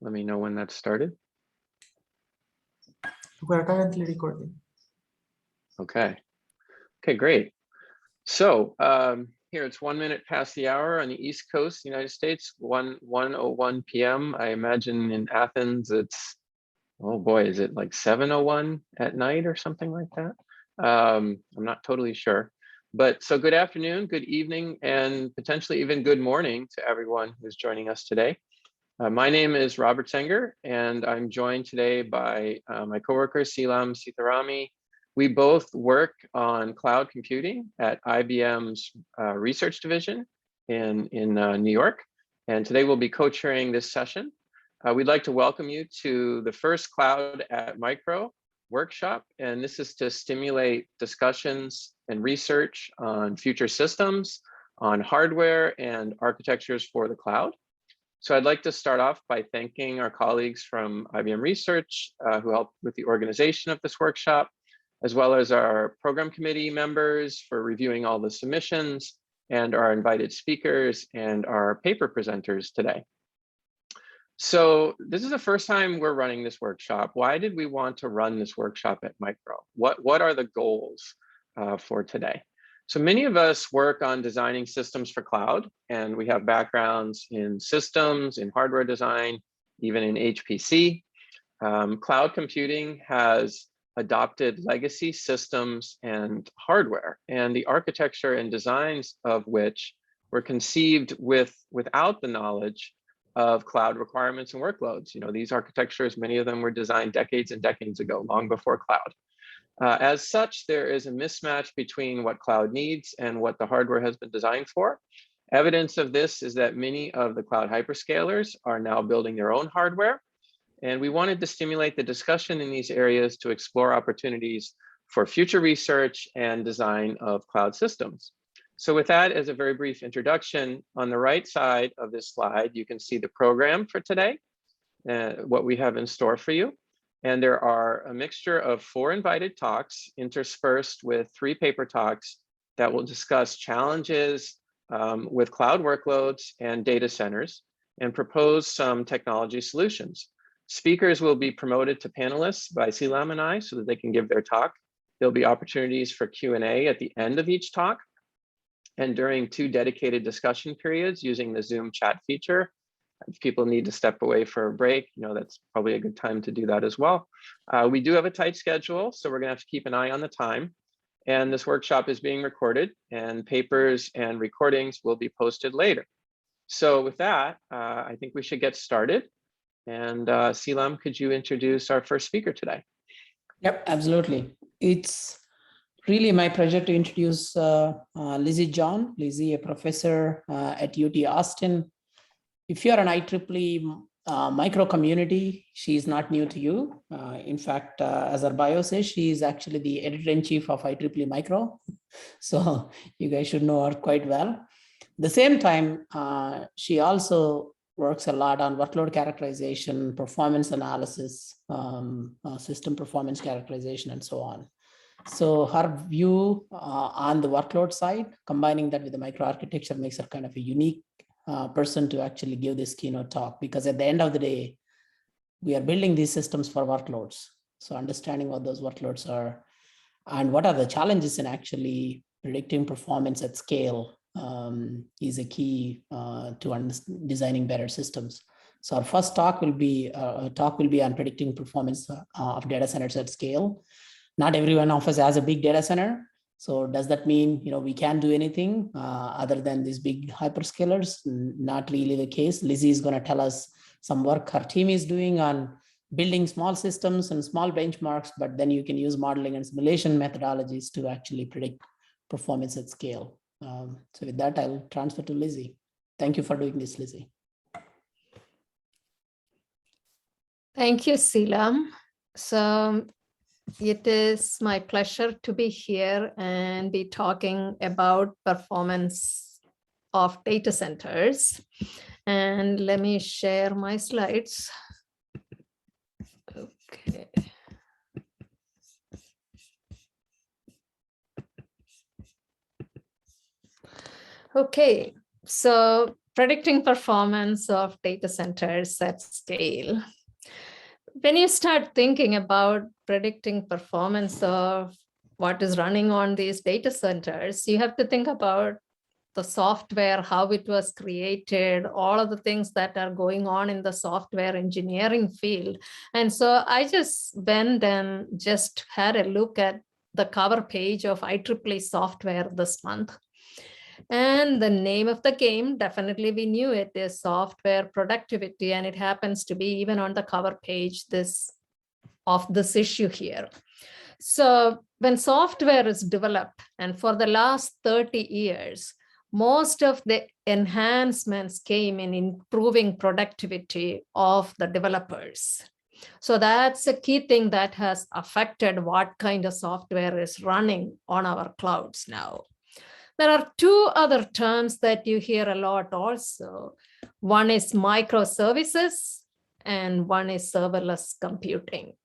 let me know when that's started. We're currently recording. Okay. Okay, great. So here it's 1 minute past the hour on the East Coast, United States, 1:01 p.m. I imagine in Athens it's, oh boy, is it like 7:01 at night or something like that? I'm not totally sure. But so good afternoon, good evening, and potentially even good morning to everyone who's joining us today. My name is Robert Senger, and I'm joined today by my coworker, Seelam Sitharami. We both work on cloud computing at IBM's research division in New York. And today we'll be co-chairing this session. We'd like to welcome you to the first Cloud at Micro workshop. And this is to stimulate discussions and research on future systems, on hardware and architectures for the cloud. So I'd like to start off by thanking our colleagues from IBM Research who helped with the organization of this workshop, as well as our program committee members for reviewing all the submissions, and our invited speakers and our paper presenters today. So this is the first time we're running this workshop. Why did we want to run this workshop at Micro? What are the goals for today? So many of us work on designing systems for cloud, and we have backgrounds in systems, in hardware design, even in HPC. Cloud computing has adopted legacy systems and hardware, and the architecture and designs of which were conceived without the knowledge of cloud requirements and workloads. You know, these architectures, many of them were designed decades and decades ago, long before cloud. As such, there is a mismatch between what cloud needs and what the hardware has been designed for. Evidence of this is that many of the cloud hyperscalers are now building their own hardware. And we wanted to stimulate the discussion in these areas to explore opportunities for future research and design of cloud systems. So with that as a very brief introduction, on the right side of this slide, you can see the program for today, what we have in store for you. And there are a mixture of 4 invited talks interspersed with 3 paper talks that will discuss challenges with cloud workloads and data centers and propose some technology solutions. Speakers will be promoted to panelists by Seelam and I so that they can give their talk. There'll be opportunities for Q&A at the end of each talk and during 2 dedicated discussion periods using the Zoom chat feature. If people need to step away for a break, you know, that's probably a good time to do that as well. We do have a tight schedule, so we're gonna have to keep an eye on the time. And this workshop is being recorded, and papers and recordings will be posted later. So with that, I think we should get started. And Seelam, could you introduce our first speaker today? Yep, absolutely. It's really my pleasure to introduce Lizzie John. Lizzie, a professor at UT Austin. If you're an IEEE micro community, she's not new to you. In fact, as her bio says, she is actually the editor-in-chief of IEEE Micro. So you guys should know her quite well. At the same time, she also works a lot on workload characterization, performance analysis, system performance characterization, and so on. So her view on the workload side, combining that with the microarchitecture, makes her kind of a unique person to actually give this keynote talk, because at the end of the day, we are building these systems for workloads. So understanding what those workloads are and what are the challenges in actually predicting performance at scale is a key to designing better systems. So our first talk will be on predicting performance of data centers at scale. Not everyone of us has a big data center. So does that mean, you know, we can't do anything other than these big hyperscalers? Not really the case. Lizzie is going to tell us some work her team is doing on building small systems and small benchmarks, but then you can use modeling and simulation methodologies to actually predict performance at scale. So with that, I'll transfer to Lizzie. Thank you for doing this, Lizzie. Thank you, Seelam. So it is my pleasure to be here and be talking about performance of data centers. And let me share my slides. Okay. Okay, so predicting performance of data centers at scale. When you start thinking about predicting performance of what is running on these data centers, you have to think about the software, how it was created, all of the things that are going on in the software engineering field. And so I just went and just had a look at the cover page of IEEE software this month. And the name of the game, definitely we knew it, is software productivity. And it happens to be even on the cover page of this issue here. So when software is developed, and for the last 30 years, most of the enhancements came in improving productivity of the developers. So that's a key thing that has affected what kind of software is running on our clouds now. There are two other terms that you hear a lot also. One is microservices and one is serverless computing.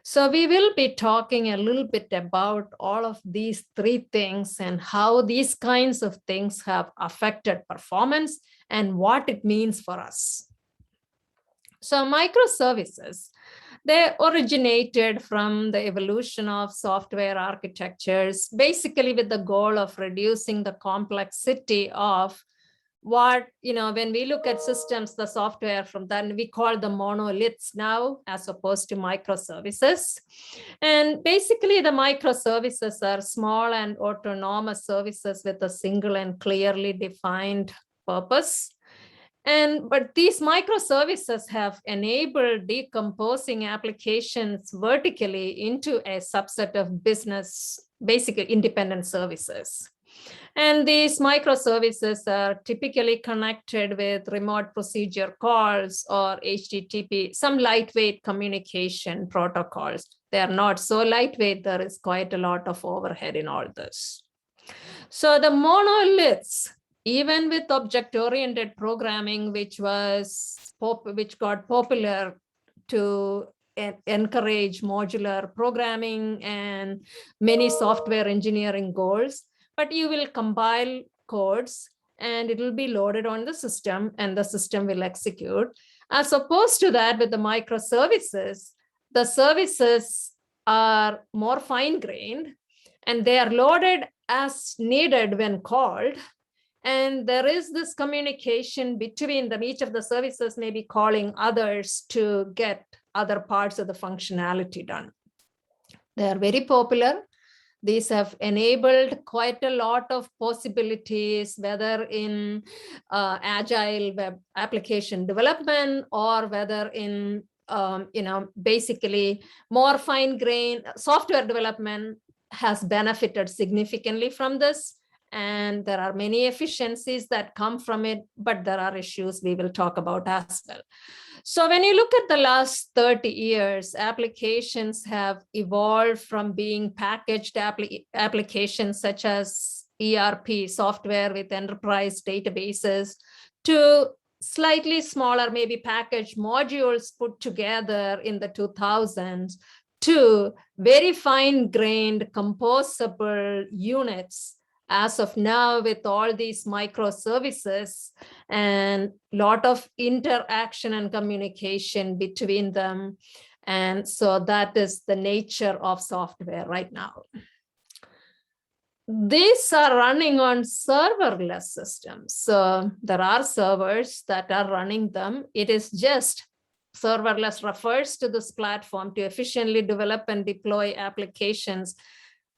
So we will be talking a little bit about all of these three things and how these kinds of things have affected performance and what it means for us. So microservices, they originated from the evolution of software architectures, basically with the goal of reducing the complexity of what, when we look at systems, the software from that, we call them monoliths now, as opposed to microservices. And basically the microservices are small and autonomous services with a single and clearly defined purpose. But these microservices have enabled decomposing applications vertically into a subset of business, basically independent services. And these microservices are typically connected with remote procedure calls or HTTP, some lightweight communication protocols. They are not so lightweight, there is quite a lot of overhead in all this. So the monoliths, even with object-oriented programming, which got popular to encourage modular programming and many software engineering goals, but you will compile codes and it will be loaded on the system and the system will execute. As opposed to that, with the microservices, the services are more fine-grained and they are loaded as needed when called. And there is this communication between them. Each of the services may be calling others to get other parts of the functionality done. They are very popular. These have enabled quite a lot of possibilities, whether in agile web application development or whether in, basically more fine-grained software development has benefited significantly from this. And there are many efficiencies that come from it, but there are issues we will talk about as well. So when you look at the last 30 years, applications have evolved from being packaged applications such as ERP, software with enterprise databases, to slightly smaller, maybe packaged modules put together in the 2000s, to very fine-grained composable units as of now, with all these microservices and a lot of interaction and communication between them. And so that is the nature of software right now. These are running on serverless systems. So there are servers that are running them. It is just serverless refers to this platform to efficiently develop and deploy applications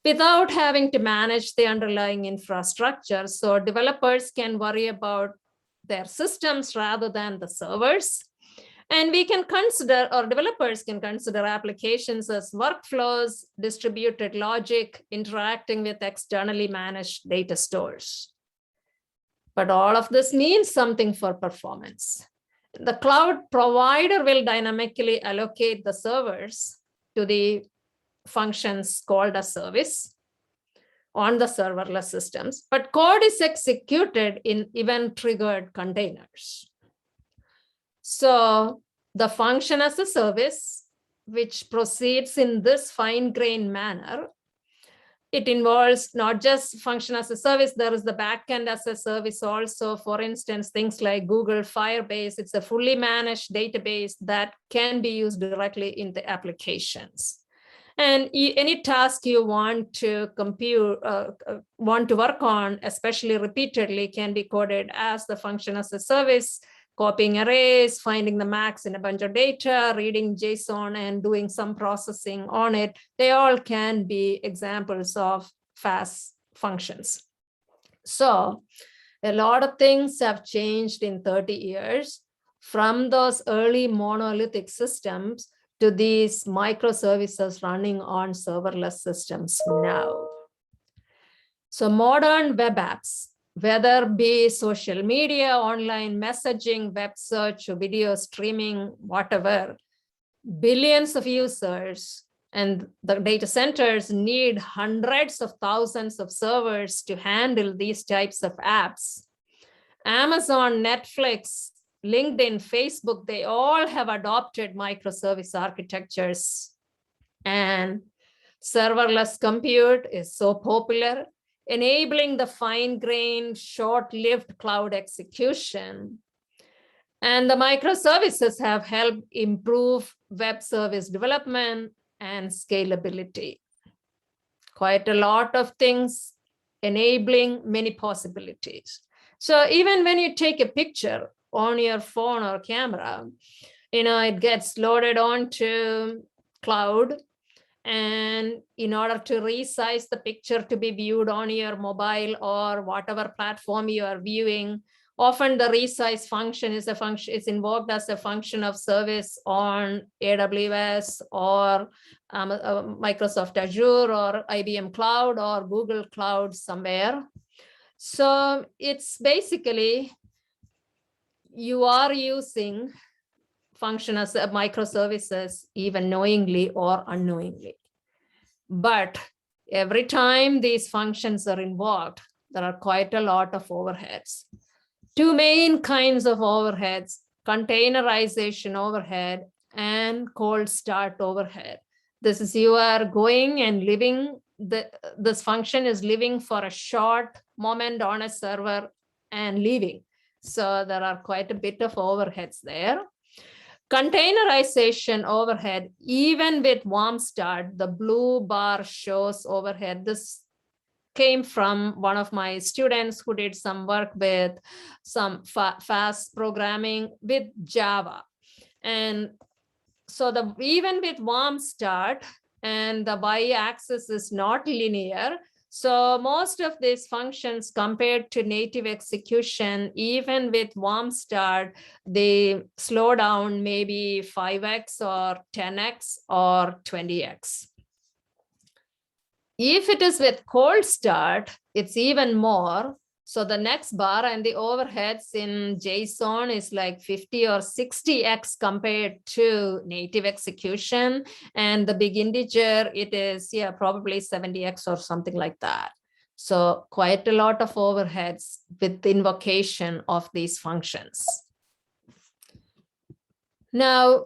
without having to manage the underlying infrastructure. So developers can worry about their systems rather than the servers. And we can consider, or developers can consider, applications as workflows, distributed logic, interacting with externally managed data stores. But all of this means something for performance. The cloud provider will dynamically allocate the servers to the functions called a service on the serverless systems, but code is executed in event-triggered containers. So the function as a service, which proceeds in this fine-grained manner, it involves not just function as a service, there is the backend as a service also. For instance, things like Google Firebase, it's a fully managed database that can be used directly in the applications. And any task you want to compute, want to work on, especially repeatedly, can be coded as the function as a service, copying arrays, finding the max in a bunch of data, reading JSON and doing some processing on it. They all can be examples of fast functions. So a lot of things have changed in 30 years from those early monolithic systems to these microservices running on serverless systems now. So modern web apps, whether be social media, online messaging, web search, or video streaming, whatever, billions of users and the data centers need hundreds of thousands of servers to handle these types of apps. Amazon, Netflix, LinkedIn, Facebook, they all have adopted microservice architectures, and serverless compute is so popular, enabling the fine-grained, short-lived cloud execution. And the microservices have helped improve web service development and scalability. Quite a lot of things, enabling many possibilities. So even when you take a picture on your phone or camera, it gets loaded onto cloud. And in order to resize the picture to be viewed on your mobile or whatever platform you are viewing, often the resize function is invoked as a function of service on AWS or Microsoft Azure or IBM Cloud or Google Cloud somewhere. So it's basically, you are using function as a microservices, even knowingly or unknowingly. But every time these functions are invoked, there are quite a lot of overheads. Two main kinds of overheads: containerization overhead and cold start overhead. This is, you are going and living, this function is living for a short moment on a server and leaving. So there are quite a bit of overheads there. Containerization overhead, even with warm start, the blue bar shows overhead. This came from one of my students who did some work with some fast programming with Java. And so even with warm start, and the y-axis is not linear, so most of these functions compared to native execution, even with warm start, they slow down maybe 5x or 10x or 20x. If it is with cold start, it's even more. So the next bar and the overheads in JSON is like 50 or 60x compared to native execution. And the big integer, it is, probably 70x or something like that. So quite a lot of overheads with the invocation of these functions. Now,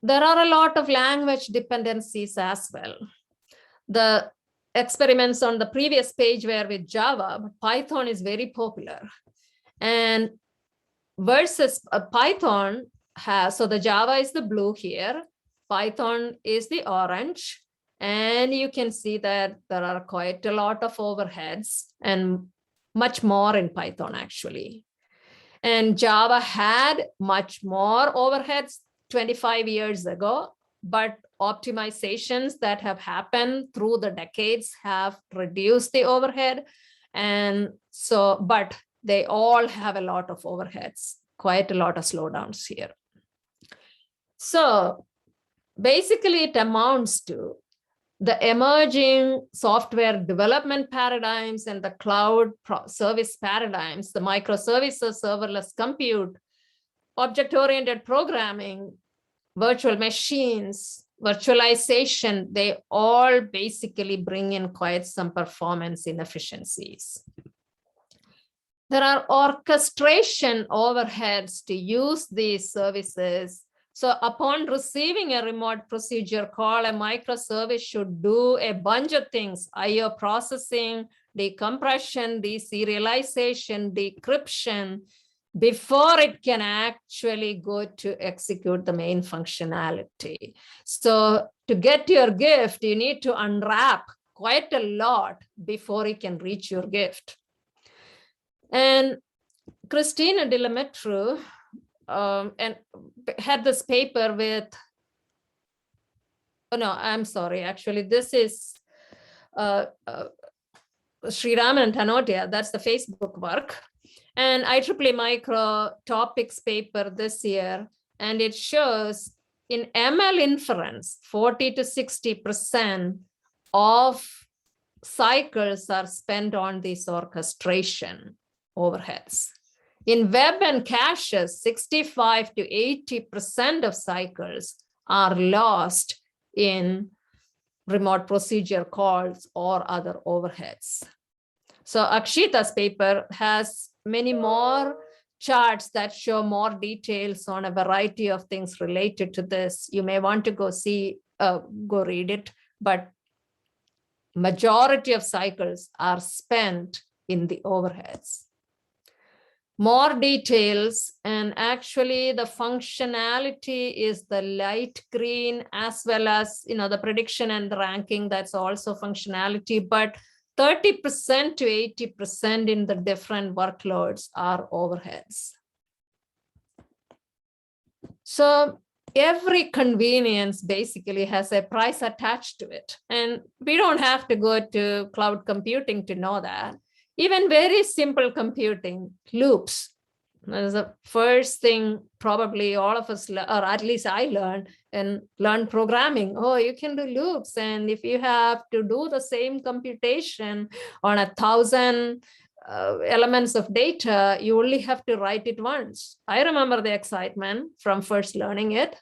there are a lot of language dependencies as well. The experiments on the previous page were with Java, but Python is very popular. And versus Python has, so the Java is the blue here, Python is the orange, and you can see that there are quite a lot of overheads and much more in Python actually. And Java had much more overheads 25 years ago, but optimizations that have happened through the decades have reduced the overhead. And so, but they all have a lot of overheads, quite a lot of slowdowns here. So basically it amounts to the emerging software development paradigms and the cloud service paradigms, the microservices, serverless compute, object-oriented programming, virtual machines, virtualization, they all basically bring in quite some performance inefficiencies. There are orchestration overheads to use these services. So upon receiving a remote procedure call, a microservice should do a bunch of things: IO processing, decompression, deserialization, decryption, before it can actually go to execute the main functionality. So to get your gift, you need to unwrap quite a lot before it can reach your gift. And Christina De La Metru and had this paper with, oh no, I'm sorry, actually, this is Sriram and Tanotia, that's the Facebook work. And IEEE Micro Topics paper this year, and it shows in ML inference, 40 to 60% of cycles are spent on these orchestration overheads. In web and caches, 65 to 80% of cycles are lost in remote procedure calls or other overheads. So Akshita's paper has many more charts that show more details on a variety of things related to this. You may want to go read it, but majority of cycles are spent in the overheads. More details, and actually the functionality is the light green, as well as the prediction and the ranking, that's also functionality, but 30% to 80% in the different workloads are overheads. So every convenience basically has a price attached to it. And we don't have to go to cloud computing to know that. Even very simple computing, loops. That's the first thing probably all of us, or at least I learned and learned programming. Oh, you can do loops. And if you have to do the same computation on 1,000 elements of data, you only have to write it once. I remember the excitement from first learning it.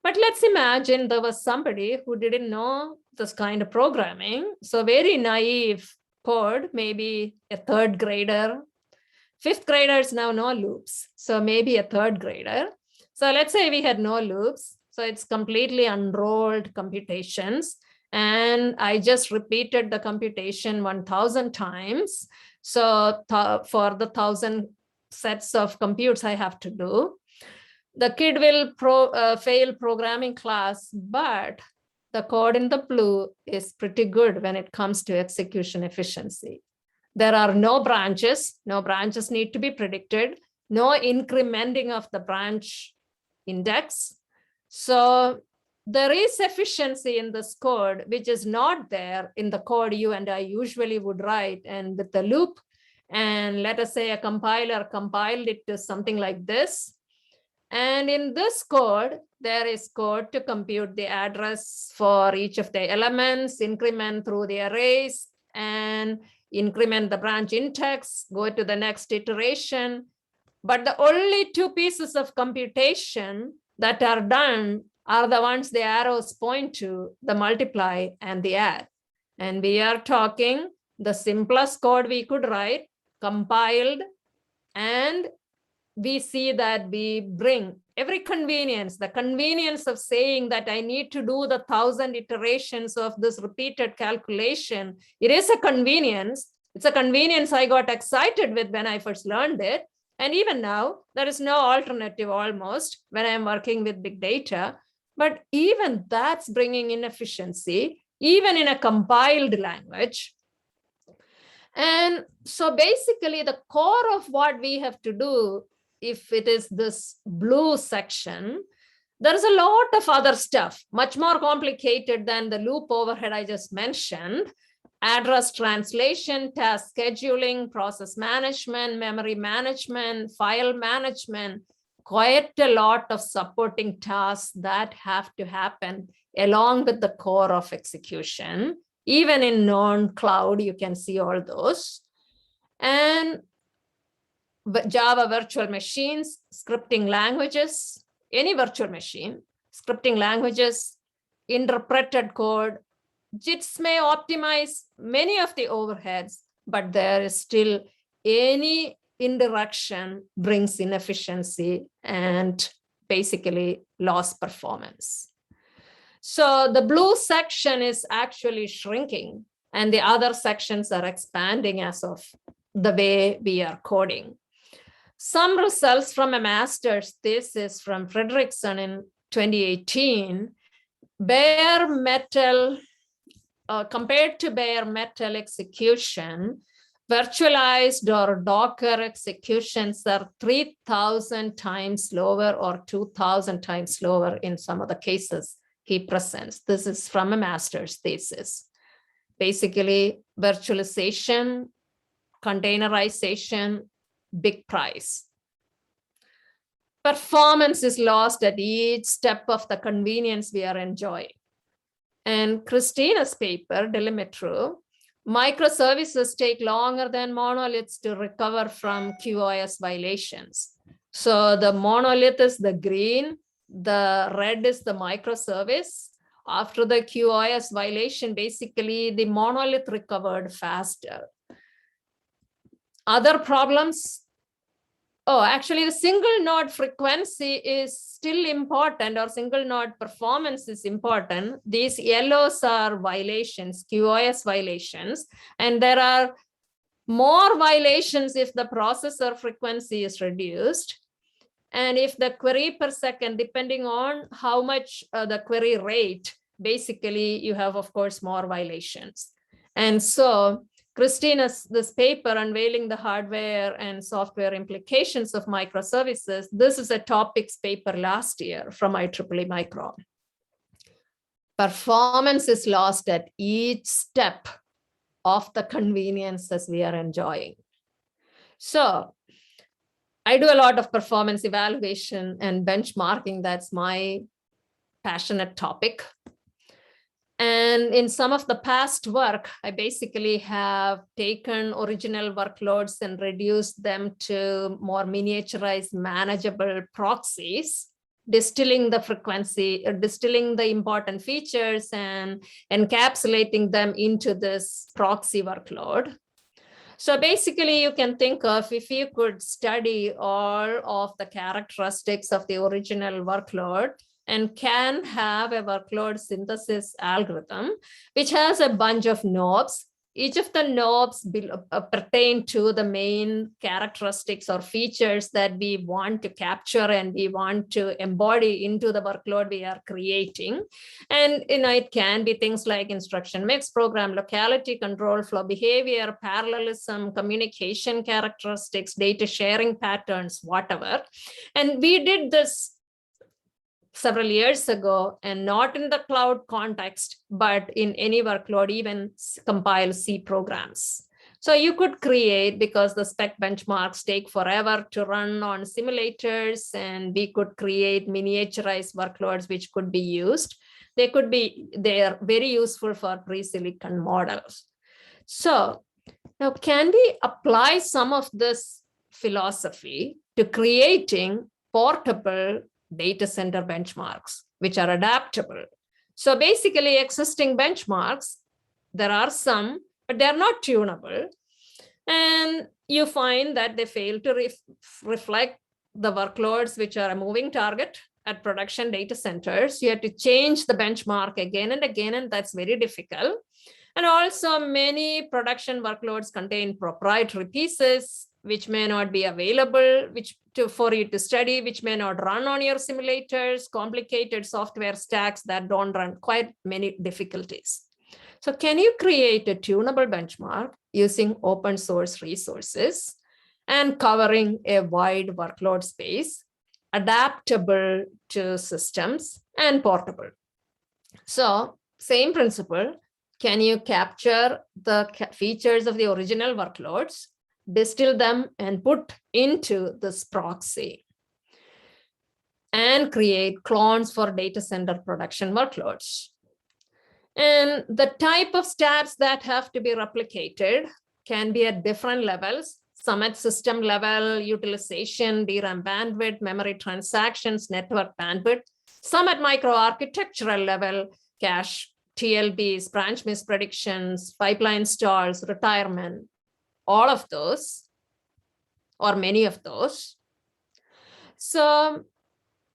But let's imagine there was somebody who didn't know this kind of programming. So very naive code, maybe a third grader. Fifth graders now know loops. So maybe a third grader. So let's say we had no loops. So it's completely unrolled computations. And I just repeated the computation 1,000 times. So for the 1,000 sets of computes I have to do, the kid will fail programming class, but the code in the blue is pretty good when it comes to execution efficiency. There are no branches need to be predicted, no incrementing of the branch index. So there is efficiency in this code, which is not there in the code you and I usually would write. And with the loop, and let us say a compiler compiled it to something like this. And in this code, there is code to compute the address for each of the elements, increment through the arrays, and increment the branch index, go to the next iteration. But the only two pieces of computation that are done are the ones the arrows point to, the multiply and the add. And we are talking the simplest code we could write, compiled, and we see that we bring every convenience, the convenience of saying that I need to do the 1,000 iterations of this repeated calculation. It is a convenience. It's a convenience I got excited with when I first learned it. And even now, there is no alternative almost when I'm working with big data. But even that's bringing inefficiency, even in a compiled language. And so basically the core of what we have to do, if it is this blue section, there's a lot of other stuff, much more complicated than the loop overhead I just mentioned. Address translation, task scheduling, process management, memory management, file management, quite a lot of supporting tasks that have to happen along with the core of execution. Even in non-cloud, you can see all those. And Java virtual machines, scripting languages, any virtual machine, scripting languages, interpreted code. JITs may optimize many of the overheads, but there is still any indirection brings inefficiency and basically lost performance. So the blue section is actually shrinking, and the other sections are expanding as of the way we are coding. Some results from a master's thesis from Fredrickson in 2018, bare metal, compared to bare metal execution, virtualized or Docker executions are 3,000 times slower or 2,000 times slower in some of the cases he presents. This is from a master's thesis. Basically, virtualization, containerization, big price. Performance is lost at each step of the convenience we are enjoying. And Christina's paper, Delimitru, microservices take longer than monoliths to recover from QoS violations. So the monolith is the green, the red is the microservice. After the QoS violation, basically the monolith recovered faster. Other problems, actually the single node frequency is still important, or single node performance is important. These yellows are violations, QoS violations, and there are more violations if the processor frequency is reduced. And if the query per second, depending on how much the query rate, basically you have, of course, more violations. And so Christina's, this paper unveiling the hardware and software implications of microservices, this is a topics paper last year from IEEE Micro. Performance is lost at each step of the conveniences we are enjoying. So I do a lot of performance evaluation and benchmarking. That's my passionate topic. And in some of the past work, I basically have taken original workloads and reduced them to more miniaturized, manageable proxies, distilling the frequency, distilling the important features and encapsulating them into this proxy workload. So basically you can think of, if you could study all of the characteristics of the original workload and can have a workload synthesis algorithm, which has a bunch of knobs. Each of the knobs pertain to the main characteristics or features that we want to capture and we want to embody into the workload we are creating. And it can be things like instruction mix, program locality, control flow behavior, parallelism, communication characteristics, data sharing patterns, whatever. And we did this several years ago, and not in the cloud context, but in any workload, even compile C programs. So you could create, because the spec benchmarks take forever to run on simulators, and we could create miniaturized workloads which could be used. They are very useful for pre-silicon models. So now, can we apply some of this philosophy to creating portable data center benchmarks, which are adaptable? So basically existing benchmarks, there are some, but they're not tunable. And you find that they fail to reflect the workloads which are a moving target at production data centers. You have to change the benchmark again and again, and that's very difficult. And also many production workloads contain proprietary pieces which may not be available for you to study, which may not run on your simulators, complicated software stacks that don't run, quite many difficulties. So can you create a tunable benchmark using open source resources and covering a wide workload space, adaptable to systems and portable? So same principle, can you capture the features of the original workloads, distill them and put into this proxy, and create clones for data center production workloads? And the type of stats that have to be replicated can be at different levels. Some at system level, utilization, DRAM bandwidth, memory transactions, network bandwidth. Some at microarchitectural level, cache, TLBs, branch mispredictions, pipeline stalls, retirement, all of those, or many of those. So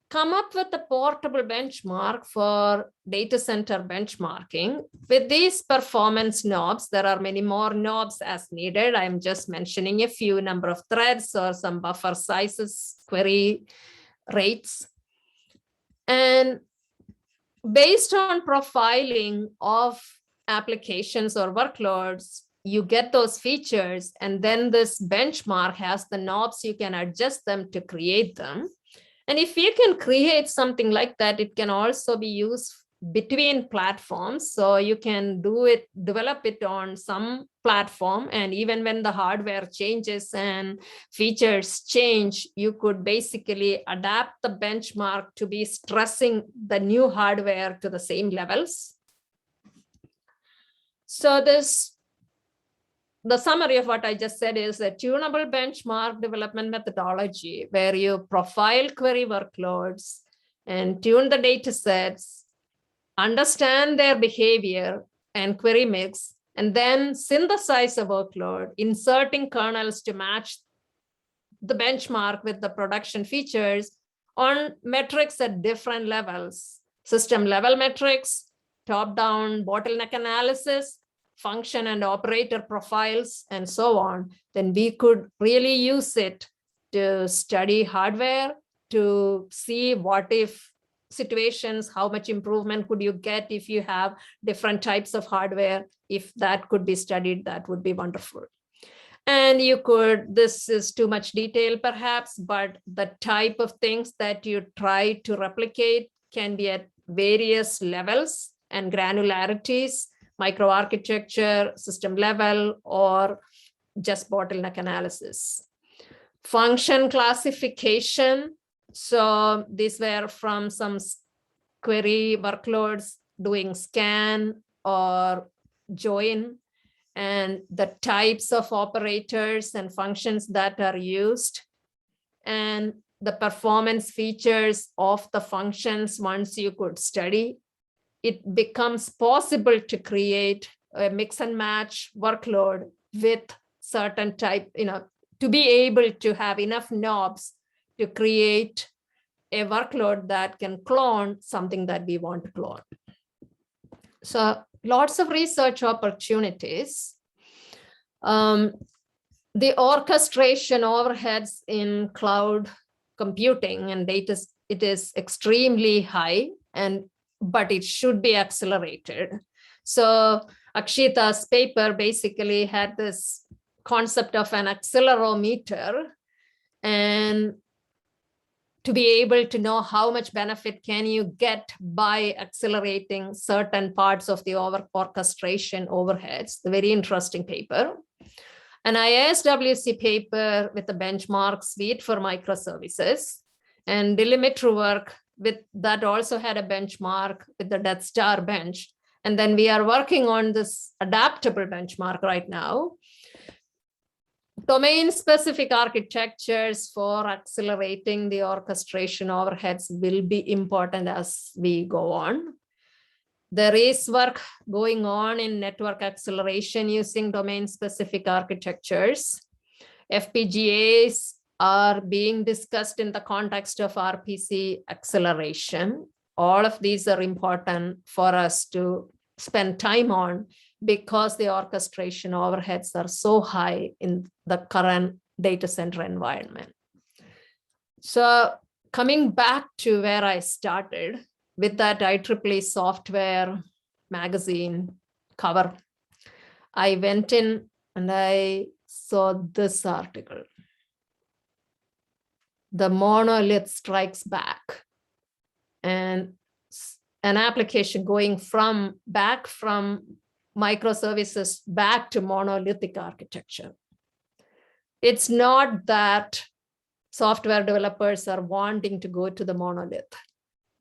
come up with a portable benchmark for data center benchmarking. With these performance knobs, there are many more knobs as needed. I'm just mentioning a few number of threads or some buffer sizes, query rates. And based on profiling of applications or workloads, you get those features, and then this benchmark has the knobs, you can adjust them to create them. And if you can create something like that, it can also be used between platforms. So you can develop it on some platform, and even when the hardware changes and features change, you could basically adapt the benchmark to be stressing the new hardware to the same levels. So the summary of what I just said is a tunable benchmark development methodology where you profile query workloads and tune the data sets, understand their behavior and query mix, and then synthesize a workload, inserting kernels to match the benchmark with the production features on metrics at different levels, system level metrics, top-down bottleneck analysis, function and operator profiles, and so on. Then we could really use it to study hardware, to see what if situations, how much improvement could you get if you have different types of hardware. If that could be studied, that would be wonderful. And you could, this is too much detail perhaps, but the type of things that you try to replicate can be at various levels and granularities, microarchitecture, system level, or just bottleneck analysis. Function classification. So these were from some query workloads doing scan or join, and the types of operators and functions that are used, and the performance features of the functions once you could study. It becomes possible to create a mix and match workload with certain type, to be able to have enough knobs to create a workload that can clone something that we want to clone. So lots of research opportunities. The orchestration overheads in cloud computing and data, it is extremely high, but it should be accelerated. So Akshita's paper basically had this concept of an accelerometer, and to be able to know how much benefit can you get by accelerating certain parts of the orchestration overheads. A very interesting paper. An ISWC paper with a benchmark suite for microservices, and Delimitru work with that also had a benchmark with the Death Star bench. And then we are working on this adaptable benchmark right now. Domain-specific architectures for accelerating the orchestration overheads will be important as we go on. There is work going on in network acceleration using domain-specific architectures. FPGAs are being discussed in the context of RPC acceleration. All of these are important for us to spend time on because the orchestration overheads are so high in the current data center environment. So coming back to where I started with that IEEE software magazine cover, I went in and I saw this article. The monolith strikes back, and an application going back from microservices back to monolithic architecture. It's not that software developers are wanting to go to the monolith,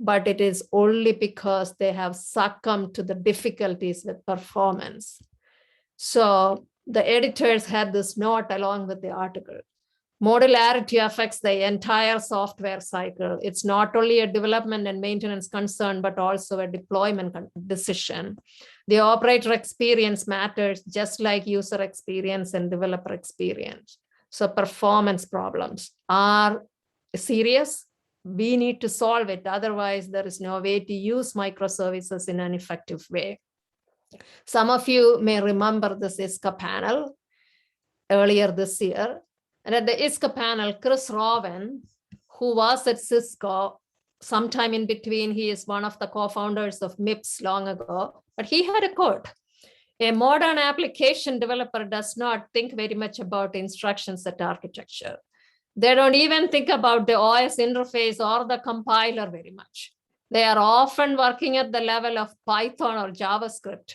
but it is only because they have succumbed to the difficulties with performance. So the editors had this note along with the article. Modularity affects the entire software cycle. It's not only a development and maintenance concern, but also a deployment decision. The operator experience matters just like user experience and developer experience. So performance problems are serious, we need to solve it. Otherwise, there is no way to use microservices in an effective way. Some of you may remember this ISCA panel earlier this year. And at the ISCA panel, Chris Rowan, who was at Cisco, sometime in between, he is one of the co-founders of MIPS long ago, but he had a quote. A modern application developer does not think very much about instruction set architecture. They don't even think about the OS interface or the compiler very much. They are often working at the level of Python or JavaScript.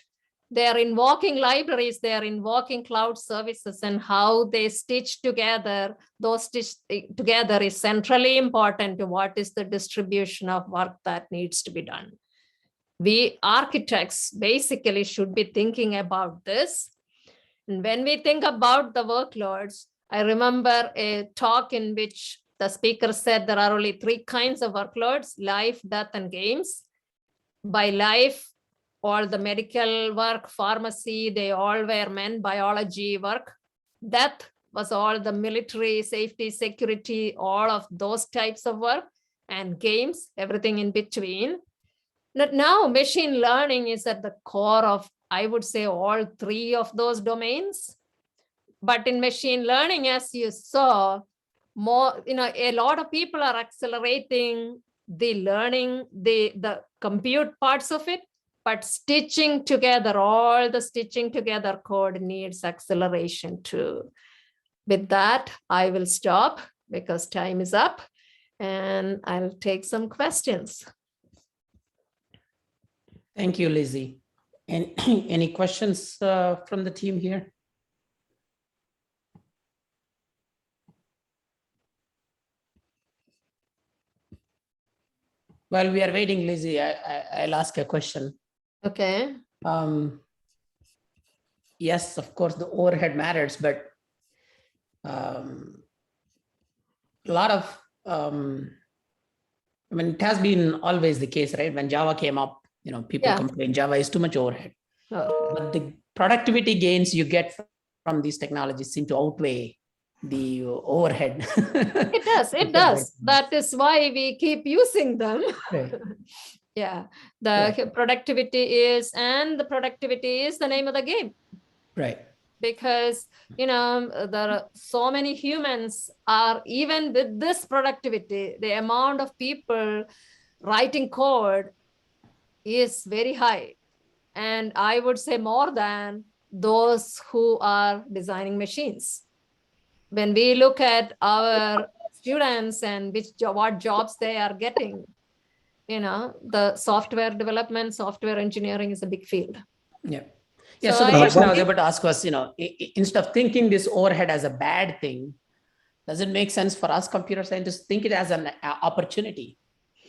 They are invoking libraries, they are invoking cloud services, and how they stitch together, those stitch together is centrally important to what is the distribution of work that needs to be done. We architects basically should be thinking about this. And when we think about the workloads, I remember a talk in which the speaker said there are only 3 kinds of workloads: life, death, and games. By life, all the medical work, pharmacy, they all were meant biology work. Death was all the military, safety, security, all of those types of work, and games, everything in between. Now, machine learning is at the core of, I would say, all 3 of those domains. But in machine learning, as you saw, more, a lot of people are accelerating the learning, the compute parts of it, but stitching together, all the stitching together code needs acceleration too. With that, I will stop because time is up, and I'll take some questions. Thank you, Lizzie. And any questions from the team here? While we are waiting, Lizzie, I'll ask a question. Okay. Yes, of course, the overhead matters, but a lot of, it has been always the case, right? When Java came up, people complain Java is too much overhead. Oh. But the productivity gains you get from these technologies seem to outweigh the overhead. It does. It does. That is why we keep using them. Right. Yeah. The productivity is the name of the game. Right. Because, there are so many humans are, even with this productivity, the amount of people writing code is very high. And I would say more than those who are designing machines. When we look at our students and what jobs they are getting, the software development, software engineering is a big field. Yeah. Yeah. So the question I was able to ask was, instead of thinking this overhead as a bad thing, does it make sense for us computer scientists to think it as an opportunity?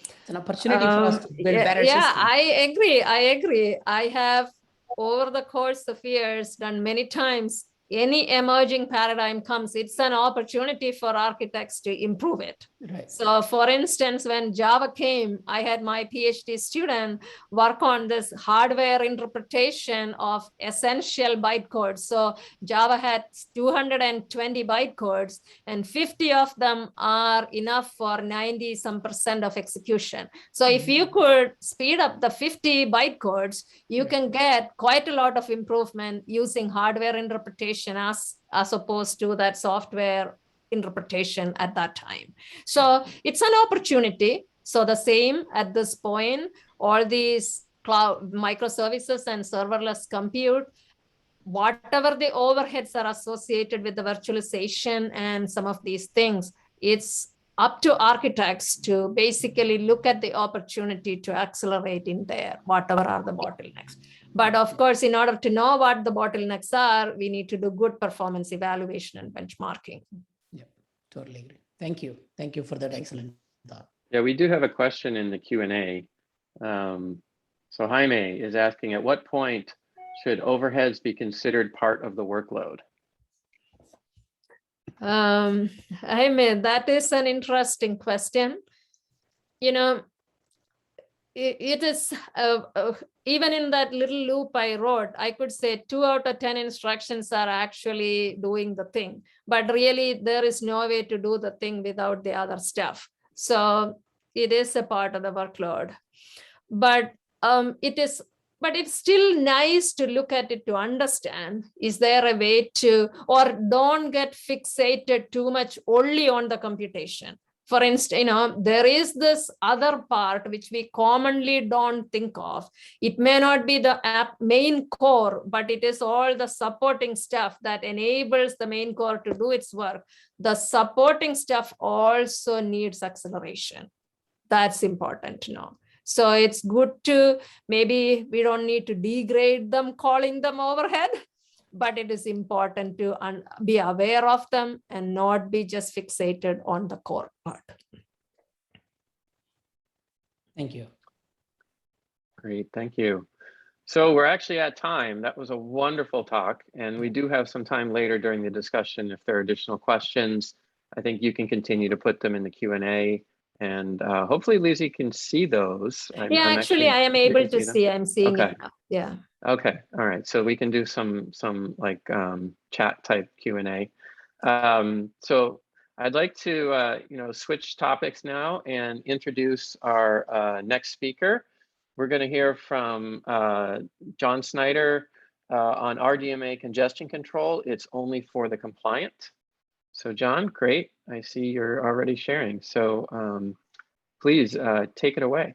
It's an opportunity for us to build better systems. Yeah, I agree. I have, over the course of years, done many times. Any emerging paradigm comes, it's an opportunity for architects to improve it. Right. So for instance, when Java came, I had my PhD student work on this hardware interpretation of essential bytecode. So Java had 220 bytecodes, and 50 of them are enough for 90% of execution. So if you could speed up the 50 bytecodes, you can get quite a lot of improvement using hardware interpretation as opposed to that software interpretation at that time. So it's an opportunity. So the same at this point, all these cloud microservices and serverless compute, whatever the overheads are associated with the virtualization and some of these things, it's up to architects to basically look at the opportunity to accelerate in there, whatever are the bottlenecks. But of course, in order to know what the bottlenecks are, we need to do good performance evaluation and benchmarking. Yeah, totally agree. Thank you. Thank you for that excellent thought. Yeah, we do have a question in the Q&A. So Jaime is asking, at what point should overheads be considered part of the workload? Jaime, that is an interesting question. It is, even in that little loop I wrote, I could say 2 out of 10 instructions are actually doing the thing, but really there is no way to do the thing without the other stuff. So It is a part of the workload, but it's still nice to look at it to understand, is there a way to, or don't get fixated too much only on the computation. For instance, there is this other part which we commonly don't think of. It may not be the app main core, but it is all the supporting stuff that enables the main core to do its work. The supporting stuff also needs acceleration. That's important to know. So it's good to, maybe we don't need to degrade them, calling them overhead, but it is important to be aware of them and not be just fixated on the core part. Thank you. Great, thank you. So we're actually at time. That was a wonderful talk, and we do have some time later during the discussion if there are additional questions. I think you can continue to put them in the Q&A, and hopefully Lizzie can see those. Yeah, actually I am able to see, I'm seeing okay. it now. Yeah. Okay, all right. So we can do some like chat type Q&A. So I'd like to switch topics now and introduce our next speaker. We're going to hear from John Snyder on RDMA congestion control. It's only for the compliant. So John, great. I see you're already sharing. So please take it away.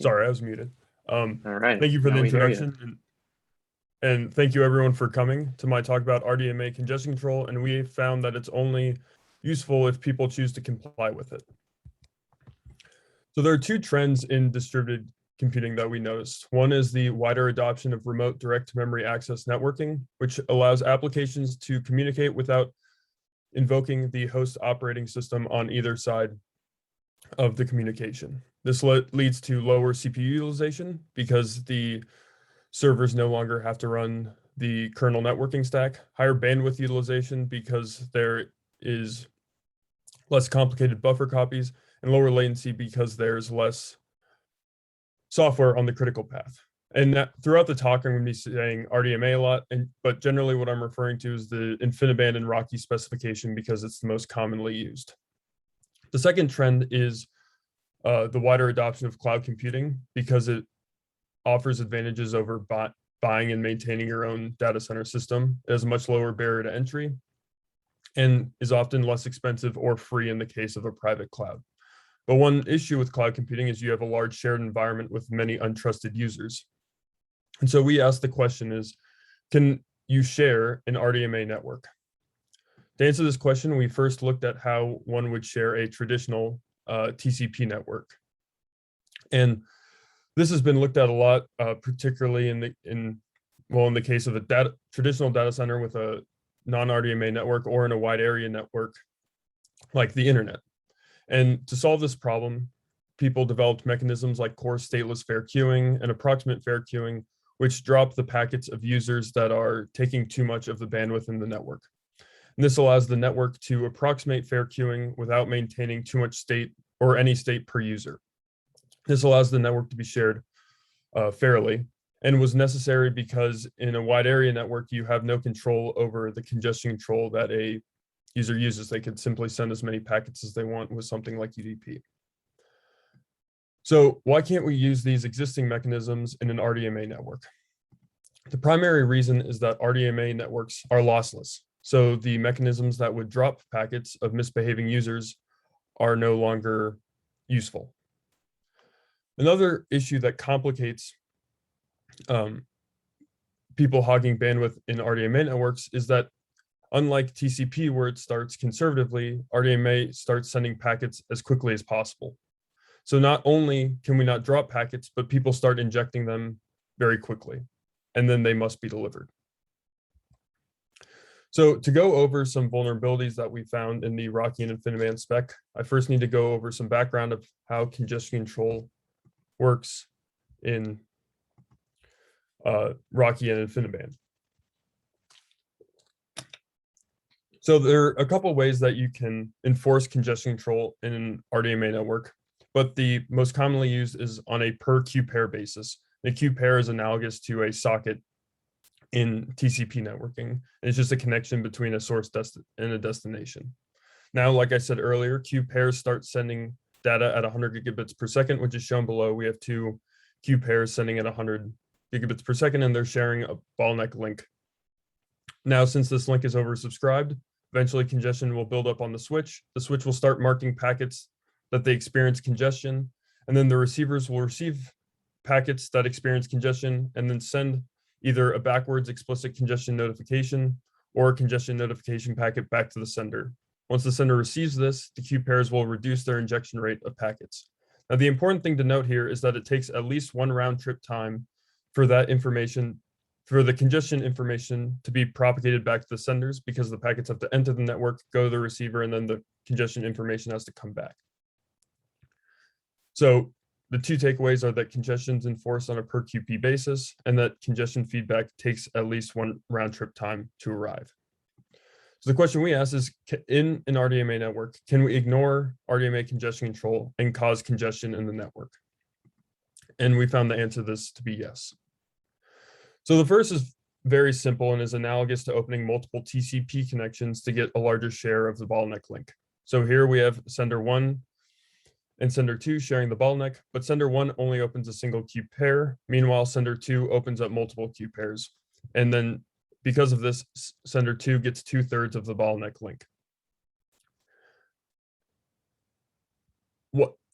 Sorry, I was muted. All right. Thank you for the Now we hear you. introduction. And thank you everyone for coming to my talk about RDMA congestion control. And we found that it's only useful if people choose to comply with it. So there are two trends in distributed computing that we noticed. One is the wider adoption of remote direct memory access networking, which allows applications to communicate without invoking the host operating system on either side of the communication. This leads to lower CPU utilization because the servers no longer have to run the kernel networking stack, higher bandwidth utilization because there is less complicated buffer copies, and lower latency because there's less software on the critical path. And throughout the talk, I'm going to be saying RDMA a lot, but generally what I'm referring to is the InfiniBand and Rocky specification because it's the most commonly used. The second trend is the wider adoption of cloud computing because it offers advantages over buying and maintaining your own data center system. It has a much lower barrier to entry and is often less expensive or free in the case of a private cloud. But one issue with cloud computing is you have a large shared environment with many untrusted users. And so we asked the question is, can you share an RDMA network? To answer this question, we first looked at how one would share a traditional TCP network. And this has been looked at a lot, particularly in the case of a traditional data center with a non-RDMA network or in a wide area network like the internet. And to solve this problem, people developed mechanisms like coarse stateless fair queuing and approximate fair queuing, which drop the packets of users that are taking too much of the bandwidth in the network. And this allows the network to approximate fair queuing without maintaining too much state or any state per user. This allows the network to be shared fairly and was necessary because in a wide area network, you have no control over the congestion control that a user uses. They could simply send as many packets as they want with something like UDP. So why can't we use these existing mechanisms in an RDMA network? The primary reason is that RDMA networks are lossless. So the mechanisms that would drop packets of misbehaving users are no longer useful. Another issue that complicates people hogging bandwidth in RDMA networks is that unlike TCP, where it starts conservatively, RDMA starts sending packets as quickly as possible. So not only can we not drop packets, but people start injecting them very quickly, and then they must be delivered. So to go over some vulnerabilities that we found in the Rocky and InfiniBand spec, I first need to go over some background of how congestion control works in Rocky and InfiniBand. So there are a couple of ways that you can enforce congestion control in an RDMA network, but the most commonly used is on a per queue pair basis. The queue pair is analogous to a socket in TCP networking. And it's just a connection between a source and a destination. Now, like I said earlier, queue pairs start sending data at 100 gigabits per second, which is shown below. We have two queue pairs sending at 100 gigabits per second, and they're sharing a bottleneck link. Now, since this link is oversubscribed, eventually congestion will build up on the switch. The switch will start marking packets that they experience congestion, and then the receivers will receive packets that experience congestion and then send either a backwards explicit congestion notification or a congestion notification packet back to the sender. Once the sender receives this, the queue pairs will reduce their injection rate of packets. Now, the important thing to note here is that it takes at least one round trip time for that information, for the congestion information to be propagated back to the senders, because the packets have to enter the network, go to the receiver, and then the congestion information has to come back. So the two takeaways are that congestion is enforced on a per QP basis, and that congestion feedback takes at least one round trip time to arrive. So the question we ask is, in an RDMA network, can we ignore RDMA congestion control and cause congestion in the network? And we found the answer to this to be yes. So the first is very simple and is analogous to opening multiple TCP connections to get a larger share of the bottleneck link. So here we have sender 1 and sender 2 sharing the bottleneck, but sender 1 only opens a single queue pair. Meanwhile, sender 2 opens up multiple queue pairs. And then because of this, sender 2 gets 2/3 of the bottleneck link.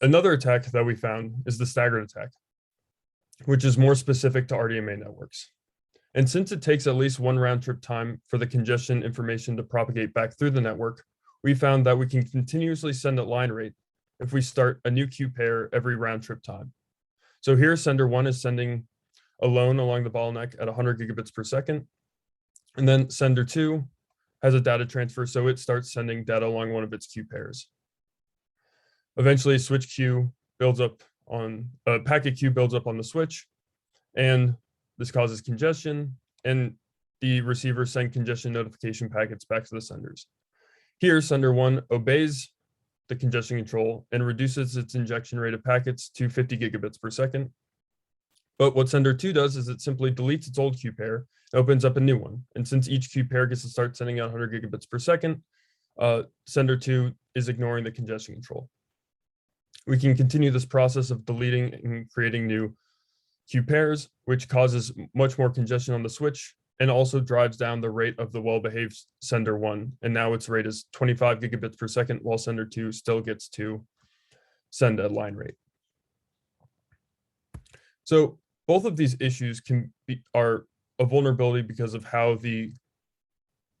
Another attack that we found is the staggered attack, which is more specific to RDMA networks. And since it takes at least one round trip time for the congestion information to propagate back through the network, we found that we can continuously send at line rate if we start a new queue pair every round trip time. So here, sender 1 is sending alone along the bottleneck at 100 gigabits per second. And then sender 2 has a data transfer, so it starts sending data along one of its queue pairs. Eventually, switch queue builds up on a packet queue builds up on the switch, and this causes congestion, and the receivers send congestion notification packets back to the senders. Here, sender 1 obeys the congestion control and reduces its injection rate of packets to 50 gigabits per second. But what sender 2 does is it simply deletes its old queue pair, opens up a new one. And since each queue pair gets to start sending out 100 gigabits per second, sender 2 is ignoring the congestion control. We can continue this process of deleting and creating new queue pairs, which causes much more congestion on the switch and also drives down the rate of the well-behaved sender 1. And now its rate is 25 gigabits per second, while sender 2 still gets to send at line rate. So both of these issues are a vulnerability because of how the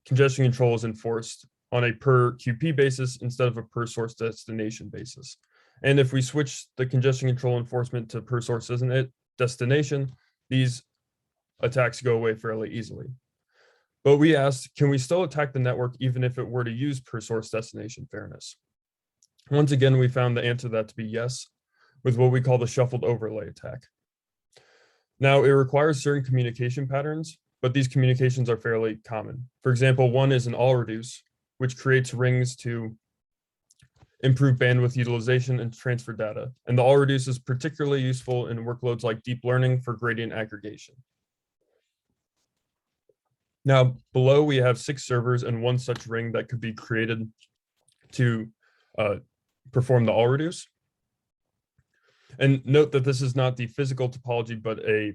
congestion control is enforced on a per QP basis instead of a per source destination basis. And if we switch the congestion control enforcement to per source destination, these attacks go away fairly easily. But we asked, can we still attack the network even if it were to use per source destination fairness? Once again, we found the answer to that to be yes, with what we call the shuffled overlay attack. Now, it requires certain communication patterns, but these communications are fairly common. For example, one is an all reduce, which creates rings to improve bandwidth utilization and transfer data. And the all reduce is particularly useful in workloads like deep learning for gradient aggregation. Now, below we have 6 servers and one such ring that could be created to perform the all reduce. And note that this is not the physical topology, but a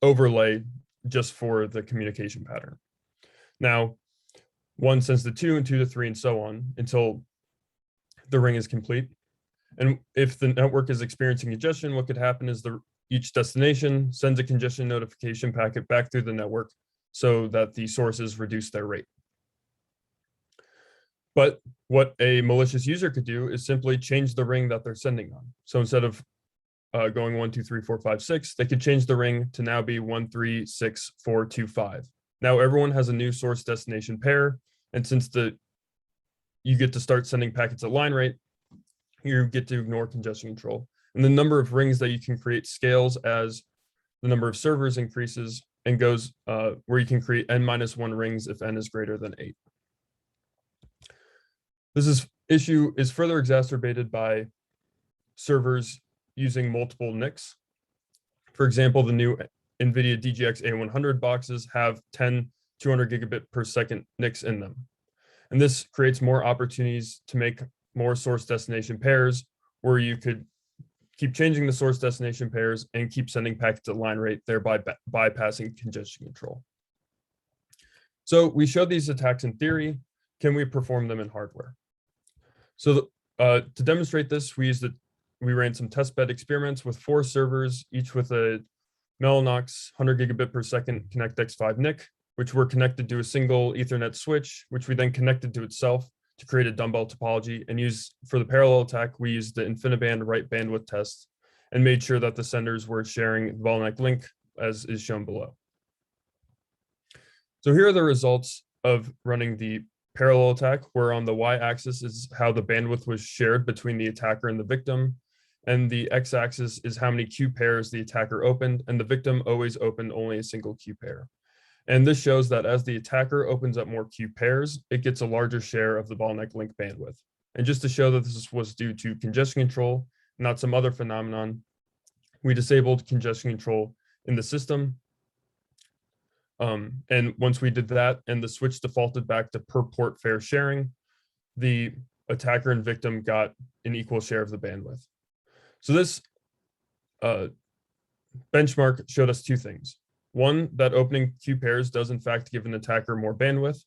overlay just for the communication pattern. Now, 1 sends to 2 and 2 to 3 and so on until the ring is complete. And if the network is experiencing congestion, what could happen is each destination sends a congestion notification packet back through the network so that the sources reduce their rate. But what a malicious user could do is simply change the ring that they're sending on. So instead of going 1, 2, 3, 4, 5, 6, they could change the ring to now be 1, 3, 6, 4, 2, 5. Now everyone has a new source destination pair. And since you get to start sending packets at line rate, you get to ignore congestion control. And the number of rings that you can create scales as the number of servers increases and goes where you can create n-1 rings if n is greater than 8. This issue is further exacerbated by servers using multiple NICs. For example, the new NVIDIA DGX A100 boxes have 10 200 gigabit per second NICs in them. And this creates more opportunities to make more source destination pairs where you could keep changing the source destination pairs and keep sending packets at line rate, thereby bypassing congestion control. So we showed these attacks in theory. Can we perform them in hardware? So to demonstrate this, we ran some testbed experiments with 4 servers, each with a Mellanox 100 gigabit per second ConnectX-5 NIC, which were connected to a single Ethernet switch, which we then connected to itself to create a dumbbell topology. And for the parallel attack, we used the InfiniBand write bandwidth test and made sure that the senders were sharing the bottleneck link as is shown below. So here are the results of running the parallel attack, where on the y-axis is how the bandwidth was shared between the attacker and the victim. And the x-axis is how many queue pairs the attacker opened, and the victim always opened only a single queue pair. And this shows that as the attacker opens up more queue pairs, it gets a larger share of the bottleneck link bandwidth. And just to show that this was due to congestion control, not some other phenomenon, we disabled congestion control in the system. And once we did that and the switch defaulted back to per port fair sharing, the attacker and victim got an equal share of the bandwidth. So this benchmark showed us 2 things. One, that opening queue pairs does in fact give an attacker more bandwidth,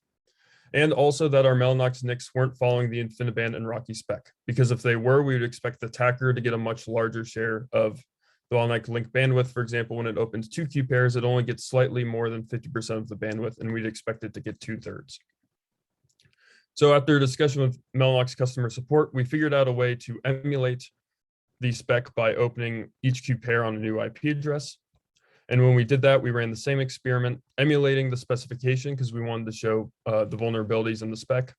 and also that our Mellanox NICs weren't following the InfiniBand and Rocky spec, because if they were, we would expect the attacker to get a much larger share of the bottleneck link bandwidth. For example, when it opens 2 queue pairs, it only gets slightly more than 50% of the bandwidth, and we'd expect it to get 2/3. So after a discussion with Mellanox customer support, we figured out a way to emulate the spec by opening each queue pair on a new IP address. And when we did that, we ran the same experiment, emulating the specification because we wanted to show the vulnerabilities in the spec.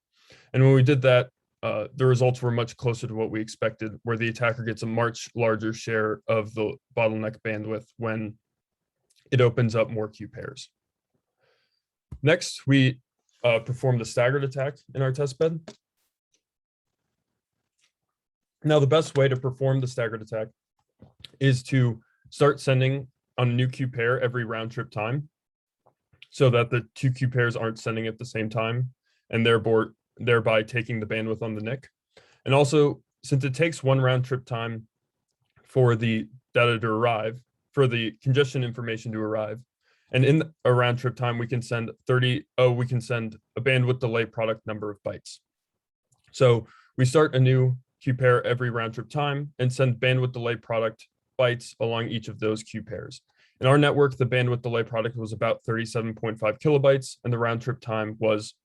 And when we did that, the results were much closer to what we expected, where the attacker gets a much larger share of the bottleneck bandwidth when it opens up more queue pairs. Next, we performed the staggered attack in our testbed. Now, the best way to perform the staggered attack is to start sending on a new queue pair every round trip time, so that the 2 queue pairs aren't sending at the same time, and thereby taking the bandwidth on the NIC. And also, since it takes 1 round trip time for the data to arrive, for the congestion information to arrive, and in a round trip time, we can send a bandwidth delay product number of bytes. So we start a new queue pair every round trip time and send bandwidth delay product bytes along each of those queue pairs. In our network, the bandwidth delay product was about 37.5 kilobytes, and the round trip time was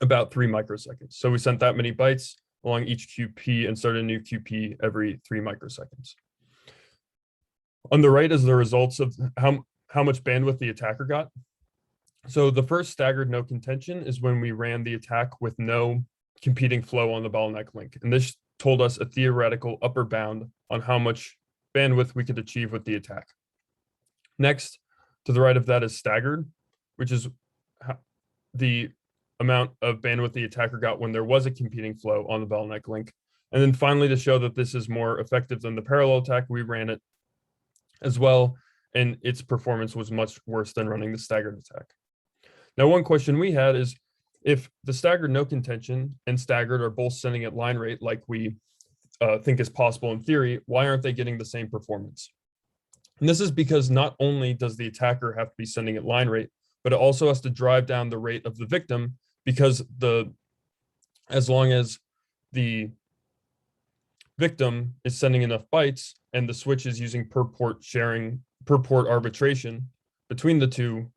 about 3 microseconds. So we sent that many bytes along each QP and started a new QP every 3 microseconds. On the right is the results of how much bandwidth the attacker got. So the first staggered no contention is when we ran the attack with no competing flow on the bottleneck link. And this told us a theoretical upper bound on how much bandwidth we could achieve with the attack. Next, to the right of that is staggered, which is the amount of bandwidth the attacker got when there was a competing flow on the bottleneck link. And then finally, to show that this is more effective than the parallel attack, we ran it as well, and its performance was much worse than running the staggered attack. Now, one question we had is, if the staggered no contention and staggered are both sending at line rate like we think is possible in theory, why aren't they getting the same performance? And this is because not only does the attacker have to be sending at line rate, but it also has to drive down the rate of the victim, because as long as the victim is sending enough bytes and the switch is using per port arbitration between the 2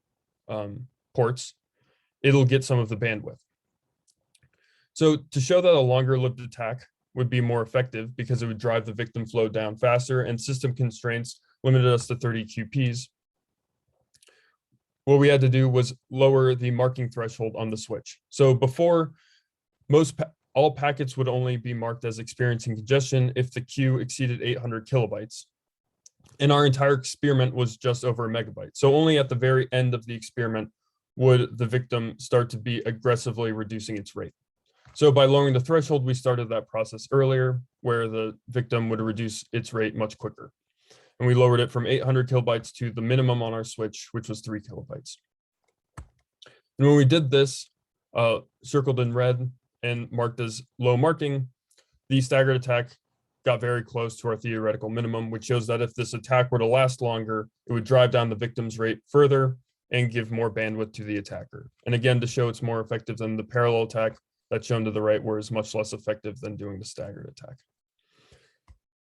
ports, it'll get some of the bandwidth. So to show that a longer lived attack would be more effective because it would drive the victim flow down faster, and system constraints limited us to 30 QPs, what we had to do was lower the marking threshold on the switch. So before, all packets would only be marked as experiencing congestion if the queue exceeded 800 kilobytes. And our entire experiment was just over a megabyte. So only at the very end of the experiment would the victim start to be aggressively reducing its rate. So by lowering the threshold, we started that process earlier, where the victim would reduce its rate much quicker. And we lowered it from 800 kilobytes to the minimum on our switch, which was 3 kilobytes. And when we did this, circled in red and marked as low marking, the staggered attack got very close to our theoretical minimum, which shows that if this attack were to last longer, it would drive down the victim's rate further and give more bandwidth to the attacker. And again, to show it's more effective than the parallel attack that's shown to the right, where it's much less effective than doing the staggered attack.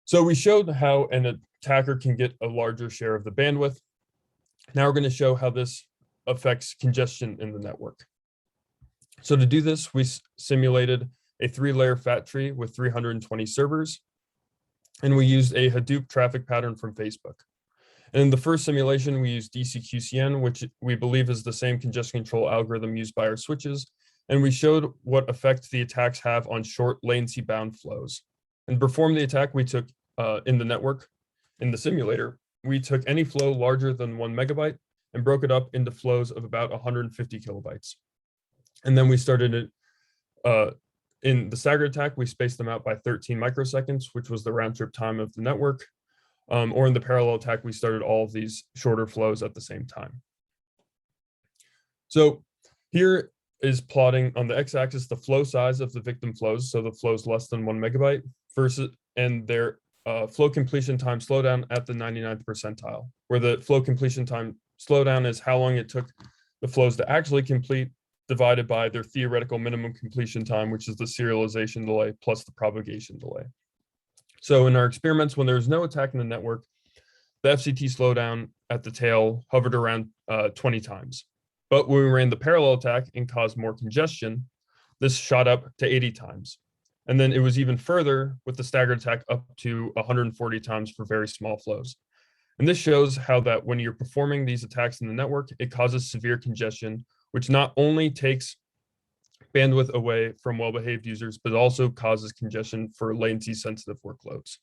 So we showed how an attacker can get a larger share of the bandwidth. Now we're going to show how this affects congestion in the network. So to do this, we simulated a 3-layer fat tree with 320 servers, and we used a Hadoop traffic pattern from Facebook. And in the first simulation, we used DCQCN, which we believe is the same congestion control algorithm used by our switches, and we showed what effect the attacks have on short latency-bound flows. And to perform the attack, we took in the network, in the simulator, we took any flow larger than 1 megabyte and broke it up into flows of about 150 kilobytes. And then we started it in the staggered attack, we spaced them out by 13 microseconds, which was the round trip time of the network. Or in the parallel attack, we started all of these shorter flows at the same time. So here is plotting on the x-axis the flow size of the victim flows, so the flows less than 1 megabyte, versus and their flow completion time slowdown at the 99th percentile, where the flow completion time slowdown is how long it took the flows to actually complete, divided by their theoretical minimum completion time, which is the serialization delay plus the propagation delay. So in our experiments, when there was no attack in the network, the FCT slowdown at the tail hovered around 20 times. But when we ran the parallel attack and caused more congestion, this shot up to 80 times. And then it was even further with the staggered attack up to 140 times for very small flows. And this shows how that when you're performing these attacks in the network, it causes severe congestion, which not only takes bandwidth away from well-behaved users, but also causes congestion for latency-sensitive workloads.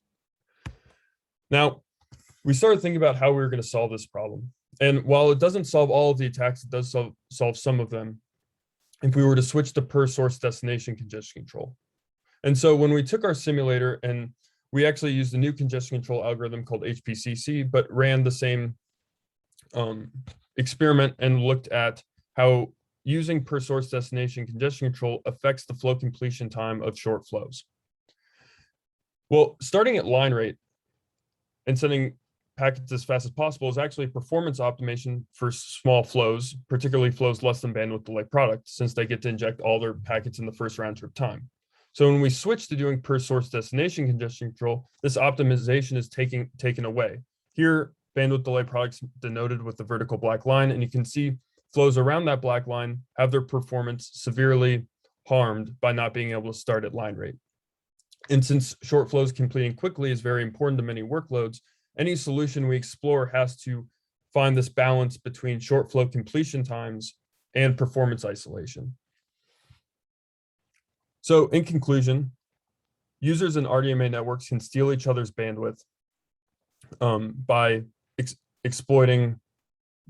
Now, we started thinking about how we were going to solve this problem. And while it doesn't solve all of the attacks, it does solve some of them if we were to switch to per source destination congestion control. And so when we took our simulator and we actually used a new congestion control algorithm called HPCC, but ran the same experiment and looked at how using per source destination congestion control affects the flow completion time of short flows. Well, starting at line rate and sending packets as fast as possible is actually performance optimization for small flows, particularly flows less than bandwidth delay product, since they get to inject all their packets in the first round trip time. So when we switch to doing per source destination congestion control, this optimization is taken away. Here, bandwidth delay products denoted with the vertical black line, and you can see flows around that black line have their performance severely harmed by not being able to start at line rate. And since short flows completing quickly is very important to many workloads, any solution we explore has to find this balance between short flow completion times and performance isolation. So in conclusion, users in RDMA networks can steal each other's bandwidth by exploiting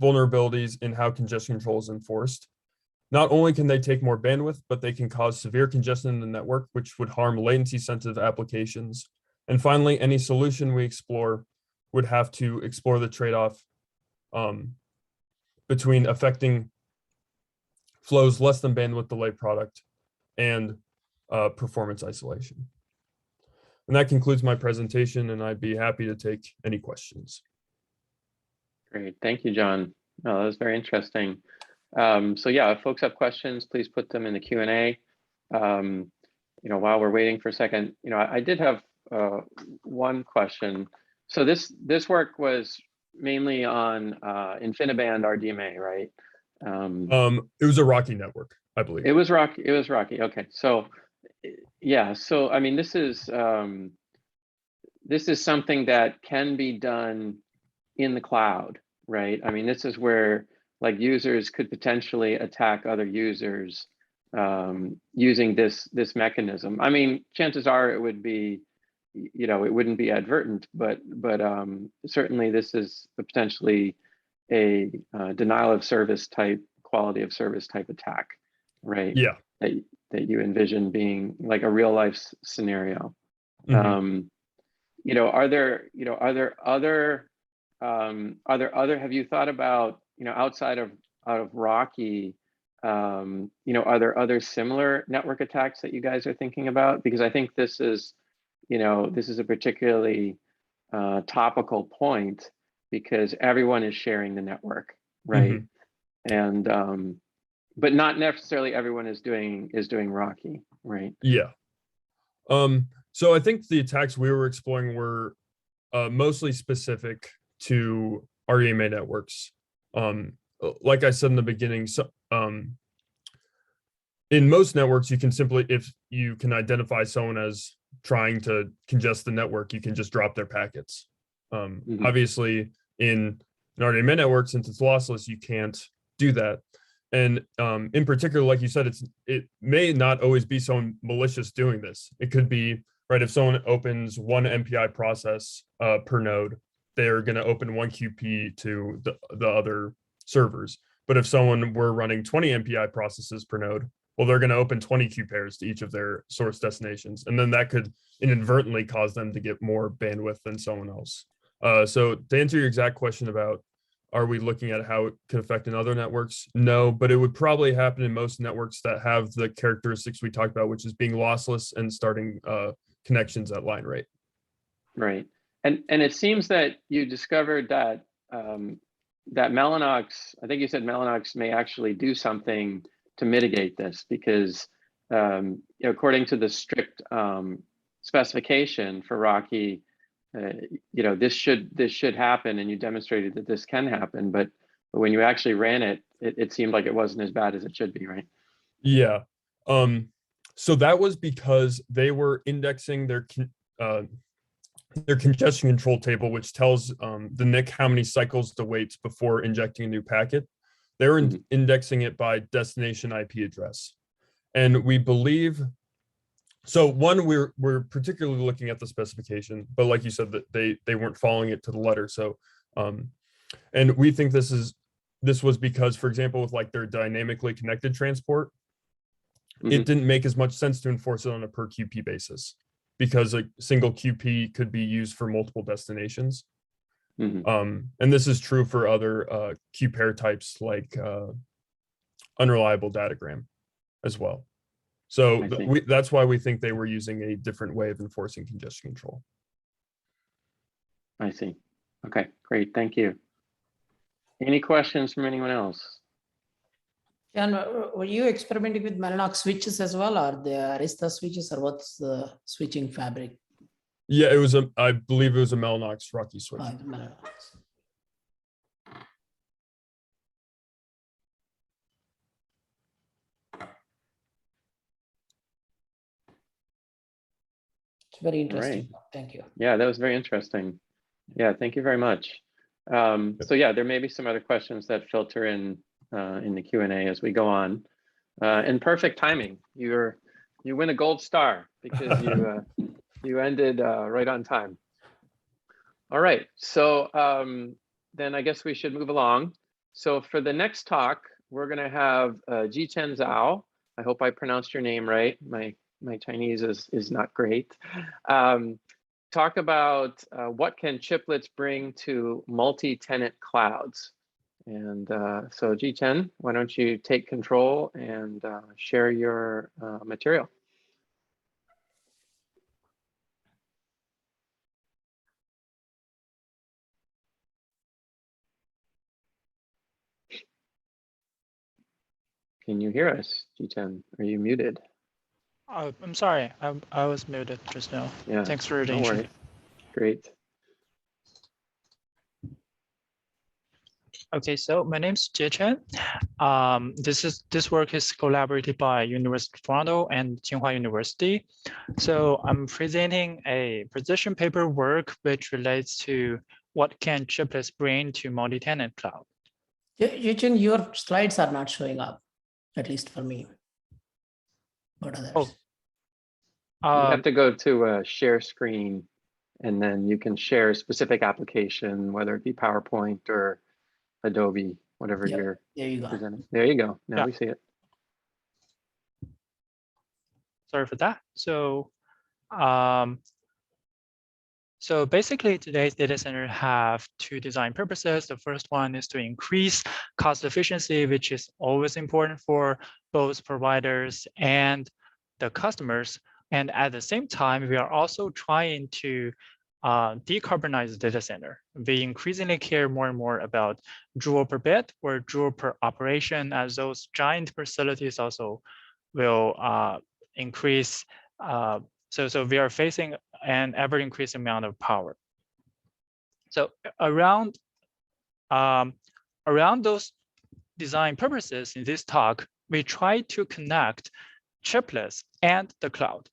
vulnerabilities in how congestion control is enforced. Not only can they take more bandwidth, but they can cause severe congestion in the network, which would harm latency-sensitive applications. And finally, any solution we explore would have to explore the trade-off between affecting flows less than bandwidth delay product and performance isolation. And that concludes my presentation, and I'd be happy to take any questions. Great, thank you, John. No, that was very interesting. So yeah, if folks have questions, please put them in the Q&A. While we're waiting for a second, I did have one question. So this work was mainly on InfiniBand RDMA, right? It was a Rocky network, I believe. It was Rocky. It was Rocky. Okay, so yeah. So I mean, this is something that can be done in the cloud, right? I mean, this is where like users could potentially attack other users using this mechanism. I mean, chances are it would be, it wouldn't be advertent, but certainly this is potentially a denial of service type, quality of service type attack, right? Yeah. That you envision being like a real life scenario. Mm-hmm. are there other, have you thought about, outside of Rocky, are there other similar network attacks that you guys are thinking about? Because I think this is a particularly topical point, because everyone is sharing the network, right? And but not necessarily everyone is doing Rocky, right? Yeah. So I think the attacks we were exploring were mostly specific to RDMA networks. Like I said in the beginning, so in most networks, you can simply, if you can identify someone as trying to congest the network, you can just drop their packets. Obviously, in an RDMA network, since it's lossless, you can't do that. And in particular, like you said, it may not always be someone malicious doing this. It could be, right, if someone opens one MPI process per node, they're going to open one QP to the other servers. But if someone were running 20 MPI processes per node, well, they're going to open 20 queue pairs to each of their source destinations. And then that could inadvertently cause them to get more bandwidth than someone else. So to answer your exact question about, are we looking at how it could affect in other networks? No, but it would probably happen in most networks that have the characteristics we talked about, which is being lossless and starting connections at line rate. Right. And it seems that you discovered that that Mellanox, I think you said Mellanox may actually do something to mitigate this, because according to the strict specification for Rocky, this should happen, and you demonstrated that this can happen, but when you actually ran it, it seemed like it wasn't as bad as it should be, right? Yeah. So that was because they were indexing their congestion control table, which tells the NIC how many cycles to wait before injecting a new packet. They were indexing it by destination IP address. And we believe, so one, we're particularly looking at the specification, but like you said, that they weren't following it to the letter. So, and we think this was because, for example, with like their dynamically connected transport, it didn't make as much sense to enforce it on a per QP basis, because a single QP could be used for multiple destinations. And this is true for other Q pair types like unreliable datagram as well. So that's why we think they were using a different way of enforcing congestion control. I see. Okay, great. Thank you. Any questions from anyone else? John, were you experimenting with Mellanox switches as well, or the Arista switches, or what's the switching fabric? Yeah, I believe it was a Mellanox Rocky switch. Mellanox. It's very interesting. Right. Thank you. Yeah, that was very interesting. Yeah, thank you very much. So yeah, there may be some other questions that filter in the Q&A as we go on. And perfect timing. You win a gold star because you ended right on time. All right, so then I guess we should move along. So for the next talk, we're going to have Jichen Zhao. I hope I pronounced your name right. My Chinese is not great. Talk about what can chiplets bring to multi-tenant clouds. And so Jichen, why don't you take control and share your material. Can you hear us, Jichen? Are you muted? I'm sorry, I was muted just now. Yeah, Thanks for no attention. worries. Great. Okay, so my name's Jichen. This work is collaborated by University of Toronto and Tsinghua University. So I'm presenting a position paper work which relates to what can chiplets bring to multi-tenant cloud. Jichen, your slides are not showing up, at least for me. What others? Oh. You have to go to share screen, and then you can share a specific application, whether it be PowerPoint or Adobe, whatever you're presenting. There you go. Now we see it. Sorry for that. So, So basically, today's data center have two design purposes. The first one is to increase cost efficiency, which is always important for both providers and the customers. And at the same time, we are also trying to decarbonize the data center. We increasingly care more and more about joule per bit or joule per operation, as those giant facilities also will increase. So we are facing an ever-increasing amount of power. So around those design purposes in this talk, we try to connect chiplets and the cloud.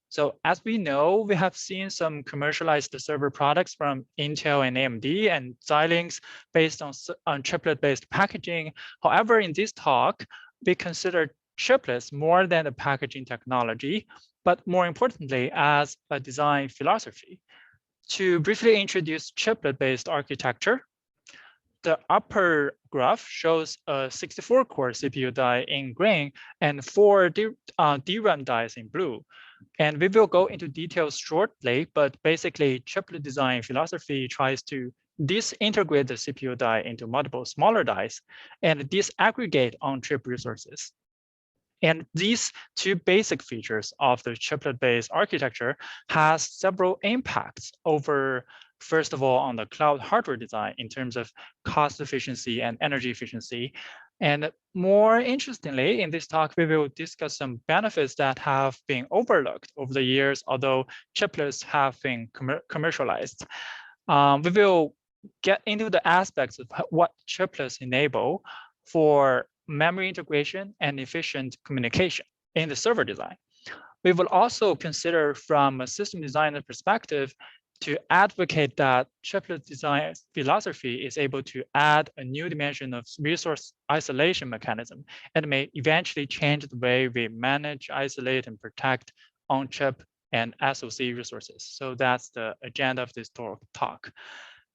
So as we know, we have seen some commercialized server products from Intel and AMD and Xilinx based on chiplet-based packaging. However, in this talk, we consider chiplets more than a packaging technology, but more importantly, as a design philosophy. To briefly introduce chiplet-based architecture, the upper graph shows a 64-core CPU die in green and 4 DRAM dies in blue. And we will go into details shortly, but basically chiplet design philosophy tries to disintegrate the CPU die into multiple smaller dies and disaggregate on-chip resources. And these two basic features of the chiplet-based architecture has several impacts over, first of all, on the cloud hardware design in terms of cost efficiency and energy efficiency. And more interestingly, in this talk, we will discuss some benefits that have been overlooked over the years, although chiplets have been commercialized. We will get into the aspects of what chiplets enable for memory integration and efficient communication in the server design. We will also consider from a system designer perspective to advocate that chiplet design philosophy is able to add a new dimension of resource isolation mechanism and may eventually change the way we manage, isolate, and protect on-chip and SoC resources. So that's the agenda of this talk.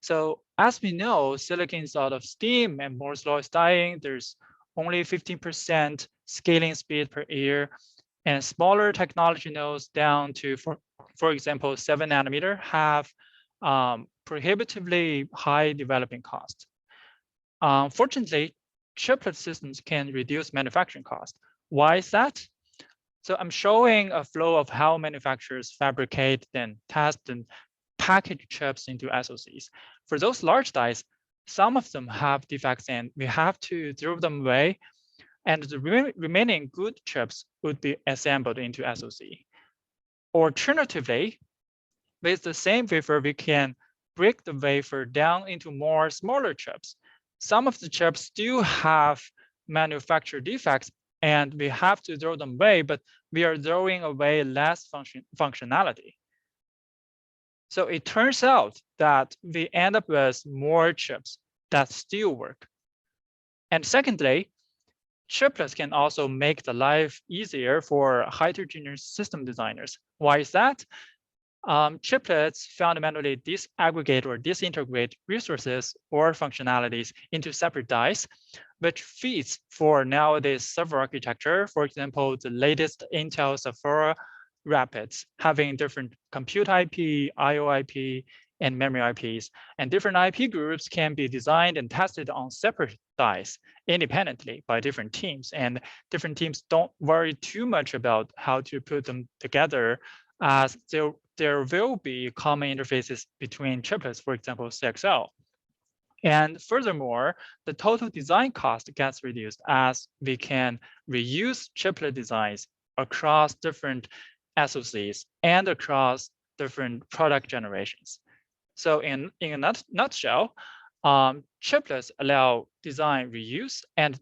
So as we know, silicon is out of steam and Moore's law is dying. There's only 15% scaling speed per year, and smaller technology nodes down to, for example, 7 nanometer have prohibitively high developing cost. Fortunately, chiplet systems can reduce manufacturing cost. Why is that? So I'm showing a flow of how manufacturers fabricate, then test, and package chips into SoCs. For those large dies, some of them have defects and we have to throw them away, and the remaining good chips would be assembled into SoC. Alternatively, with the same wafer, we can break the wafer down into more smaller chips. Some of the chips still have manufacturer defects and we have to throw them away, but we are throwing away less functionality. So it turns out that we end up with more chips that still work. And secondly, chiplets can also make the life easier for heterogeneous system designers. Why is that? Chiplets fundamentally disaggregate or disintegrate resources or functionalities into separate dies, which fits for nowadays server architecture. For example, the latest Intel Sapphire Rapids having different compute IP, IO IP, and memory IPs. And different IP groups can be designed and tested on separate dies independently by different teams. And different teams don't worry too much about how to put them together, as there will be common interfaces between chiplets, for example, CXL. And furthermore, the total design cost gets reduced as we can reuse chiplet designs across different SoCs and across different product generations. So in a nutshell, chiplets allow design reuse and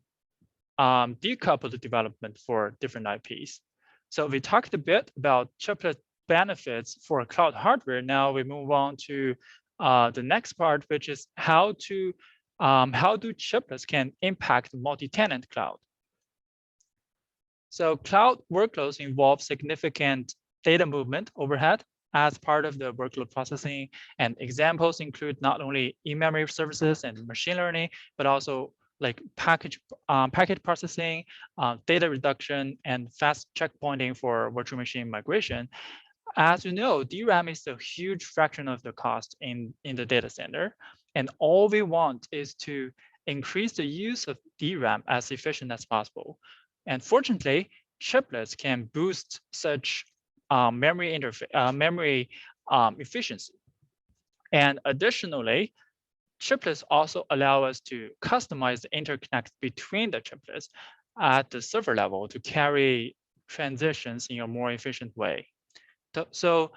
decoupled development for different IPs. So we talked a bit about chiplet benefits for cloud hardware. Now we move on to the next part, which is how do chiplets can impact multi-tenant cloud. So cloud workloads involve significant data movement overhead as part of the workload processing, and examples include not only in-memory services and machine learning, but also like packet processing, data reduction, and fast checkpointing for virtual machine migration. as you know, DRAM is a huge fraction of the cost in the data center. And all we want is to increase the use of DRAM as efficient as possible. And fortunately, chiplets can boost such memory efficiency. And additionally, chiplets also allow us to customize the interconnect between the chiplets at the server level to carry transitions in a more efficient way. So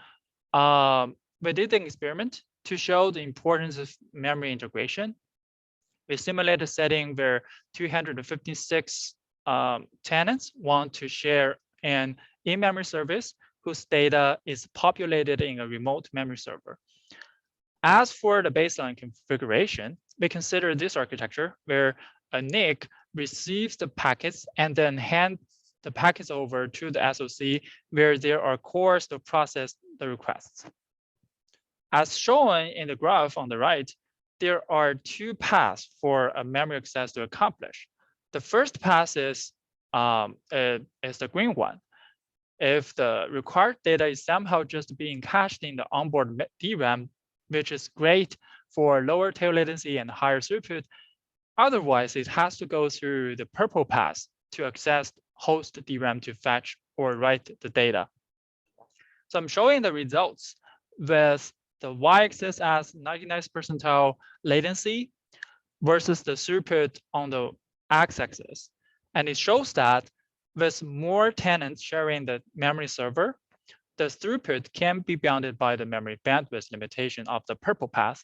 we did an experiment to show the importance of memory integration. We simulated a setting where 256 tenants want to share an in-memory service whose data is populated in a remote memory server. As for the baseline configuration, we consider this architecture where a NIC receives the packets and then hands the packets over to the SoC where there are cores to process the requests. As shown in the graph on the right, there are two paths for a memory access to accomplish. The first pass is the green one. If the required data is somehow just being cached in the onboard DRAM, which is great for lower tail latency and higher throughput, otherwise it has to go through the purple path to access host DRAM to fetch or write the data. So I'm showing the results with the y-axis as 99th percentile latency versus the throughput on the x-axis. And it shows that with more tenants sharing the memory server, the throughput can be bounded by the memory bandwidth limitation of the purple path.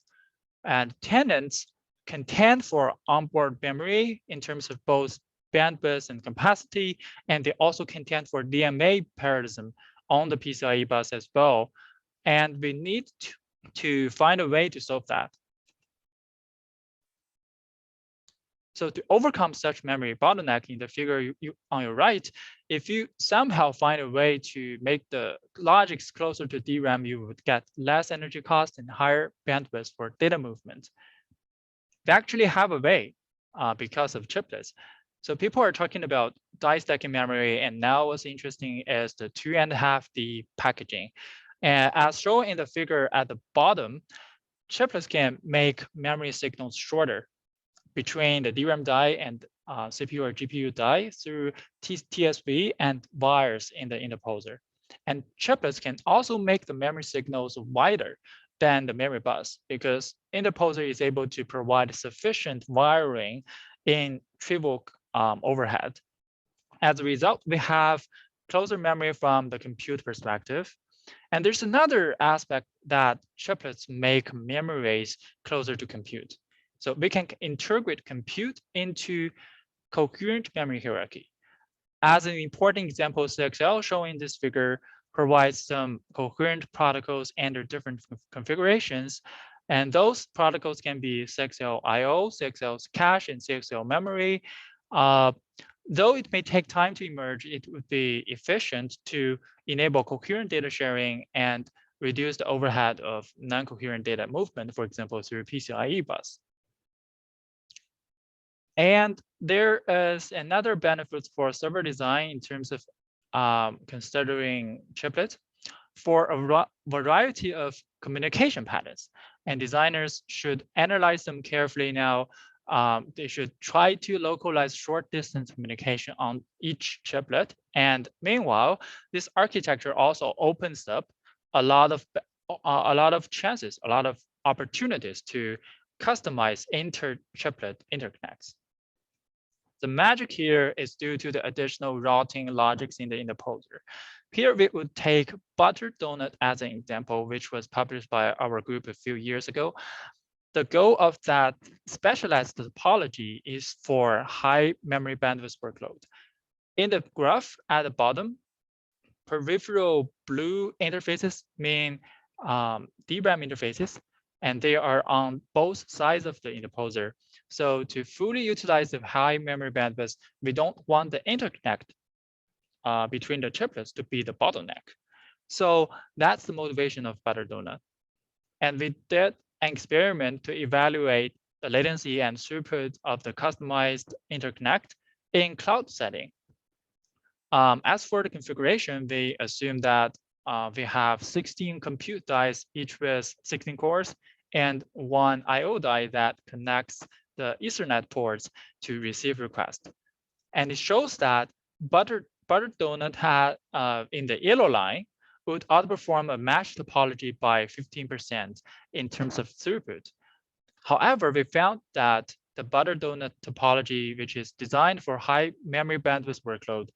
And tenants contend for onboard memory in terms of both bandwidth and capacity, and they also contend for RDMA parallelism on the PCIe bus as well. And we need to find a way to solve that. So to overcome such memory bottleneck in the figure on your right, if you somehow find a way to make the logics closer to DRAM, you would get less energy cost and higher bandwidth for data movement. They actually have a way because of chiplets. So people are talking about die stacking memory, and now what's interesting is the 2.5D packaging. And as shown in the figure at the bottom, chiplets can make memory signals shorter between the DRAM die and CPU or GPU die through TSV and wires in the interposer. And chiplets can also make the memory signals wider than the memory bus because interposer is able to provide sufficient wiring in trivial overhead. As a result, we have closer memory from the compute perspective. And there's another aspect that chiplets make memories closer to compute. So we can integrate compute into coherent memory hierarchy. As an important example, CXL shown in this figure provides some coherent protocols under different configurations. And those protocols can be CXL IO, CXL cache, and CXL memory. Though it may take time to emerge, it would be efficient to enable coherent data sharing and reduce the overhead of non-coherent data movement, for example, through PCIe bus. And there is another benefit for server design in terms of considering chiplets for a variety of communication patterns. And designers should analyze them carefully now. They should try to localize short distance communication on each chiplet. And meanwhile, this architecture also opens up a lot of chances, a lot of opportunities to customize inter-chiplet interconnects. The magic here is due to the additional routing logics in the interposer. Here we would take buttered donut as an example, which was published by our group a few years ago. The goal of that specialized topology is for high memory bandwidth workload. In the graph at the bottom, peripheral blue interfaces mean DRAM interfaces, and they are on both sides of the interposer. So to fully utilize the high memory bandwidth, we don't want the interconnect between the chiplets to be the bottleneck. So that's the motivation of buttered donut. And we did an experiment to evaluate the latency and throughput of the customized interconnect in cloud setting. As for the configuration, we assume that we have 16 compute dies, each with 16 cores, and 1 I/O die that connects the Ethernet ports to receive requests. And it shows that Butter Donut had in the yellow line would outperform a match topology by 15% in terms of throughput. However, we found that the Butter Donut topology, which is designed for high memory bandwidth workload,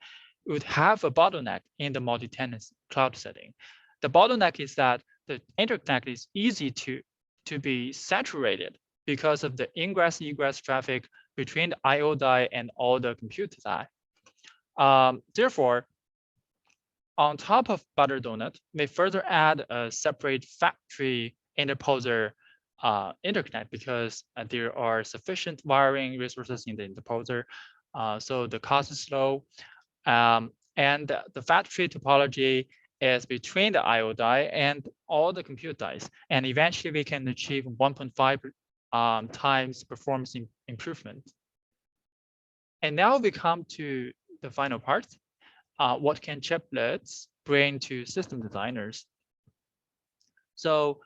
would have a bottleneck in the multi-tenant cloud setting. The bottleneck is that the interconnect is easy to be saturated because of the ingress-egress traffic between the I/O die and all the compute die. Therefore, on top of Butter Donut, we further add a separate factory interposer interconnect because there are sufficient wiring resources in the interposer, so the cost is low. And the factory topology is between the I/O die and all the compute dies. And eventually we can achieve 1.5 times performance improvement. And now we come to the final part. What can chiplets bring to system designers? So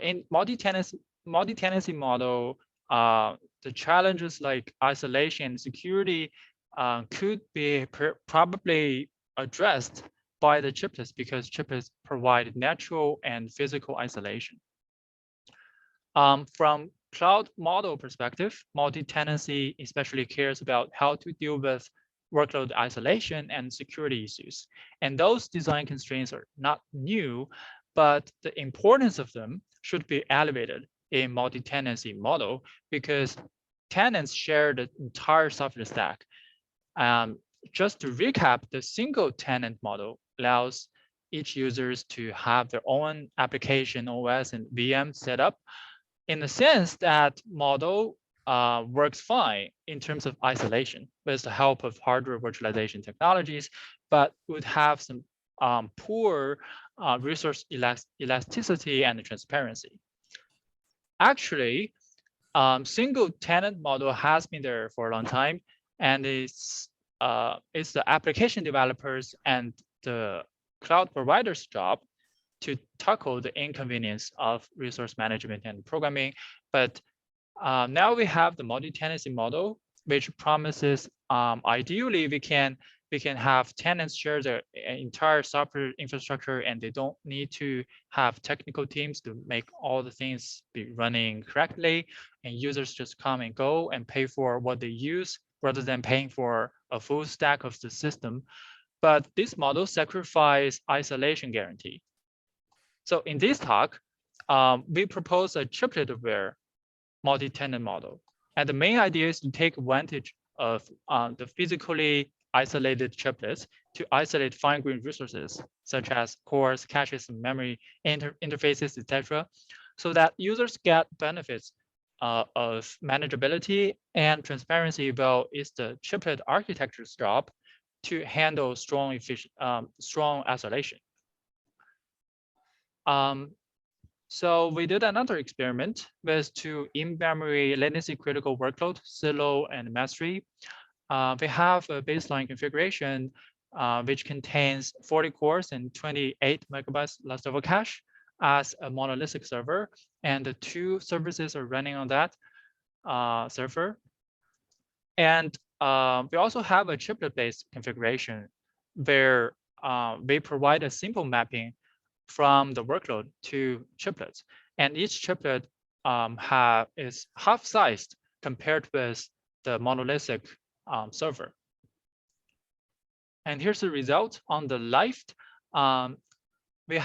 in multi-tenancy model, the challenges like isolation and security could be probably addressed by the chiplets because chiplets provide natural and physical isolation. From cloud model perspective, multi-tenancy especially cares about how to deal with workload isolation and security issues. And those design constraints are not new, but the importance of them should be elevated in multi-tenancy model because tenants share the entire software stack. Just to recap, the single tenant model allows each users to have their own application OS and VM set up in the sense that model works fine in terms of isolation with the help of hardware virtualization technologies, but would have some poor resource elasticity and transparency. Actually, single tenant model has been there for a long time, and it's the application developers and the cloud providers' job to tackle the inconvenience of resource management and programming. But now we have the multi-tenancy model, which promises ideally we can have tenants share their entire software infrastructure, and they don't need to have technical teams to make all the things be running correctly, and users just come and go and pay for what they use rather than paying for a full stack of the system. But this model sacrifices isolation guarantee. So in this talk, we propose a chiplet-aware multi-tenant model. And the main idea is to take advantage of the physically isolated chiplets to isolate fine-grained resources, such as cores, caches, memory interfaces, etc., so that users get benefits of manageability and transparency. Well, it's the chiplet architecture's job to handle strong isolation. So we did another experiment with two in-memory latency critical workload, Silo and Mastery. We have a baseline configuration which contains 40 cores and 28 megabytes leftover cache as a monolithic server, and the two services are running on that server. And we also have a chiplet-based configuration where we provide a simple mapping from the workload to chiplets. And each chiplet is half-sized compared with the monolithic server. And here's the result. On the left, we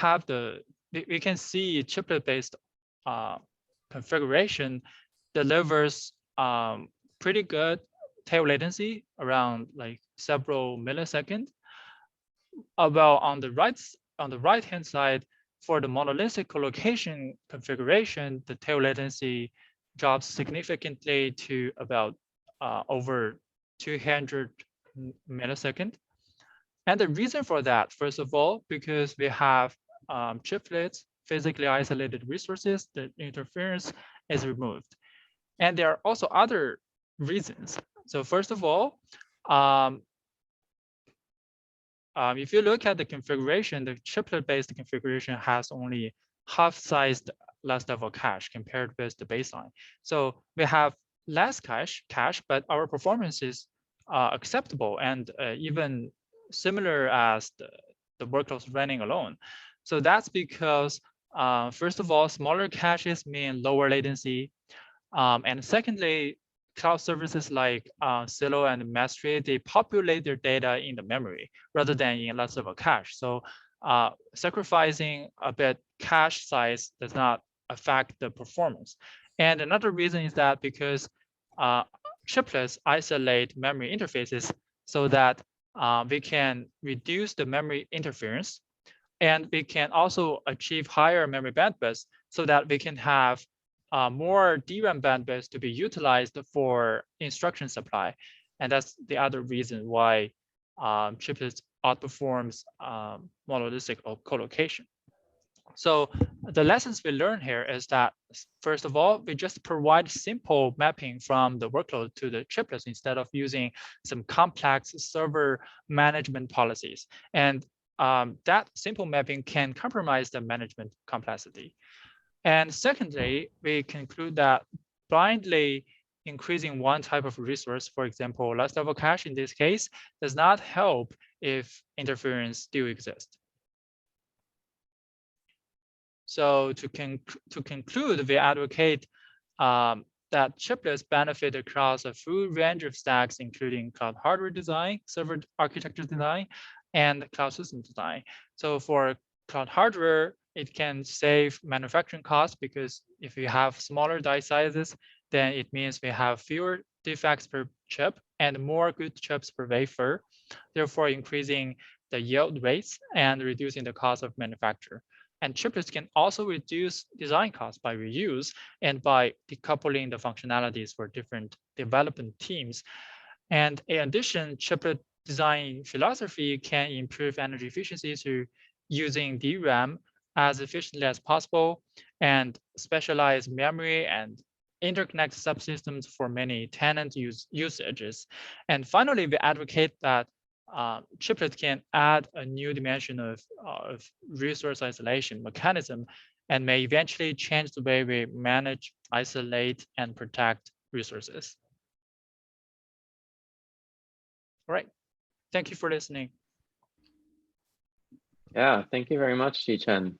can see chiplet-based configuration delivers pretty good tail latency around like several milliseconds. Well, on the right-hand side, for the monolithic collocation configuration, the tail latency drops significantly to about over 200 milliseconds. And the reason for that, first of all, because we have chiplets, physically isolated resources, the interference is removed. And there are also other reasons. So first of all, if you look at the configuration, the chiplet-based configuration has only half-sized last level cache compared with the baseline. So we have less cache, but our performance is acceptable and even similar as the workloads running alone. So that's because, first of all, smaller caches mean lower latency. And secondly, cloud services like Silo and Mastery, they populate their data in the memory rather than in less of a cache. So sacrificing a bit cache size does not affect the performance. And another reason is that because chiplets isolate memory interfaces so that we can reduce the memory interference, and we can also achieve higher memory bandwidth so that we can have more DRAM bandwidth to be utilized for instruction supply. And that's the other reason why chiplets outperforms monolithic co-location. So the lessons we learn here is that, first of all, we just provide simple mapping from the workload to the chiplets instead of using some complex server management policies. And that simple mapping can compromise the management complexity. And secondly, we conclude that blindly increasing one type of resource, for example, last level cache in this case, does not help if interference still exists. So to conclude, we advocate that chiplets benefit across a full range of stacks, including cloud hardware design, server architecture design, and cloud system design. So for cloud hardware, it can save manufacturing costs because if you have smaller die sizes, then it means we have fewer defects per chip and more good chips per wafer, therefore increasing the yield rates and reducing the cost of manufacture. And chiplets can also reduce design costs by reuse and by decoupling the functionalities for different development teams. And in addition, chiplet design philosophy can improve energy efficiency through using DRAM as efficiently as possible and specialize memory and interconnect subsystems for many tenant usages. And finally, we advocate that chiplet can add a new dimension of resource isolation mechanism and may eventually change the way we manage, isolate, and protect resources. All right, thank you for listening. Yeah, thank you very much, Jichen.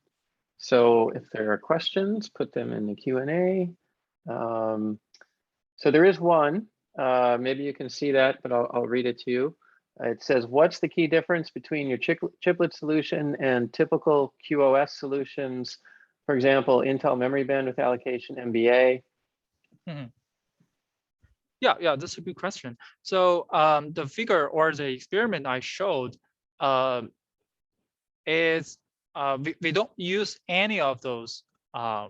So if there are questions, put them in the Q&A. So there is one, maybe you can see that, but I'll read it to you. It says, what's the key difference between your chiplet solution and typical QoS solutions? For example, Intel memory bandwidth allocation, MBA. Mm-hmm. Yeah, that's a good question. So the figure or the experiment I showed is we don't use any of those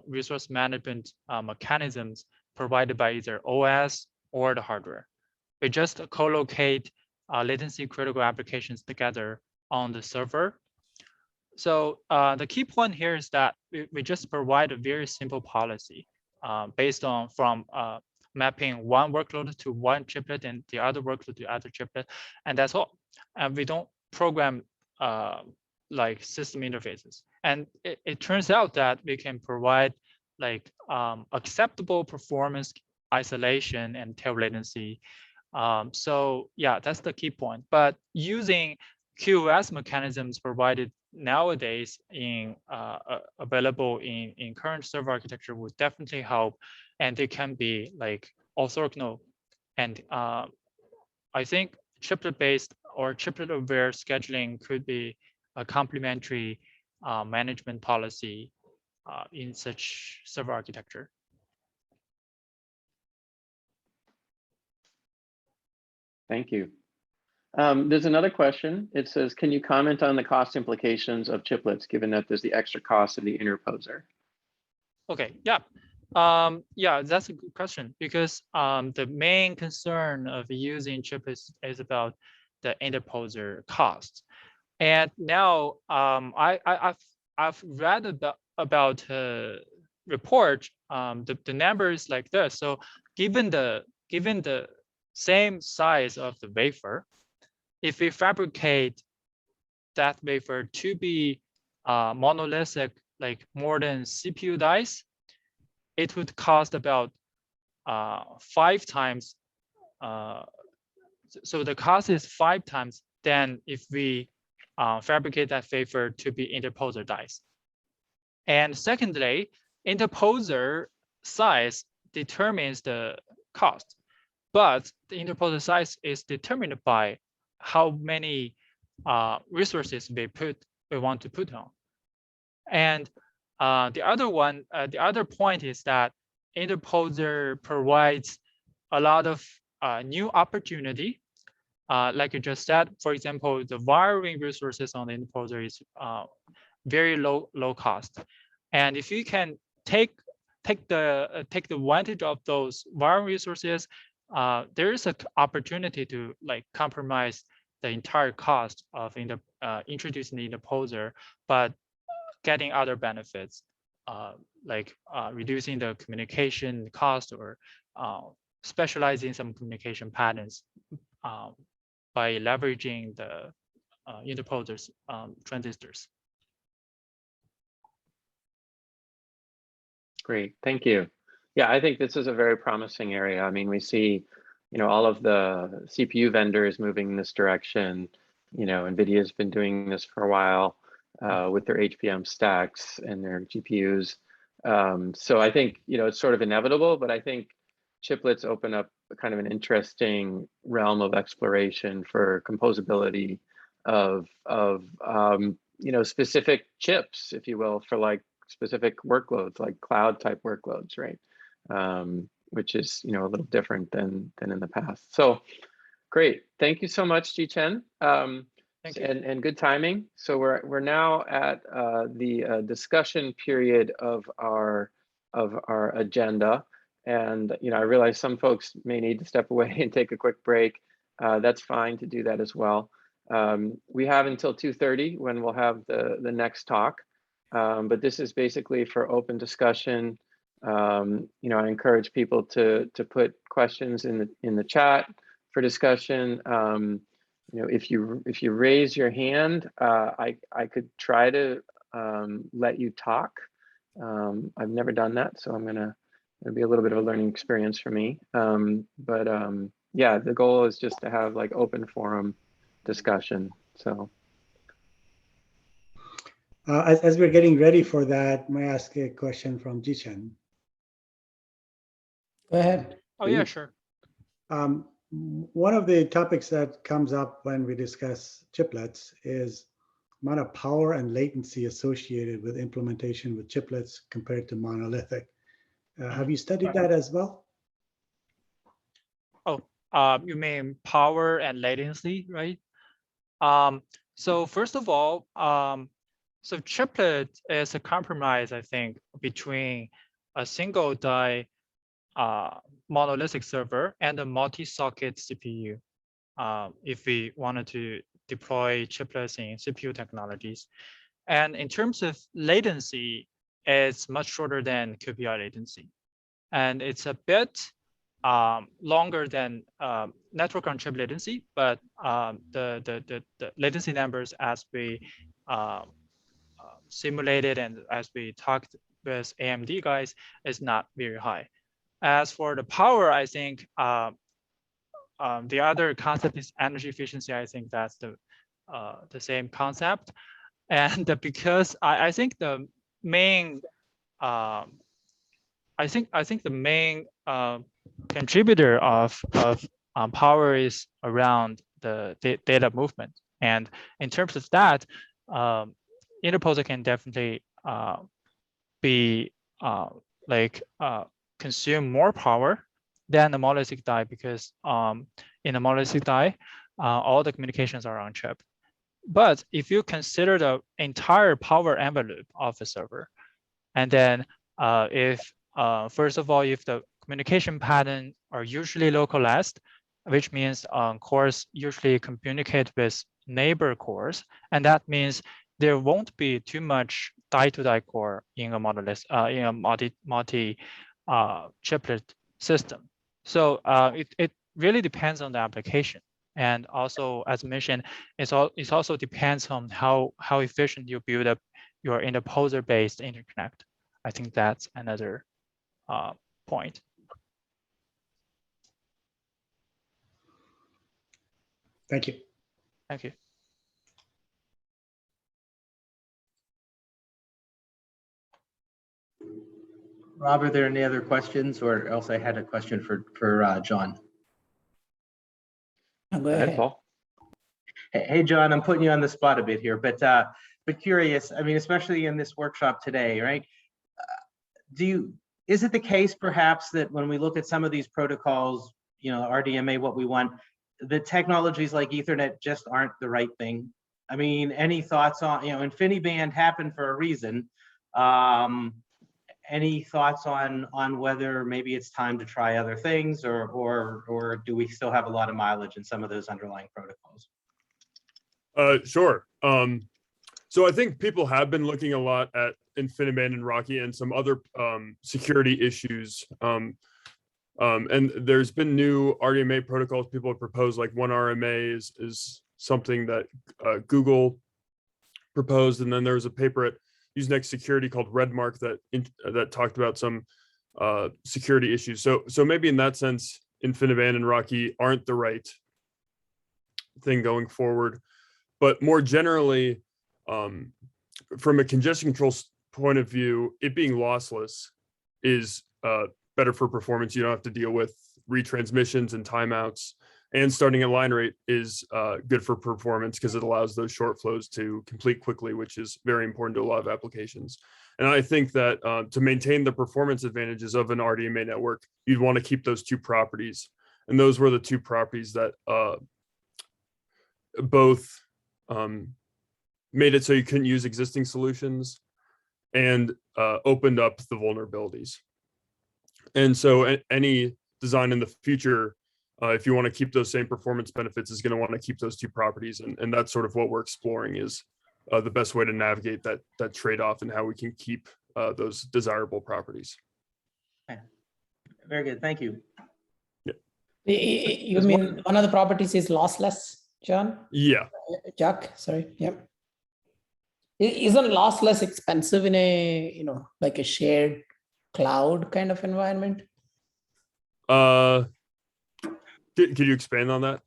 resource management mechanisms provided by either OS or the hardware. We just co-locate latency critical applications together on the server. So the key point here is that we just provide a very simple policy based on from mapping one workload to one chiplet and the other workload to other chiplet, and that's all. And we don't program like system interfaces. And it turns out that we can provide like acceptable performance isolation and tail latency. So yeah, that's the key point. But using QoS mechanisms provided nowadays in available in current server architecture would definitely help, and they can be like orthogonal. And I think chiplet-based or chiplet-aware scheduling could be a complementary management policy in such server architecture. Thank you. There's another question. It says, can you comment on the cost implications of chiplets, given that there's the extra cost of the interposer? Okay, yeah. Yeah, that's a good question because the main concern of using chiplets is about the interposer cost. And now I've read about a report. The number is like this. So given the same size of the wafer, if we fabricate that wafer to be monolithic, like more than CPU dice, it would cost about 5 times. So the cost is 5 times than if we fabricate that wafer to be interposer dice. And secondly, interposer size determines the cost, but the interposer size is determined by how many resources we want to put on. And the other point is that interposer provides a lot of new opportunity. Like you just said, for example, the wiring resources on the interposer is very low cost, and if you can take the advantage of those wiring resources, there is an opportunity to like compromise the entire cost of introducing the interposer, but getting other benefits, like reducing the communication cost or specializing some communication patterns by leveraging the interposers transistors. Great, thank you. Yeah, I think this is a very promising area. I mean, we see, all of the CPU vendors moving in this direction. NVIDIA's been doing this for a while with their HBM stacks and their GPUs. So I think, it's sort of inevitable, but I think chiplets open up kind of an interesting realm of exploration for composability of specific chips, if you will, for like specific workloads, like cloud type workloads, right? Which is a little different than in the past. So great, thank you so much, Jichen. Thank you. And good timing. So we're now at the discussion period of our agenda. And I realize some folks may need to step away and take a quick break. That's fine to do that as well. We have until 2:30 when we'll have the next talk. But this is basically for open discussion. I encourage people to put questions in the chat for discussion. If you raise your hand, I could try to let you talk. I've never done that, so it'll be a little bit of a learning experience for me. Yeah, the goal is just to have like open forum discussion. So. As we're getting ready for that, may I ask a question from Jichen? Go ahead. Oh, yeah, sure. One of the topics that comes up when we discuss chiplets is amount of power and latency associated with implementation with chiplets compared to monolithic. Have you studied that as well? Oh, you mean power and latency, right? So first of all, so chiplet is a compromise, I think, between a single die monolithic server and a multi-socket CPU. If we wanted to deploy chiplets in CPU technologies. And in terms of latency, it's much shorter than QPI latency. And it's a bit longer than network on chip latency, but the latency numbers as we simulated and as we talked with AMD guys is not very high. As for the power, I think the other concept is energy efficiency. I think that's the same concept. And because I think the main the main contributor of power is around the data movement. And in terms of that, interposer can definitely be consume more power than the monolithic die, because in a monolithic die, all the communications are on chip. But if you consider the entire power envelope of a server, and then first of all, if the communication pattern are usually localized, which means cores usually communicate with neighbor cores, and that means there won't be too much die-to-die core in a monolith in a multi chiplet system. So it really depends on the application. And also, as mentioned, it also depends on how efficient you build up your interposer-based interconnect. I think that's another point. Thank you. Thank you. Rob, are there any other questions, or else I had a question for John. Go Go ahead, ahead. Paul. Hey, John, I'm putting you on the spot a bit here, but curious. I mean, especially in this workshop today, right? Is it the case perhaps that when we look at some of these protocols, you know, RDMA, what we want, the technologies like Ethernet just aren't the right thing? I mean, any thoughts on, you know, InfiniBand happened for a reason. Any thoughts on whether maybe it's time to try other things, or do we still have a lot of mileage in some of those underlying protocols? Sure. So I think people have been looking a lot at InfiniBand and Rocky and some other security issues. And there's been new RDMA protocols people have proposed, like 1RMA is something that Google proposed. And then there was a paper at Usenext Security called Redmark that talked about some security issues. So maybe in that sense, InfiniBand and Rocky aren't the right thing going forward. But more generally, from a congestion control point of view, it being lossless is better for performance. You don't have to deal with retransmissions and timeouts. And starting at line rate is good for performance because it allows those short flows to complete quickly, which is very important to a lot of applications. And I think that to maintain the performance advantages of an RDMA network, you'd want to keep those two properties. And those were the two properties that both made it so you couldn't use existing solutions and opened up the vulnerabilities. And so any design in the future, if you want to keep those same performance benefits, is going to want to keep those two properties. And that's sort of what we're exploring, is the best way to navigate that trade-off and how we can keep those desirable properties. Okay. Very good. Thank you. You mean one of the properties is lossless, John? Yeah. Jack, sorry. Yeah. Isn't lossless expensive in a, you know, like a shared cloud kind of environment? Could you expand on that?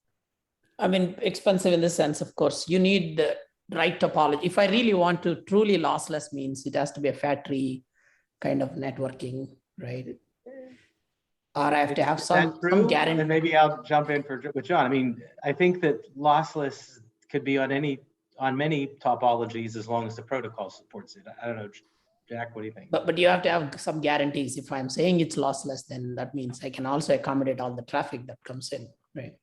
I mean, expensive in the sense, of course, you need the right topology. If I really want to truly lossless, means it has to be a fat tree kind of networking, right? Or I have to have some guarantee. And maybe I'll jump in with John. I mean, I think that lossless could be on many topologies as long as the protocol supports it. I don't know, Jack, what do you think? But you have to have some guarantees. If I'm saying it's lossless, then that means I can also accommodate all the traffic that comes in, right?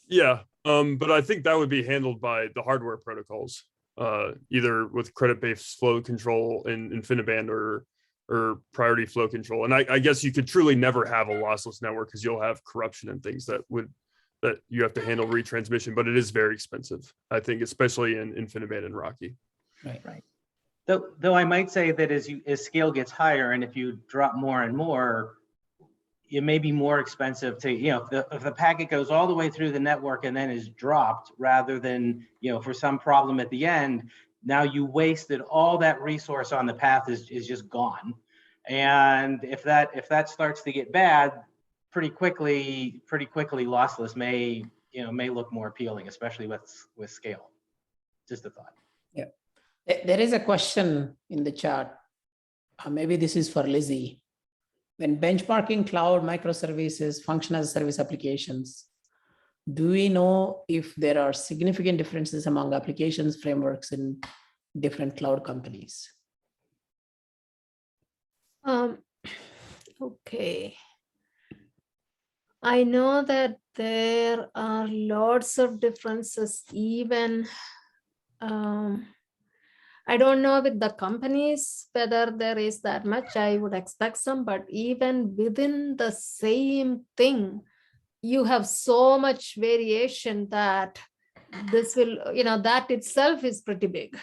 Yeah, but I think that would be handled by the hardware protocols, either with credit-based flow control in InfiniBand or priority flow control. And I guess you could truly never have a lossless network because you'll have corruption and things that you have to handle retransmission, but it is very expensive, I think, especially in InfiniBand and Rocky. Right. Though I might say that as scale gets higher, and if you drop more and more, it may be more expensive to, you know, if the packet goes all the way through the network and then is dropped, rather than, you know, for some problem at the end, now you wasted all that resource on the path is just gone. And if that starts to get bad, pretty quickly lossless may look more appealing, especially with scale. Just a thought. Yeah. There is a question in the chat. Maybe this is for Lizzie. When benchmarking cloud microservices, function as a service applications, do we know if there are significant differences among applications frameworks in different cloud companies? Okay. I know that there are lots of differences, even I don't know with the companies whether there is that much. I would expect some, but even within the same thing, you have so much variation that this will, you know, that itself is pretty big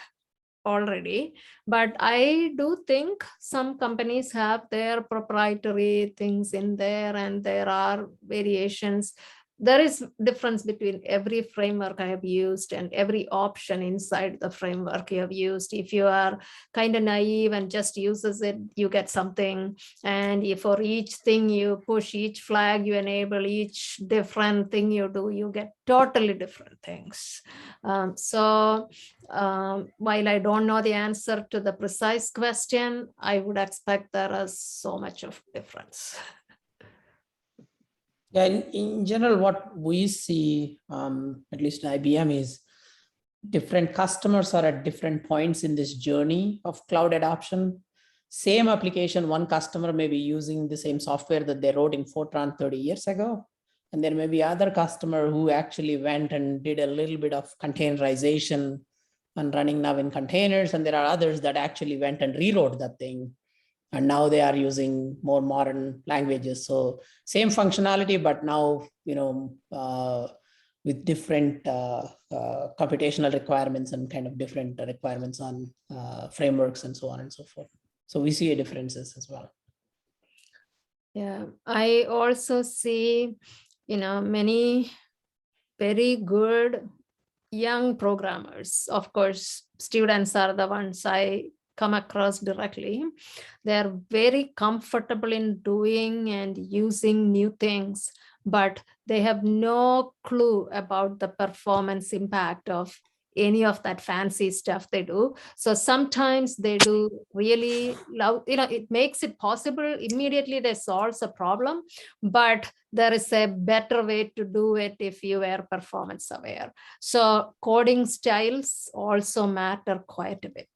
already. But I do think some companies have their proprietary things in there, and there are variations. there is difference between every framework I have used and every option inside the framework you have used. If you are kind of naive and just uses it, you get something. And if for each thing you push, each flag you enable, each different thing you do, you get totally different things. While I don't know the answer to the precise question, I would expect there is so much of difference. Yeah, in general, what we see, at least in IBM, is different customers are at different points in this journey of cloud adoption. Same application, one customer may be using the same software that they wrote in Fortran 30 years ago. And there may be other customer who actually went and did a little bit of containerization and running now in containers. And there are others that actually went and rewrote that thing. And now they are using more modern languages. So same functionality, but now, with different computational requirements and kind of different requirements on frameworks and so on and so forth. So we see differences as well. Yeah, I also see, many very good young programmers. Of course, students are the ones I come across directly. They're very comfortable in doing and using new things, but they have no clue about the performance impact of any of that fancy stuff they do. So sometimes they do really loud, it makes it possible. Immediately they solve a problem, but there is a better way to do it if you are performance aware. So coding styles also matter quite a bit.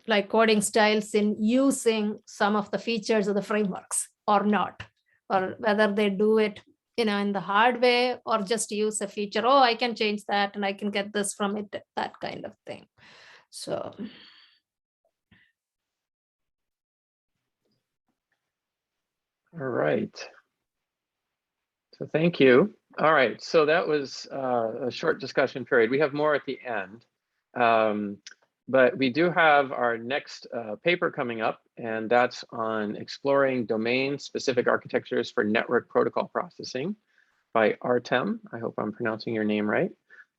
Like coding styles in using some of the features of the frameworks or not, or whether they do it, in the hard way or just use a feature. Oh, I can change that and I can get this from it, that kind of thing. So. All right. So thank you. All right, so that was a short discussion period. We have more at the end. But we do have our next paper coming up, and that's on exploring domain-specific architectures for network protocol processing by Artem. I hope I'm pronouncing your name right.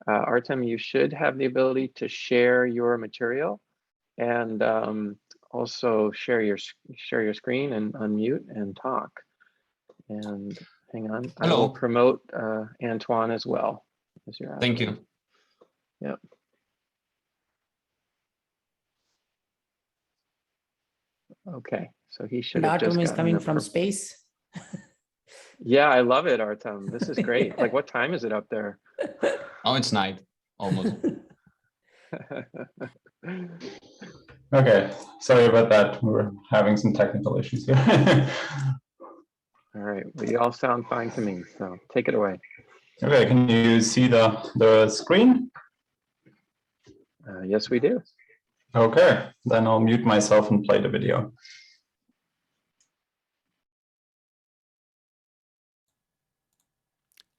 Artem, you should have the ability to share your material and also share your screen and unmute and talk. And hang on, Hello. I will promote Antoine as well. As your Thank you. Yep. Okay, so he should have just Artem is gotten coming the from space. Yeah, I love it, Artem. This is great. Like, what time is it up there? Oh, it's night, almost. Okay, sorry about that. We're having some technical issues here. All right, well, you all sound fine to me, so take it away. Okay, can you see the screen? Yes, we do. Okay, then I'll mute myself and play the video.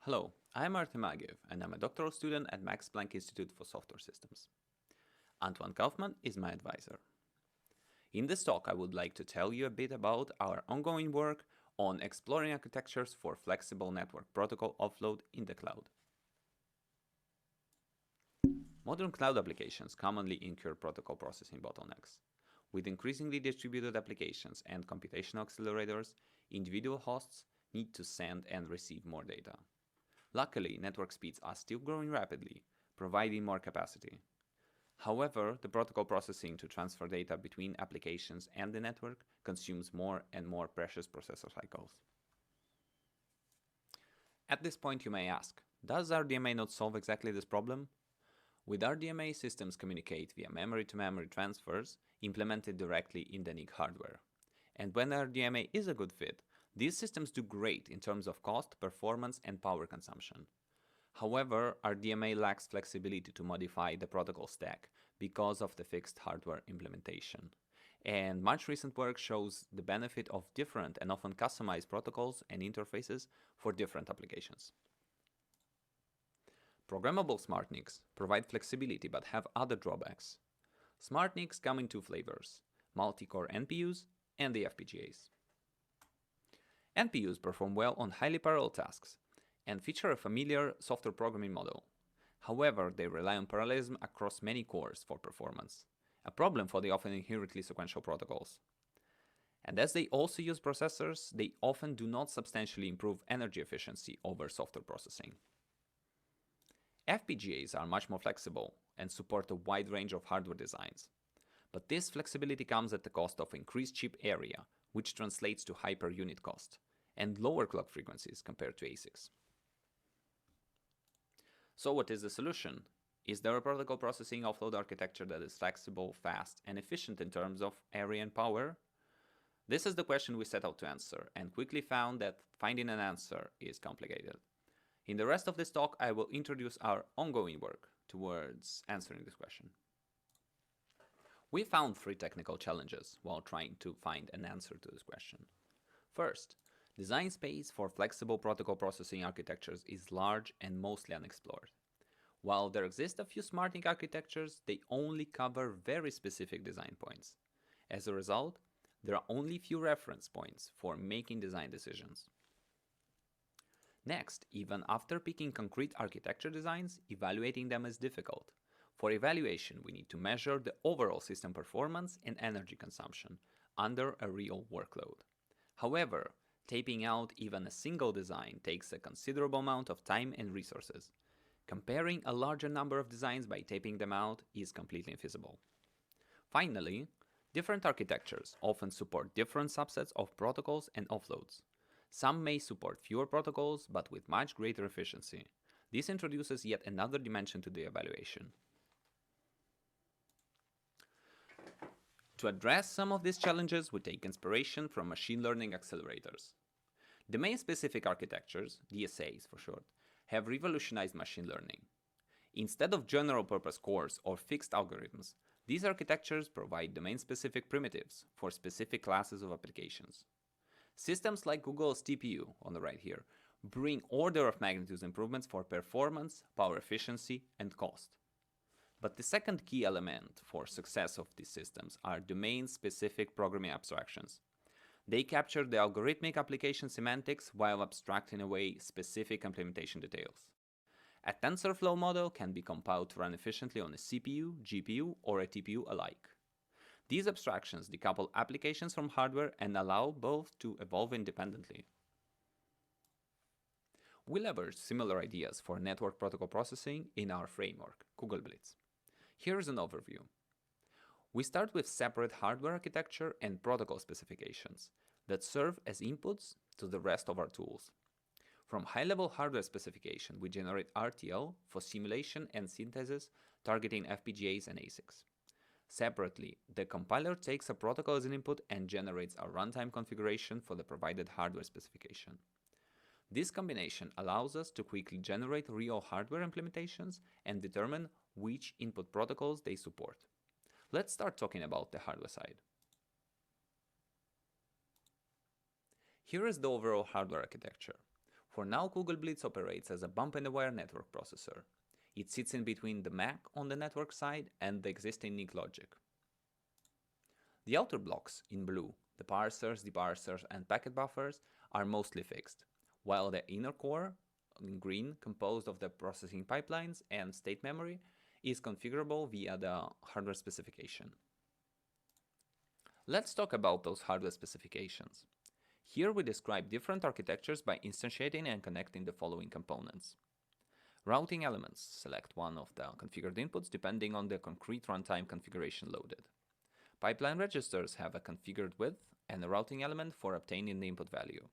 Hello, I'm Artem Agiev, and I'm a doctoral student at Max Planck Institute for Software Systems. Antoine Kaufman is my advisor. In this talk, I would like to tell you a bit about our ongoing work on exploring architectures for flexible network protocol offload in the cloud. Modern cloud applications commonly incur protocol processing bottlenecks. With increasingly distributed applications and computational accelerators, individual hosts need to send and receive more data. Luckily, network speeds are still growing rapidly, providing more capacity. However, the protocol processing to transfer data between applications and the network consumes more and more precious processor cycles. At this point, you may ask, does RDMA not solve exactly this problem? With RDMA, systems communicate via memory-to-memory transfers implemented directly in the NIC hardware. And when RDMA is a good fit, these systems do great in terms of cost, performance, and power consumption. However, RDMA lacks flexibility to modify the protocol stack because of the fixed hardware implementation. And much recent work shows the benefit of different and often customized protocols and interfaces for different applications. Programmable SmartNICs provide flexibility but have other drawbacks. SmartNICs come in two flavors, multi-core NPUs and the FPGAs. NPUs perform well on highly parallel tasks and feature a familiar software programming model. However, they rely on parallelism across many cores for performance, a problem for the often inherently sequential protocols. And as they also use processors, they often do not substantially improve energy efficiency over software processing. FPGAs are much more flexible and support a wide range of hardware designs, but this flexibility comes at the cost of increased chip area, which translates to high per unit cost, and lower clock frequencies compared to ASICs. So what is the solution? Is there a protocol processing offload architecture that is flexible, fast, and efficient in terms of area and power? This is the question we set out to answer, and quickly found that finding an answer is complicated. In the rest of this talk, I will introduce our ongoing work towards answering this question. We found 3 technical challenges while trying to find an answer to this question. First, design space for flexible protocol processing architectures is large and mostly unexplored. While there exist a few SmartNIC architectures, they only cover very specific design points. As a result, there are only few reference points for making design decisions. Next, even after picking concrete architecture designs, evaluating them is difficult. For evaluation, we need to measure the overall system performance and energy consumption under a real workload. However, taping out even a single design takes a considerable amount of time and resources. Comparing a larger number of designs by taping them out is completely infeasible. Finally, different architectures often support different subsets of protocols and offloads. Some may support fewer protocols, but with much greater efficiency. This introduces yet another dimension to the evaluation. To address some of these challenges, we take inspiration from machine learning accelerators. Domain-specific architectures, DSAs for short, have revolutionized machine learning. Instead of general-purpose cores or fixed algorithms, these architectures provide domain-specific primitives for specific classes of applications. Systems like Google's TPU, on the right here, bring order of magnitude improvements for performance, power efficiency, and cost. But the second key element for success of these systems are domain-specific programming abstractions. They capture the algorithmic application semantics while abstracting away specific implementation details. A TensorFlow model can be compiled to run efficiently on a CPU, GPU, or a TPU alike. These abstractions decouple applications from hardware and allow both to evolve independently. We leverage similar ideas for network protocol processing in our framework, Kugelblitz. Here's an overview. We start with separate hardware architecture and protocol specifications that serve as inputs to the rest of our tools. From high-level hardware specification, we generate RTL for simulation and synthesis targeting FPGAs and ASICs. Separately, the compiler takes a protocol as an input and generates a runtime configuration for the provided hardware specification. This combination allows us to quickly generate real hardware implementations and determine which input protocols they support. Let's start talking about the hardware side. Here is the overall hardware architecture. For now, Kugelblitz operates as a bump-and-wire network processor. It sits in between the MAC on the network side and the existing NIC logic. The outer blocks in blue, the parsers, deparsers, and packet buffers, are mostly fixed, while the inner core, in green, composed of the processing pipelines and state memory, is configurable via the hardware specification. Let's talk about those hardware specifications. Here we describe different architectures by instantiating and connecting the following components. Routing elements select one of the configured inputs depending on the concrete runtime configuration loaded. Pipeline registers have a configured width and a routing element for obtaining the input value.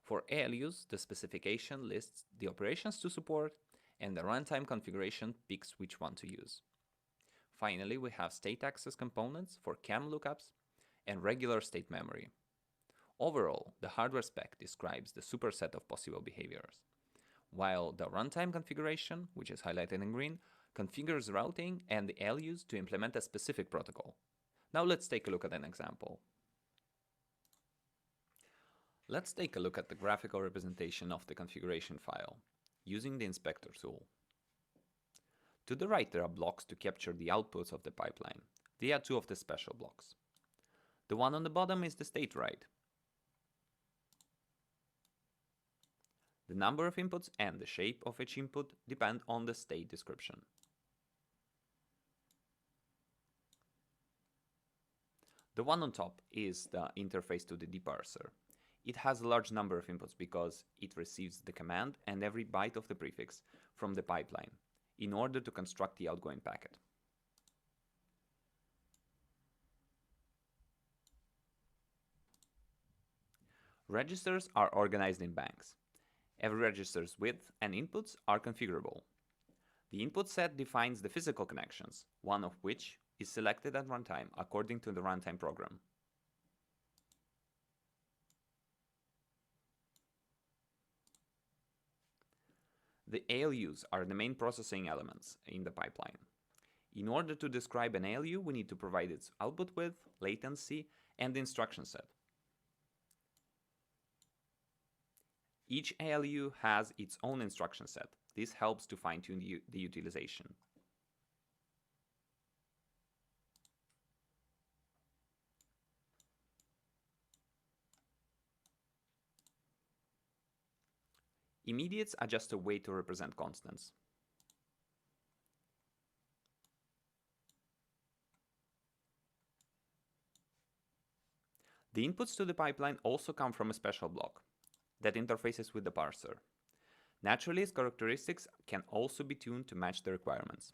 For ALUs, the specification lists the operations to support, and the runtime configuration picks which one to use. Finally, we have state access components for CAM lookups and regular state memory. Overall, the hardware spec describes the superset of possible behaviors, while the runtime configuration, which is highlighted in green, configures routing and the ALUs to implement a specific protocol. Now let's take a look at an example. Let's take a look at the graphical representation of the configuration file using the inspector tool. To the right, there are blocks to capture the outputs of the pipeline. They are two of the special blocks. The one on the bottom is the state write. The number of inputs and the shape of each input depend on the state description. The one on top is the interface to the deparser. It has a large number of inputs because it receives the command and every byte of the prefix from the pipeline in order to construct the outgoing packet. Registers are organized in banks. Every register's width and inputs are configurable. The input set defines the physical connections, one of which is selected at runtime according to the runtime program. The ALUs are the main processing elements in the pipeline. In order to describe an ALU, we need to provide its output width, latency, and the instruction set. Each ALU has its own instruction set. This helps to fine-tune the utilization. Immediates are just a way to represent constants. The inputs to the pipeline also come from a special block that interfaces with the parser. Naturally, its characteristics can also be tuned to match the requirements.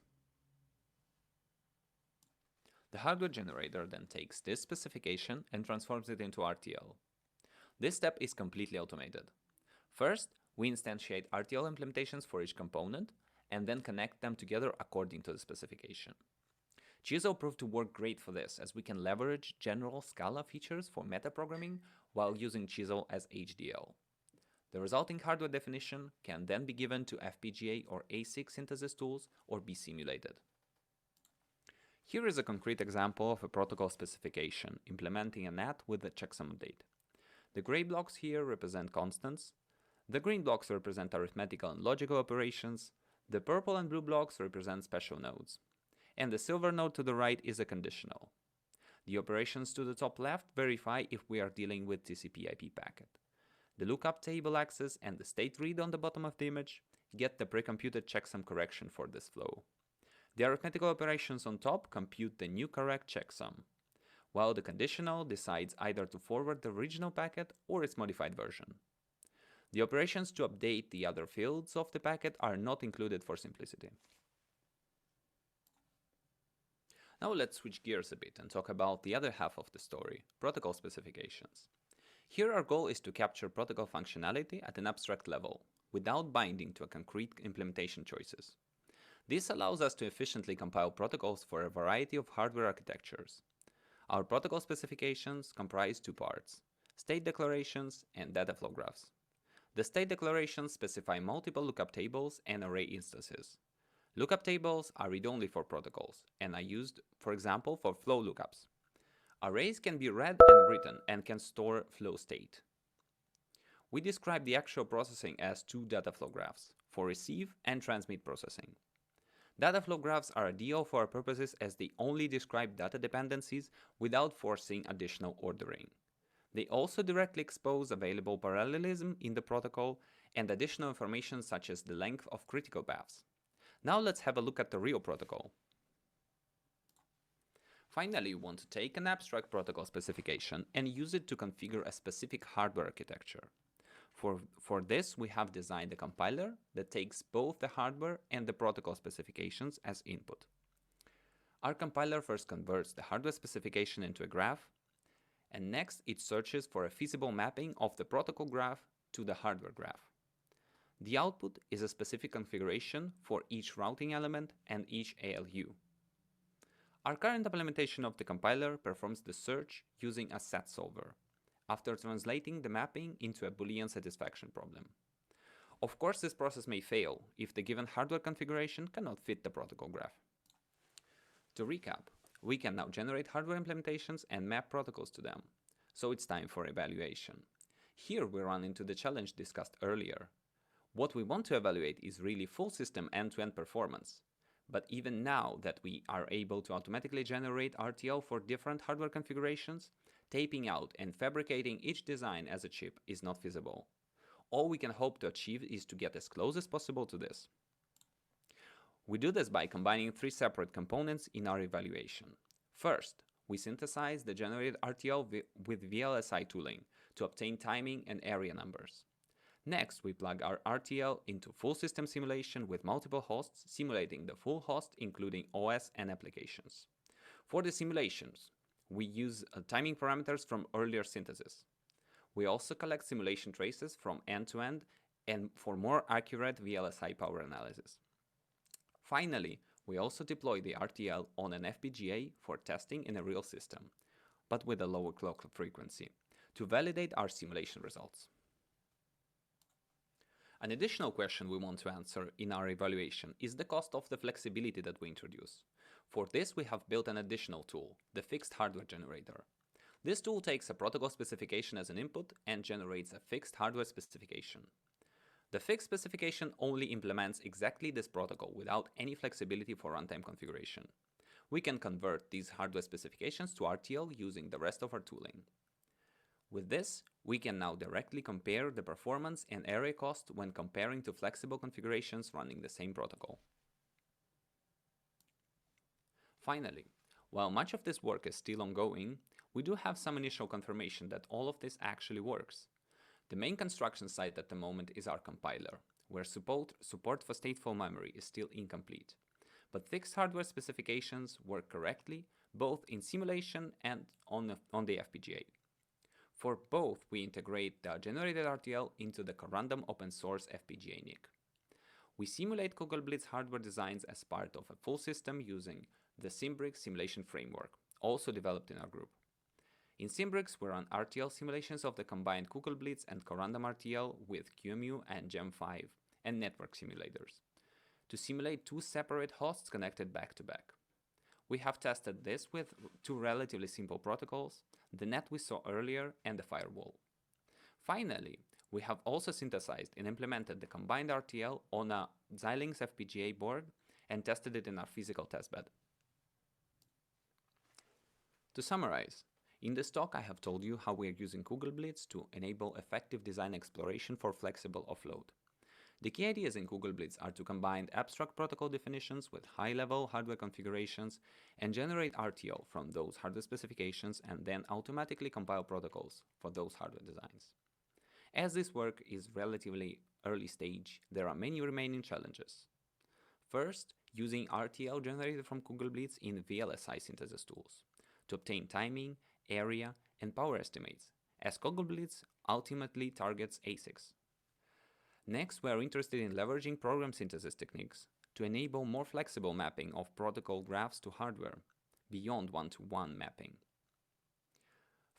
The hardware generator then takes this specification and transforms it into RTL. This step is completely automated. First, we instantiate RTL implementations for each component and then connect them together according to the specification. Chisel proved to work great for this, as we can leverage general Scala features for metaprogramming while using Chisel as HDL. The resulting hardware definition can then be given to FPGA or ASIC synthesis tools or be simulated. Here is a concrete example of a protocol specification implementing a NAT with a checksum update. The gray blocks here represent constants, the green blocks represent arithmetical and logical operations, the purple and blue blocks represent special nodes, and the silver node to the right is a conditional. The operations to the top left verify if we are dealing with TCP/IP packet. The lookup table access and the state read on the bottom of the image get the pre-computed checksum correction for this flow. The arithmetical operations on top compute the new correct checksum, while the conditional decides either to forward the original packet or its modified version. The operations to update the other fields of the packet are not included for simplicity. Now let's switch gears a bit and talk about the other half of the story, protocol specifications. Here our goal is to capture protocol functionality at an abstract level, without binding to a concrete implementation choices. This allows us to efficiently compile protocols for a variety of hardware architectures. Our protocol specifications comprise two parts: state declarations and data flow graphs. The state declarations specify multiple lookup tables and array instances. Lookup tables are read-only for protocols and are used, for example, for flow lookups. Arrays can be read and written and can store flow state. We describe the actual processing as two data flow graphs for receive and transmit processing. Data flow graphs are ideal for our purposes as they only describe data dependencies without forcing additional ordering. They also directly expose available parallelism in the protocol and additional information such as the length of critical paths. Now let's have a look at the real protocol. Finally, we want to take an abstract protocol specification and use it to configure a specific hardware architecture. For this, we have designed a compiler that takes both the hardware and the protocol specifications as input. Our compiler first converts the hardware specification into a graph, and next it searches for a feasible mapping of the protocol graph to the hardware graph. The output is a specific configuration for each routing element and each ALU. Our current implementation of the compiler performs the search using a set solver, after translating the mapping into a Boolean satisfaction problem. Of course, this process may fail if the given hardware configuration cannot fit the protocol graph. To recap, we can now generate hardware implementations and map protocols to them, so it's time for evaluation. Here we run into the challenge discussed earlier. What we want to evaluate is really full system end-to-end performance. But even now that we are able to automatically generate RTL for different hardware configurations, taping out and fabricating each design as a chip is not feasible. All we can hope to achieve is to get as close as possible to this. We do this by combining 3 separate components in our evaluation. First, we synthesize the generated RTL with VLSI tooling to obtain timing and area numbers. Next, we plug our RTL into full system simulation with multiple hosts, simulating the full host, including OS and applications. For the simulations, we use timing parameters from earlier synthesis. We also collect simulation traces from end to end and for more accurate VLSI power analysis. Finally, we also deploy the RTL on an FPGA for testing in a real system, but with a lower clock frequency, to validate our simulation results. An additional question we want to answer in our evaluation is the cost of the flexibility that we introduce. For this, we have built an additional tool, the fixed hardware generator. This tool takes a protocol specification as an input and generates a fixed hardware specification. The fixed specification only implements exactly this protocol without any flexibility for runtime configuration. We can convert these hardware specifications to RTL using the rest of our tooling. With this, we can now directly compare the performance and area cost when comparing to flexible configurations running the same protocol. Finally, while much of this work is still ongoing, we do have some initial confirmation that all of this actually works. The main construction site at the moment is our compiler, where support for stateful memory is still incomplete. But fixed hardware specifications work correctly, both in simulation and on the FPGA. For both, we integrate the generated RTL into the random open source FPGA NIC. We simulate Google Blitz hardware designs as part of a full system using the Simbrix simulation framework, also developed in our group. In Simbrix, we run RTL simulations of the combined Google Blitz and Corandom RTL with QEMU and Gem5 and network simulators to simulate 2 separate hosts connected back to back. We have tested this with 2 relatively simple protocols, the net we saw earlier and the firewall. Finally, we have also synthesized and implemented the combined RTL on a Xilinx FPGA board and tested it in our physical testbed. To summarize, in this talk I have told you how we are using Google Blitz to enable effective design exploration for flexible offload. The key ideas in Google Blitz are to combine abstract protocol definitions with high-level hardware configurations and generate RTL from those hardware specifications and then automatically compile protocols for those hardware designs. As this work is relatively early stage, there are many remaining challenges. First, using RTL generated from Google Blitz in VLSI synthesis tools to obtain timing, area, and power estimates, as Google Blitz ultimately targets ASICs. Next, we are interested in leveraging program synthesis techniques to enable more flexible mapping of protocol graphs to hardware, beyond one-to-one mapping.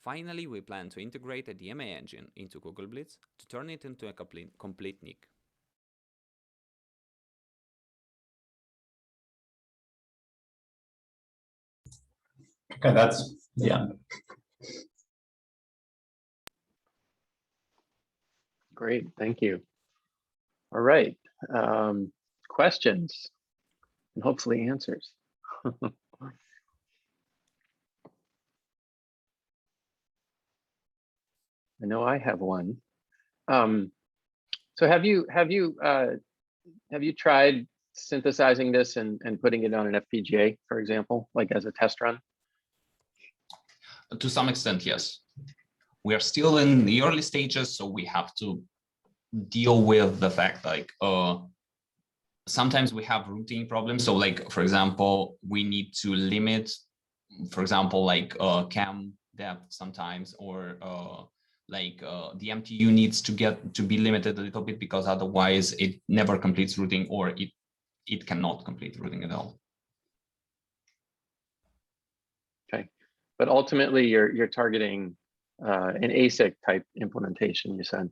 Finally, we plan to integrate a DMA engine into Google Blitz to turn it into a complete NIC. Okay, that's the end. Great, thank you. All right, questions and hopefully answers. I know I have one. So have you tried synthesizing this and putting it on an FPGA, for example, like as a test run? To some extent, yes. We are still in the early stages, so we have to deal with the fact like sometimes we have routing problems. So like, for example, we need to limit, for example, like cam depth sometimes, or the MTU needs to be limited a little bit because otherwise it never completes routing, or it cannot complete routing at all. Okay, but ultimately you're targeting an ASIC type implementation, you said.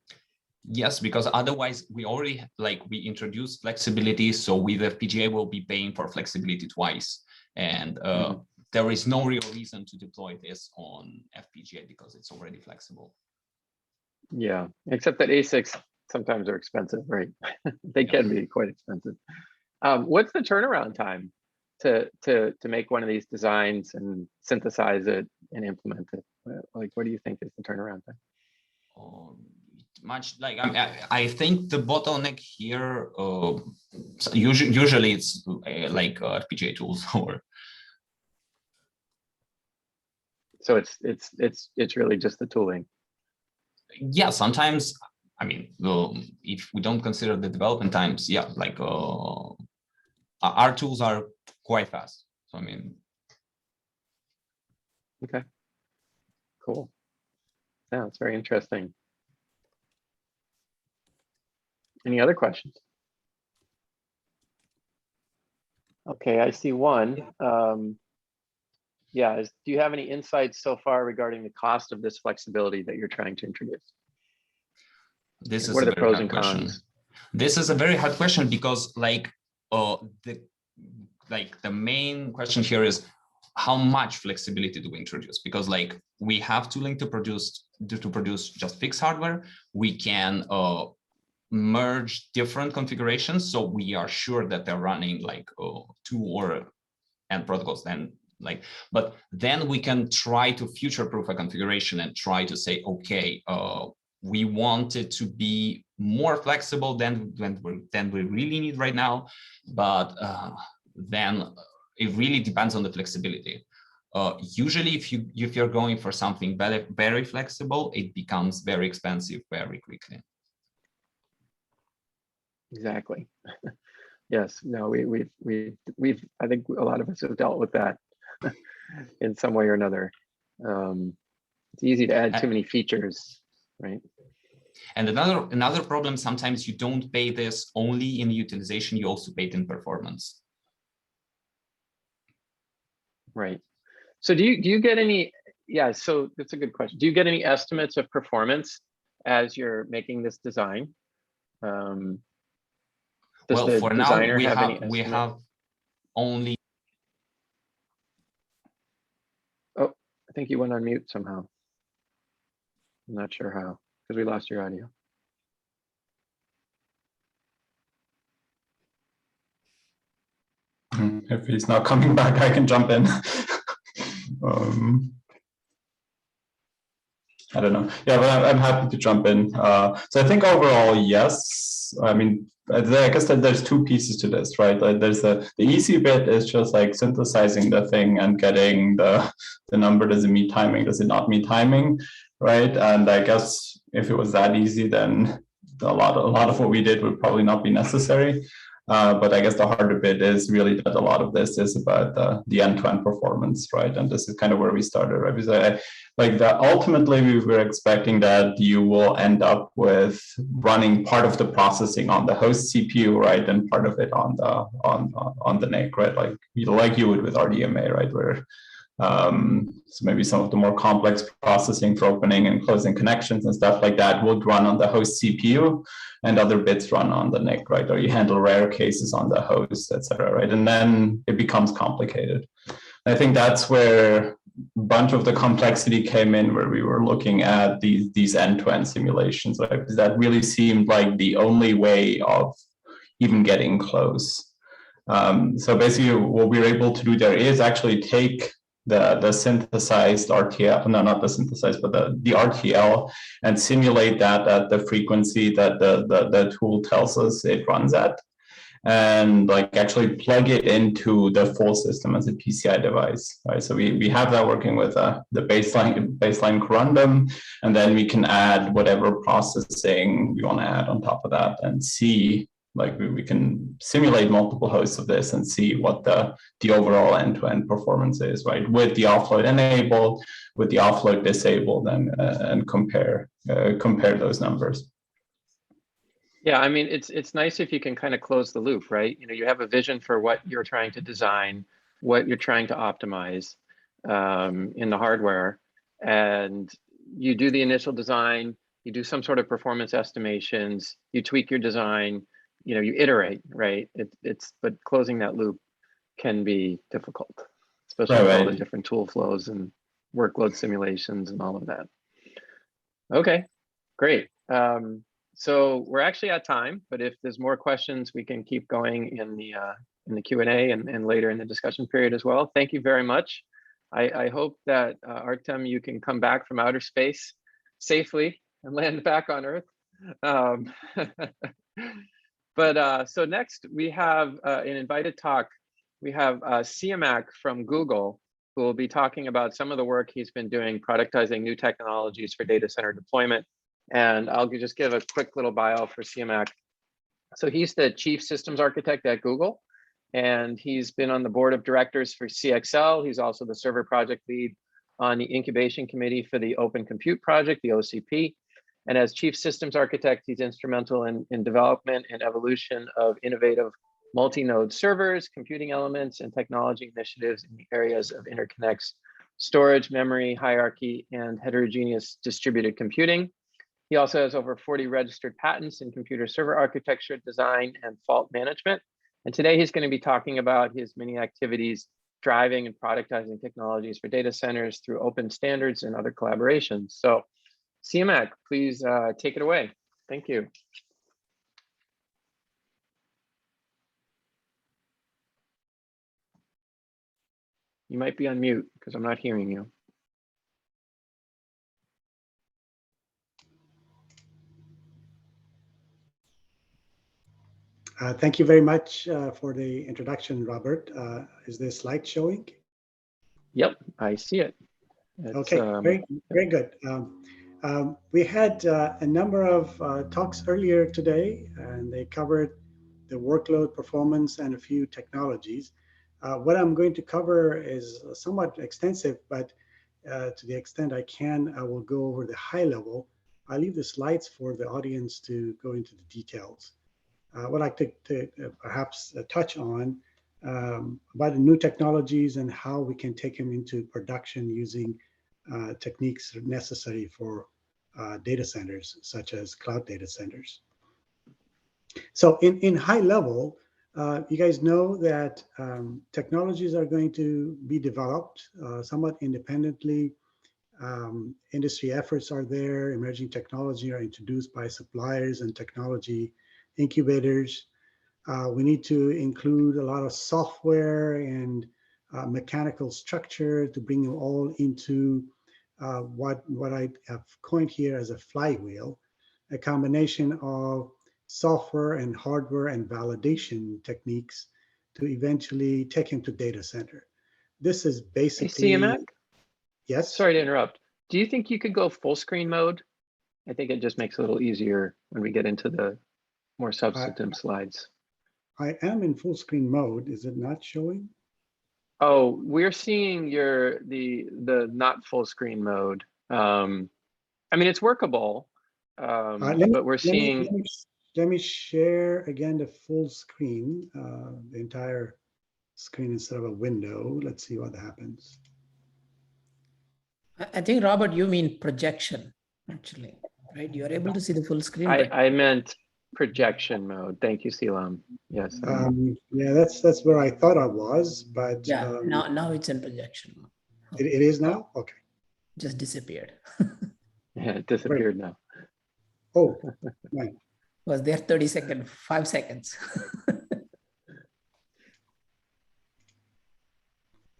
Yes, because otherwise we already we introduced flexibility, so with FPGA we'll be paying for flexibility twice, and there is no real reason to deploy this on FPGA because it's already flexible. Yeah, except that ASICs sometimes are expensive, right? They can be quite expensive. What's the turnaround time to make one of these designs and synthesize it and implement it? Like, what do you think is the turnaround time? Much like I think the bottleneck here, usually it's like FPGA tools or. So it's really just the tooling. Yeah, sometimes, I mean, if we don't consider the development times, yeah, like our tools are quite fast. So I mean. Okay. Cool. Yeah, it's very interesting. Any other questions? Okay, I see one. Yeah, do you have any insights so far regarding the cost of this flexibility that you're trying to introduce? This is what are a the very pros hard and question. cons? This is a very hard question because like the main question here is how much flexibility do we introduce? Because like we have tooling to produce just fixed hardware. We can merge different configurations, so we are sure that they're running like two or n protocols. Then like, but then we can try to future-proof a configuration and try to say, okay, we want it to be more flexible than we really need right now, but then it really depends on the flexibility. Usually, if you're going for something very, very flexible, it becomes very expensive very quickly. Exactly. Yes. No. We've. I think a lot of us have dealt with that in some way or another. It's easy to add too many features, right? And another problem, sometimes you don't pay this only in utilization, you also pay it in performance. Right. So do you get any, yeah, so that's a good question. Do you get any estimates of performance as you're making this design? Does Well, the for now, designer we have any have estimate? only. Oh, I think you went on mute somehow. I'm not sure how, because we lost your audio. If he's not coming back, I can jump in. I don't know. Yeah, but I'm happy to jump in. So I think overall, yes. I mean, I guess that there's two pieces to this, right? Like there's the easy bit is just like synthesizing the thing and getting the number. Does it meet timing? Does it not meet timing? Right? And I guess if it was that easy, then a lot of what we did would probably not be necessary. But I guess the harder bit is really that a lot of this is about the end-to-end performance, right? And this is kind of where we started, right? Because ultimately we were expecting that you will end up with running part of the processing on the host CPU, right, and part of it on the NIC, right? Like you would with RDMA, right? Where so maybe some of the more complex processing for opening and closing connections and stuff like that would run on the host CPU, and other bits run on the NIC, right? Or you handle rare cases on the host, etc., right? And then it becomes complicated. I think that's where a bunch of the complexity came in, where we were looking at these end-to-end simulations, right? Because that really seemed like the only way of even getting close. So basically, what we were able to do there is actually take the synthesized RTL, no, not the synthesized, but the RTL, and simulate that at the frequency that the tool tells us it runs at, and like actually plug it into the full system as a PCI device, right? So we have that working with the baseline corundum, and then we can add whatever processing we want to add on top of that, and see, like we can simulate multiple hosts of this and see what the overall end-to-end performance is, right? With the offload enabled, with the offload disabled, and compare those numbers. Yeah, I mean, it's nice if you can kind of close the loop, right? You know, you have a vision for what you're trying to design, what you're trying to optimize in the hardware, and you do the initial design, you do some sort of performance estimations, you tweak your design, you know, you iterate, right? But closing that loop can be difficult, especially with all the different tool flows and workload simulations and all of that. Okay, great. So we're actually at time, but if there's more questions, we can keep going in the Q&A and later in the discussion period as well. Thank you very much I hope that Artem, you can come back from outer space safely and land back on Earth. So next we have an invited talk. We have Siamak from Google, who will be talking about some of the work he's been doing productizing new technologies for data center deployment. And I'll just give a quick little bio for Siamak. So he's the chief systems architect at Google, and he's been on the board of directors for CXL. He's also the server project lead on the incubation committee for the Open Compute Project, the OCP. And as chief systems architect, he's instrumental in development and evolution of innovative multi-node servers, computing elements, and technology initiatives in the areas of interconnects, storage, memory, hierarchy, and heterogeneous distributed computing. He also has over 40 registered patents in computer server architecture, design, and fault management. And today he's going to be talking about his many activities driving and productizing technologies for data centers through open standards and other collaborations. So Siamak, please take it away. Thank you. You might be on mute because I'm not hearing you. Thank you very much for the introduction, Robert. Is this slide showing? Yep, I see it. Okay, very good. We had a number of talks earlier today, and they covered the workload performance and a few technologies. What I'm going to cover is somewhat extensive, but to the extent I can, I will go over the high level. I'll leave the slides for the audience to go into the details. What I'd like to perhaps touch on about the new technologies and how we can take them into production using techniques necessary for data centers, such as cloud data centers. So in high level, you guys know that technologies are going to be developed somewhat independently. Industry efforts are there, emerging technology are introduced by suppliers and technology incubators. We need to include a lot of software and mechanical structure to bring them all into what I have coined here as a flywheel, a combination of software and hardware and validation techniques to eventually take him to data center. This is basically— Hey, Siamak? Yes? Sorry to interrupt. Do you think you could go full screen mode? I think it just makes it a little easier when we get into the more substantive slides. I am in full screen mode. Is it not showing? Oh, we're seeing the not full screen mode. I mean, it's workable, but we're seeing. Let me share again the full screen, the entire screen instead of a window. Let's see what happens. I think, Robert, you mean projection, actually, right? You're able to see the full screen. I meant projection mode. Thank you, Seelam. Yes. Yeah, that's where I thought I was, but yeah, now it's in projection mode. It is now? Okay. Just disappeared. Yeah, it disappeared now. Oh, right. Was there 30 seconds, 5 seconds.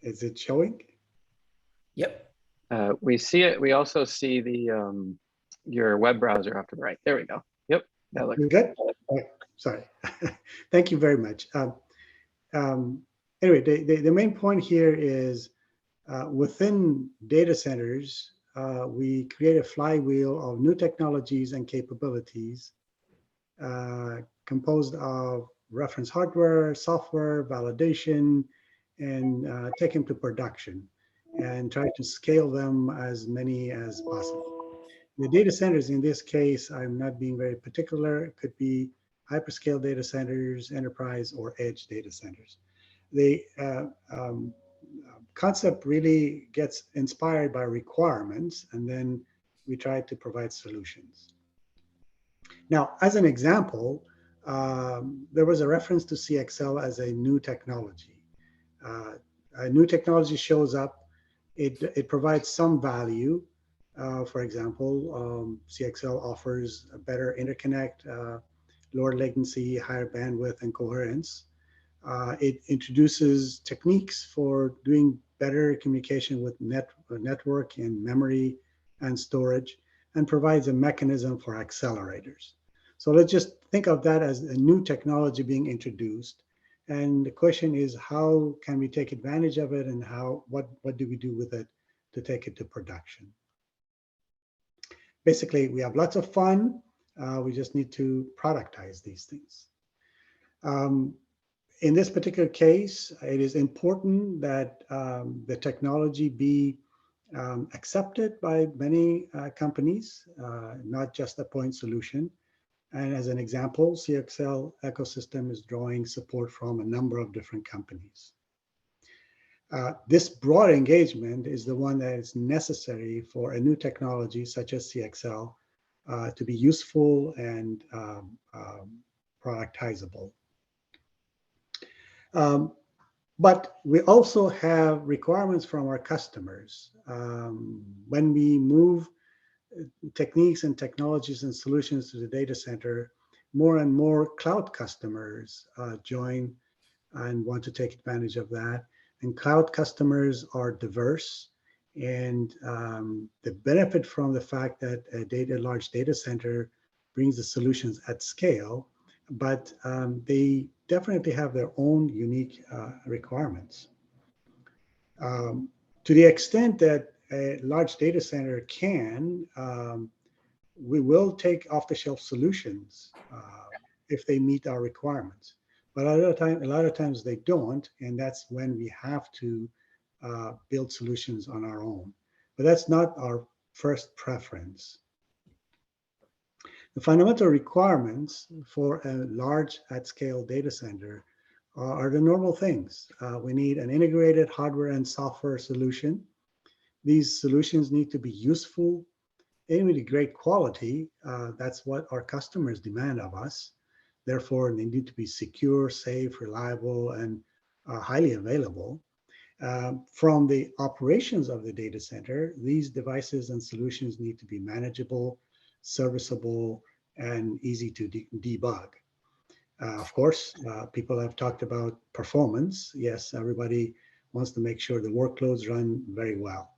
Is it showing? Yep. We see it. We also see the your web browser off to the right. There we go. Yep, that looks good. Oh, sorry. Thank you very much. Anyway, the main point here is within data centers, we create a flywheel of new technologies and capabilities composed of reference hardware, software, validation, and take them to production and try to scale them as many as possible. The data centers in this case, I'm not being very particular. It could be hyperscale data centers, enterprise, or edge data centers. The concept really gets inspired by requirements, and then we try to provide solutions. Now, as an example, there was a reference to CXL as a new technology. A new technology shows up. It provides some value. For example, CXL offers a better interconnect, lower latency, higher bandwidth, and coherence. It introduces techniques for doing better communication with network and memory and storage, and provides a mechanism for accelerators. So let's just think of that as a new technology being introduced. And the question is, how can we take advantage of it, and what do we do with it to take it to production? Basically, we have lots of fun. We just need to productize these things. In this particular case, it is important that the technology be accepted by many companies, not just a point solution. And as an example, CXL ecosystem is drawing support from a number of different companies. This broad engagement is the one that is necessary for a new technology such as CXL to be useful and productizable. But we also have requirements from our customers. When we move techniques and technologies and solutions to the data center, more and more cloud customers join and want to take advantage of that. And cloud customers are diverse, and they benefit from the fact that a large data center brings the solutions at scale, but they definitely have their own unique requirements. To the extent that a large data center can, we will take off-the-shelf solutions if they meet our requirements. But a lot of times they don't, and that's when we have to build solutions on our own. But that's not our first preference. The fundamental requirements for a large at-scale data center are the normal things. We need an integrated hardware and software solution. These solutions need to be useful, they need great quality. That's what our customers demand of us. Therefore, they need to be secure, safe, reliable, and highly available. From the operations of the data center, these devices and solutions need to be manageable, serviceable, and easy to debug. Of course, people have talked about performance. Yes, everybody wants to make sure the workloads run very well.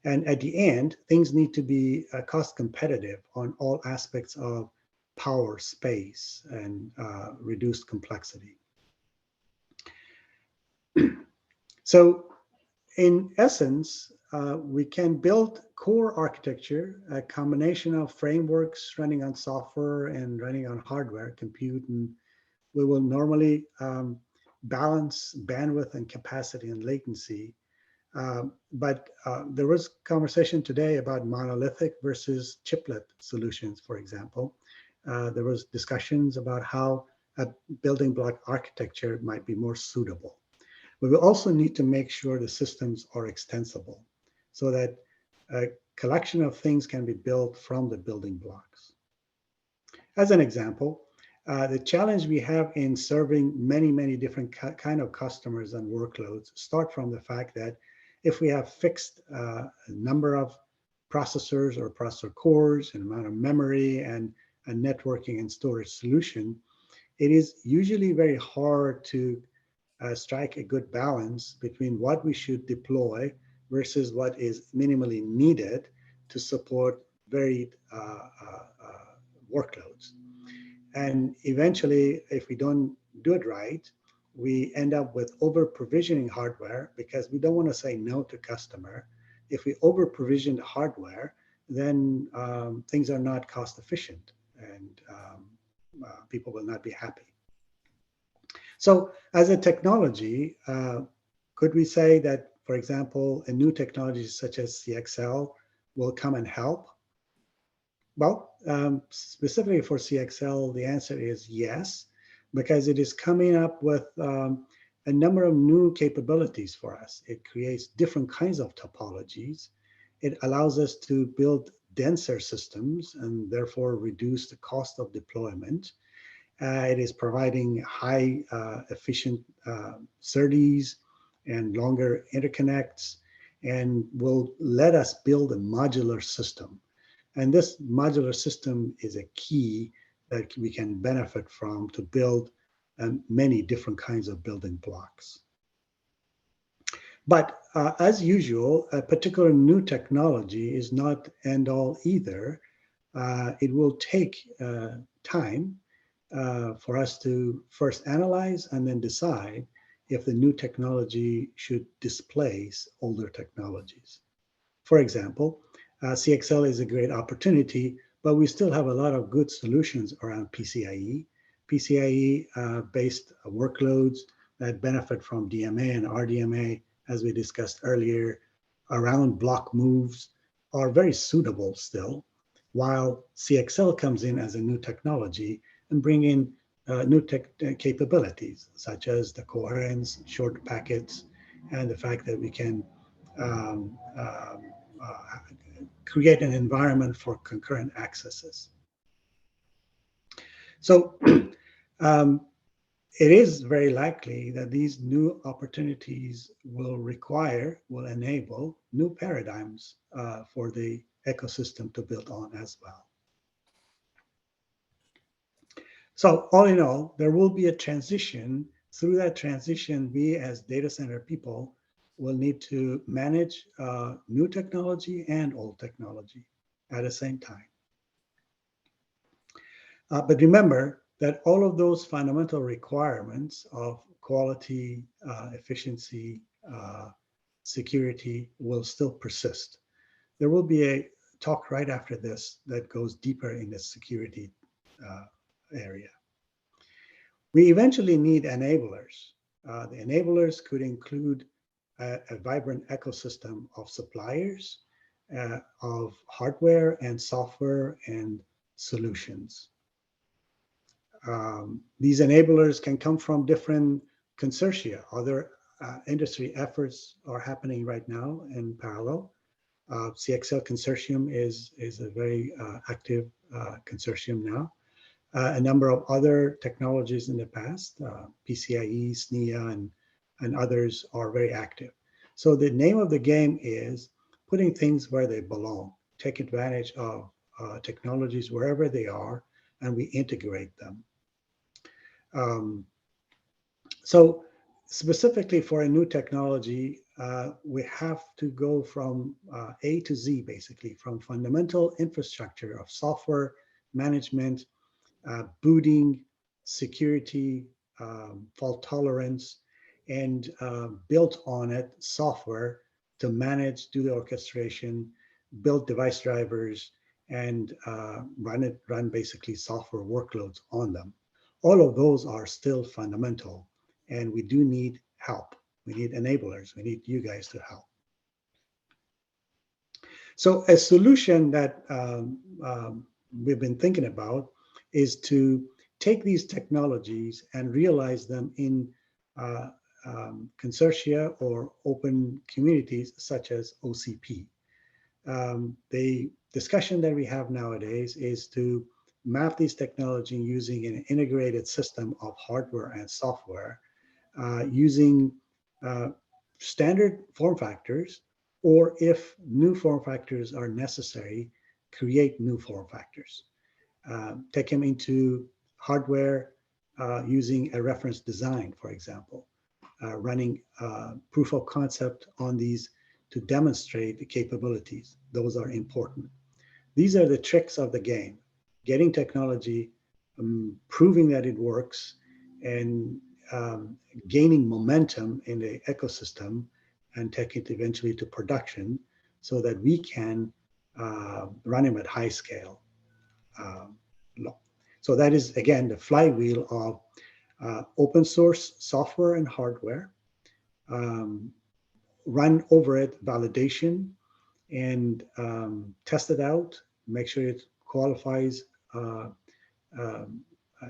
And at the end, things need to be cost competitive on all aspects of power, space, and reduced complexity. So in essence, we can build core architecture, a combination of frameworks running on software and running on hardware, compute, and we will normally balance bandwidth and capacity and latency. But there was conversation today about monolithic versus chiplet solutions, for example. There was discussions about how a building block architecture might be more suitable. But we also need to make sure the systems are extensible so that a collection of things can be built from the building blocks. As an example, the challenge we have in serving many different kind of customers and workloads start from the fact that if we have fixed number of processors or processor cores and amount of memory and a networking and storage solution, it is usually very hard to strike a good balance between what we should deploy versus what is minimally needed to support varied workloads. And eventually, if we don't do it right, we end up with over-provisioning hardware because we don't want to say no to customer. If we over-provision hardware, then things are not cost efficient and people will not be happy. So as a technology, could we say that, for example, a new technology such as CXL will come and help? Well, specifically for CXL, the answer is yes, because it is coming up with a number of new capabilities for us. It creates different kinds of topologies. It allows us to build denser systems and therefore reduce the cost of deployment. It is providing high efficient SerDes and longer interconnects, and will let us build a modular system. And this modular system is a key that we can benefit from to build many different kinds of building blocks. But as usual, a particular new technology is not end all either. It will take time for us to first analyze and then decide if the new technology should displace older technologies. For example, CXL is a great opportunity, but we still have a lot of good solutions around PCIe. PCIe-based workloads that benefit from DMA and RDMA, as we discussed earlier, around block moves are very suitable still, while CXL comes in as a new technology and bring in new capabilities, such as the coherence, short packets, and the fact that we can create an environment for concurrent accesses. So it is very likely that these new opportunities will enable new paradigms for the ecosystem to build on as well. So all in all, there will be a transition. Through that transition, we as data center people will need to manage new technology and old technology at the same time. But remember that all of those fundamental requirements of quality, efficiency, security will still persist. There will be a talk right after this that goes deeper in the security area. We eventually need enablers. The enablers could include a vibrant ecosystem of suppliers, of hardware and software and solutions. These enablers can come from different consortia. Other industry efforts are happening right now in parallel. CXL consortium is a very active consortium now. A number of other technologies in the past, PCIe, SNIA, and others are very active. So the name of the game is putting things where they belong, take advantage of technologies wherever they are, and we integrate them. So specifically for a new technology, we have to go from A to Z, basically, from fundamental infrastructure of software management, booting, security, fault tolerance, and built on it software to manage, do the orchestration, build device drivers, and run basically software workloads on them. All of those are still fundamental, and we do need help. We need enablers. We need you guys to help. So a solution that we've been thinking about is to take these technologies and realize them in consortia or open communities such as OCP. The discussion that we have nowadays is to map these technology using an integrated system of hardware and software, using standard form factors, or if new form factors are necessary, create new form factors. Take them into hardware using a reference design, for example, running proof of concept on these to demonstrate the capabilities. Those are important. These are the tricks of the game: getting technology, proving that it works, and gaining momentum in the ecosystem, and take it eventually to production so that we can run them at high scale. So that is, again, the flywheel of open source software and hardware, run over it validation, and test it out, make sure it qualifies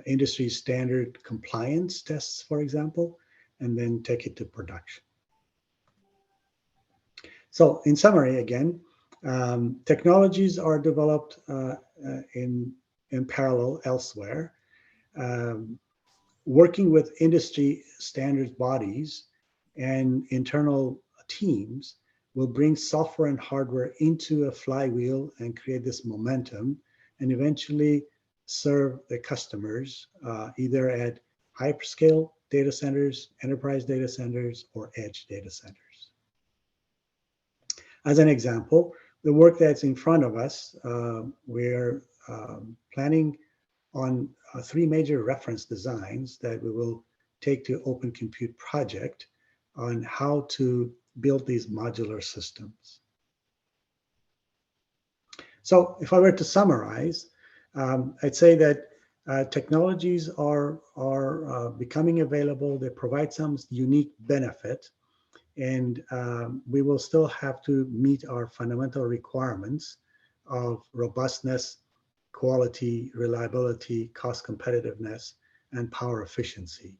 industry standard compliance tests, for example, and then take it to production. So in summary, again, technologies are developed in parallel elsewhere. Working with industry standards bodies and internal teams will bring software and hardware into a flywheel and create this momentum, and eventually serve the customers either at hyperscale data centers, enterprise data centers, or edge data centers. As an example, the work that's in front of us, we're planning on 3 major reference designs that we will take to Open Compute project on how to build these modular systems. So if I were to summarize, I'd say that technologies are becoming available. They provide some unique benefit, and we will still have to meet our fundamental requirements of robustness, quality, reliability, cost competitiveness, and power efficiency.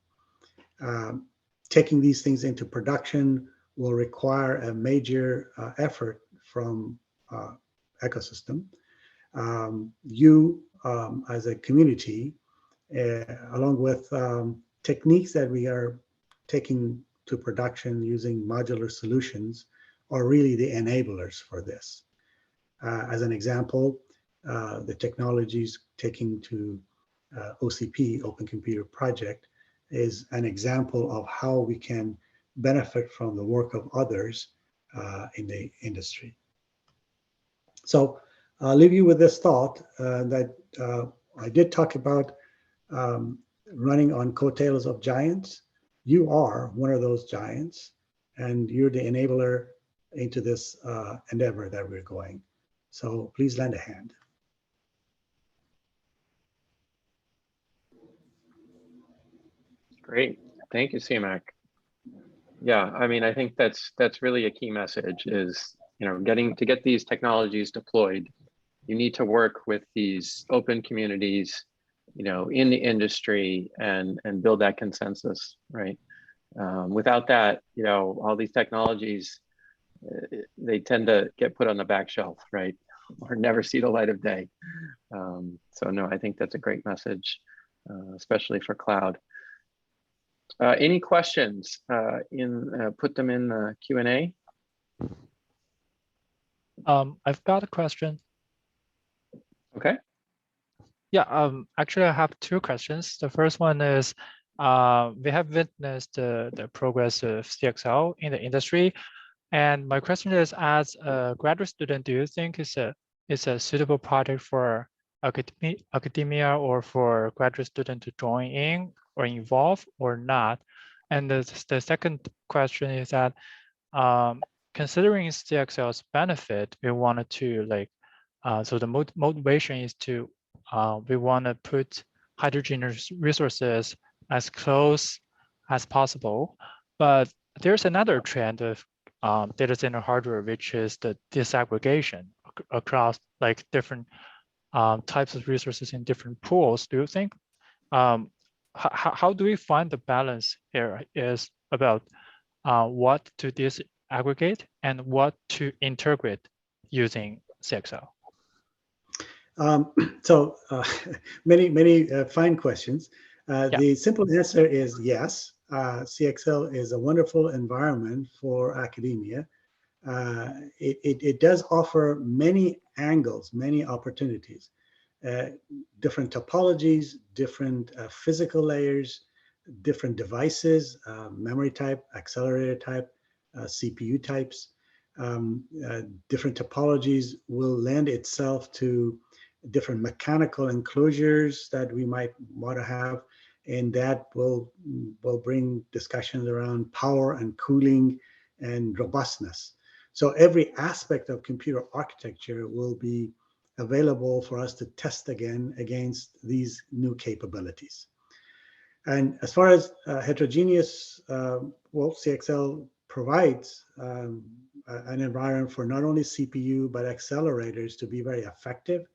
Taking these things into production will require a major effort from ecosystem. You as a community, along with techniques that we are taking to production using modular solutions, are really the enablers for this. As an example, the technologies taking to OCP, Open Computer Project, is an example of how we can benefit from the work of others in the industry. So I'll leave you with this thought that I did talk about running on coattails of giants. You are one of those giants, and you're the enabler into this endeavor that we're going. So please lend a hand. Great. Thank you, CMAC. Yeah, I mean, I think that's really a key message is, you know, to get these technologies deployed, you need to work with these open communities, you know, in the industry and build that consensus, right? Without that, you know, all these technologies, they tend to get put on the back shelf, right? Or never see the light of day. So no, I think that's a great message, especially for cloud. Any questions? Put them in the Q&A. I've got a question. Okay. Yeah, actually I have 2 questions. The first one is, we have witnessed the progress of CXL in the industry. And my question is, as a graduate student, do you think it's a suitable project for academia or for graduate student to join in or involve or not? And the second question is that, considering CXL's benefit, we wanted to so the motivation is to, we want to put heterogeneous resources as close as possible. But there's another trend of data center hardware, which is the disaggregation across different types of resources in different pools. Do you think, how do we find the balance here is about what to disaggregate and what to integrate using CXL? So many fine questions. Yeah. The simple answer is yes. CXL is a wonderful environment for academia. It does offer many angles, many opportunities, different topologies, different physical layers, different devices, memory type, accelerator type, CPU types. Different topologies will lend itself to different mechanical enclosures that we might want to have, and that will bring discussions around power and cooling and robustness. So every aspect of computer architecture will be available for us to test again against these new capabilities. And as far as heterogeneous, well, CXL provides an environment for not only CPU, but accelerators to be very effective.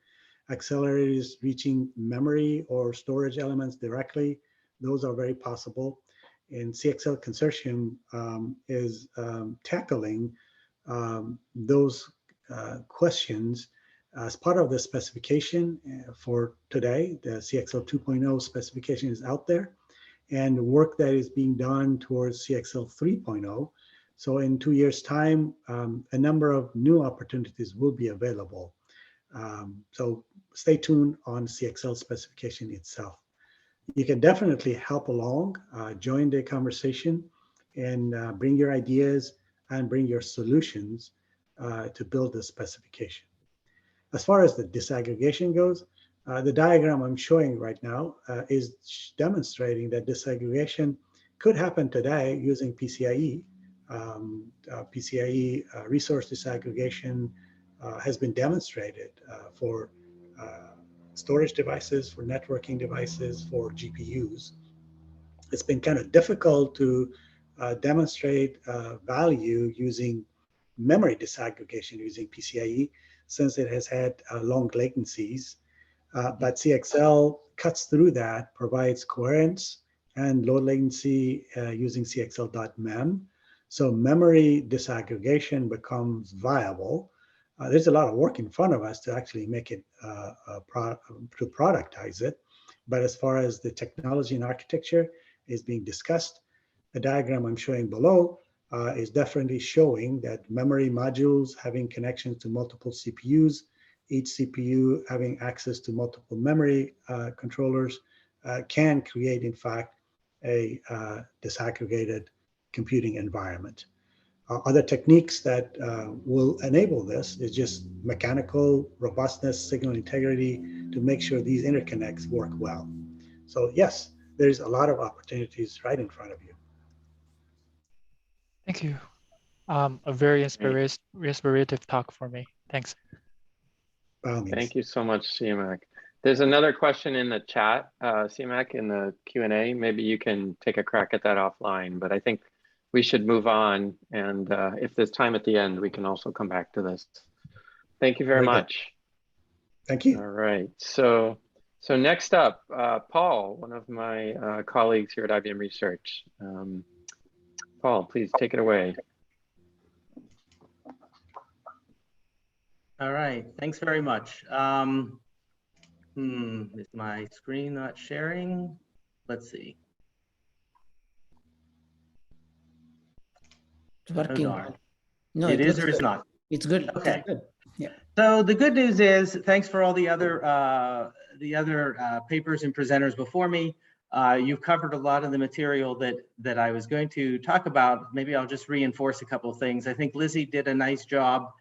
Accelerators reaching memory or storage elements directly, those are very possible. And CXL Consortium is tackling those questions as part of the specification for today. The CXL 2.0 specification is out there, and the work that is being done towards CXL 3.0. So in 2 years' time, a number of new opportunities will be available. So stay tuned on CXL specification itself. You can definitely help along, join the conversation, and bring your ideas and bring your solutions to build the specification. As far as the disaggregation goes, the diagram I'm showing right now is demonstrating that disaggregation could happen today using PCIe. PCIe resource disaggregation has been demonstrated for storage devices, for networking devices, for GPUs. It's been kind of difficult to demonstrate value using memory disaggregation using PCIe, since it has had long latencies. But CXL cuts through that, provides coherence and low latency using CXL.mem. So memory disaggregation becomes viable. There's a lot of work in front of us to actually make it, to productize it. But as far as the technology and architecture is being discussed, the diagram I'm showing below is definitely showing that memory modules having connections to multiple CPUs, each CPU having access to multiple memory controllers can create, in fact, a disaggregated computing environment. Other techniques that will enable this is just mechanical robustness, signal integrity to make sure these interconnects work well. So yes, there's a lot of opportunities right in front of you. Thank you. A very inspirative talk for me. Thanks. By all means. Thank you so much, CMAC. There's another question in the chat, CMAC, in the Q&A. Maybe you can take a crack at that offline, but I think we should move on. And if there's time at the end, we can also come back to this. Thank you very much. Thank you. All right. So next up, Paul, one of my colleagues here at IBM Research. Paul, please take it away. All right, thanks very much. Is my screen not sharing? Let's see. It's working. Oh, darn. No, it is or good. is not? It's good. Okay. It's good. Yeah. So the good news is, thanks for all the other papers and presenters before me. You've covered a lot of the material that I was going to talk about. Maybe I'll just reinforce a couple of things. I think Lizzie did a nice job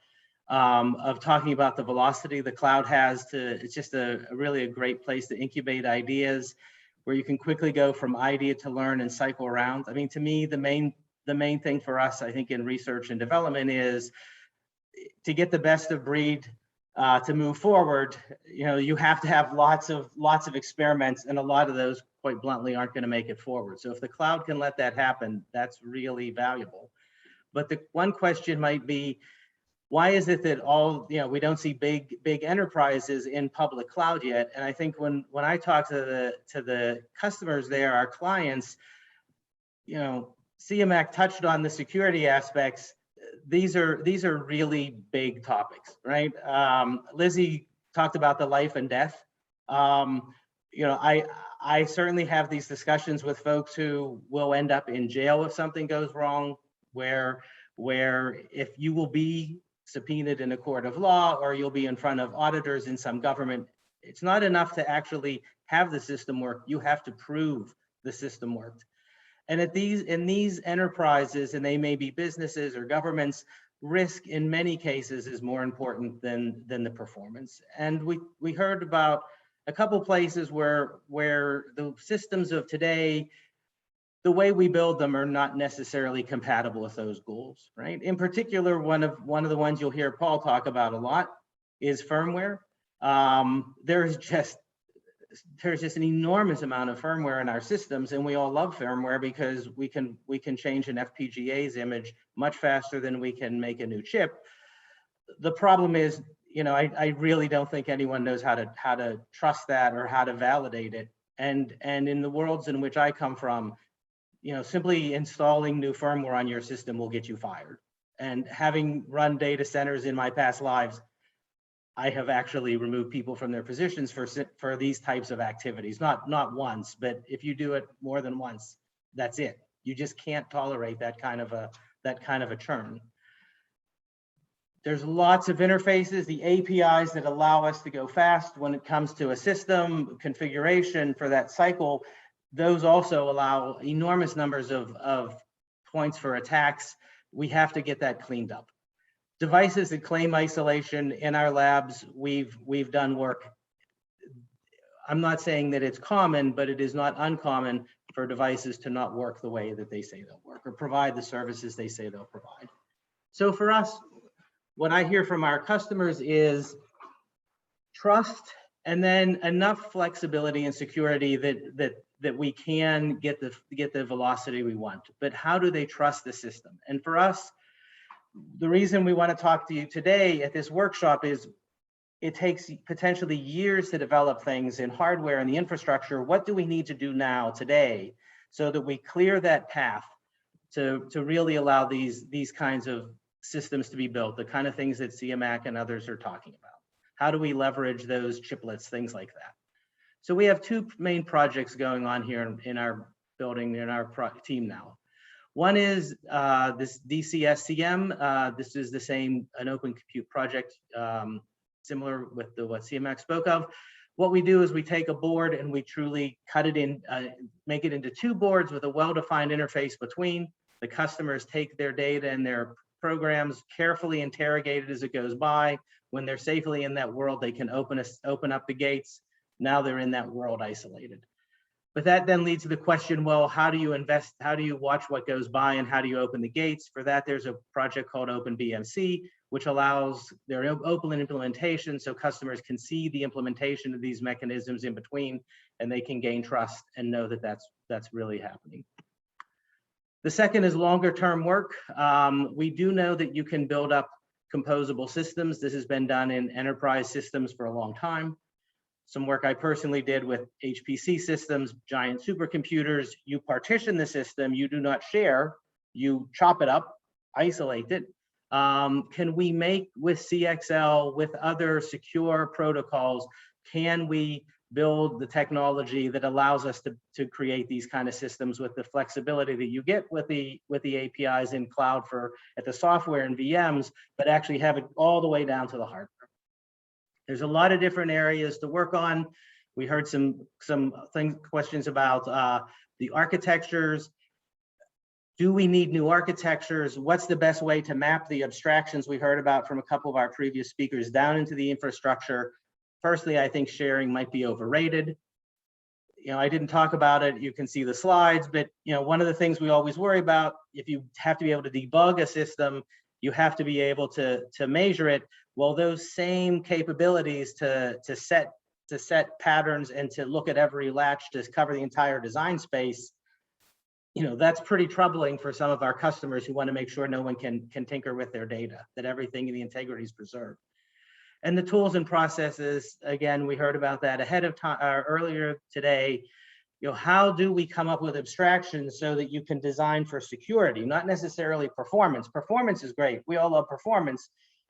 of talking about the velocity the cloud has to, it's just really a great place to incubate ideas where you can quickly go from idea to learn and cycle around. I mean, to me, the main thing for us, I think, in research and development is to get the best of breed to move forward. You know, you have to have lots of experiments, and a lot of those, quite bluntly, aren't going to make it forward. So if the cloud can let that happen, that's really valuable. But the one question might be, why is it that we don't see big enterprises in public cloud yet? And I think when I talk to the customers there, our clients, CMAC touched on the security aspects. These are really big topics, right? Lizzie talked about the life and death. I certainly have these discussions with folks who will end up in jail if something goes wrong, where if you will be subpoenaed in a court of law or you'll be in front of auditors in some government, it's not enough to actually have the system work. You have to prove the system worked. And in these enterprises, and they may be businesses or governments, risk in many cases is more important than the performance. And we heard about a couple places where the systems of today, the way we build them are not necessarily compatible with those goals, right? In particular, one of the ones you'll hear Paul talk about a lot is firmware. There's just an enormous amount of firmware in our systems, and we all love firmware because we can change an FPGA's image much faster than we can make a new chip. The problem is, I really don't think anyone knows how to trust that or how to validate it. And in the worlds in which I come from, simply installing new firmware on your system will get you fired. And having run data centers in my past lives, I have actually removed people from their positions for these types of activities. Not once, but if you do it more than once, that's it. You just can't tolerate that kind of a churn. There's lots of interfaces, the APIs that allow us to go fast when it comes to a system configuration for that cycle. Those also allow enormous numbers of points for attacks. We have to get that cleaned up. Devices that claim isolation in our labs, we've done work. I'm not saying that it's common, but it is not uncommon for devices to not work the way that they say they'll work or provide the services they say they'll provide. So for us, what I hear from our customers is trust, and then enough flexibility and security that we can get the velocity we want. But how do they trust the system? And for us, the reason we want to talk to you today at this workshop is it takes potentially years to develop things in hardware and the infrastructure. What do we need to do now today so that we clear that path to really allow these kinds of systems to be built, the kind of things that CMAC and others are talking about? How do we leverage those chiplets, things like that? So we have two main projects going on here in our building, in our team now. One is this DCSCM. This is the same, an open compute project, similar with what CMAC spoke of. What we do is we take a board and we truly cut it in, make it into two boards with a well-defined interface between. The customers take their data and their programs carefully interrogated as it goes by. When they're safely in that world, they can open up the gates. Now they're in that world isolated. But that then leads to the question, well, how do you invest? How do you watch what goes by and how do you open the gates? For that, there's a project called OpenBMC, which allows their open implementation so customers can see the implementation of these mechanisms in between, and they can gain trust and know that that's really happening. The second is longer term work. We do know that you can build up composable systems. This has been done in enterprise systems for a long time. Some work I personally did with HPC systems, giant supercomputers. You partition the system, you do not share, you chop it up, isolate it. Can we make with CXL, with other secure protocols, can we build the technology that allows us to create these kind of systems with the flexibility that you get with the APIs in cloud at the software and VMs, but actually have it all the way down to the hardware? There's a lot of different areas to work on. We heard some questions about the architectures. Do we need new architectures? What's the best way to map the abstractions we heard about from a couple of our previous speakers down into the infrastructure? Firstly, I think sharing might be overrated. I didn't talk about it. You can see the slides, but one of the things we always worry about, if you have to be able to debug a system, you have to be able to measure it. Well, those same capabilities to set patterns and to look at every latch to cover the entire design space, that's pretty troubling for some of our customers who want to make sure no one can tinker with their data, that everything in the integrity is preserved. And the tools and processes, again, we heard about that ahead of time earlier today. How do we come up with abstractions so that you can design for security, not necessarily performance? Performance is great. We all love performance.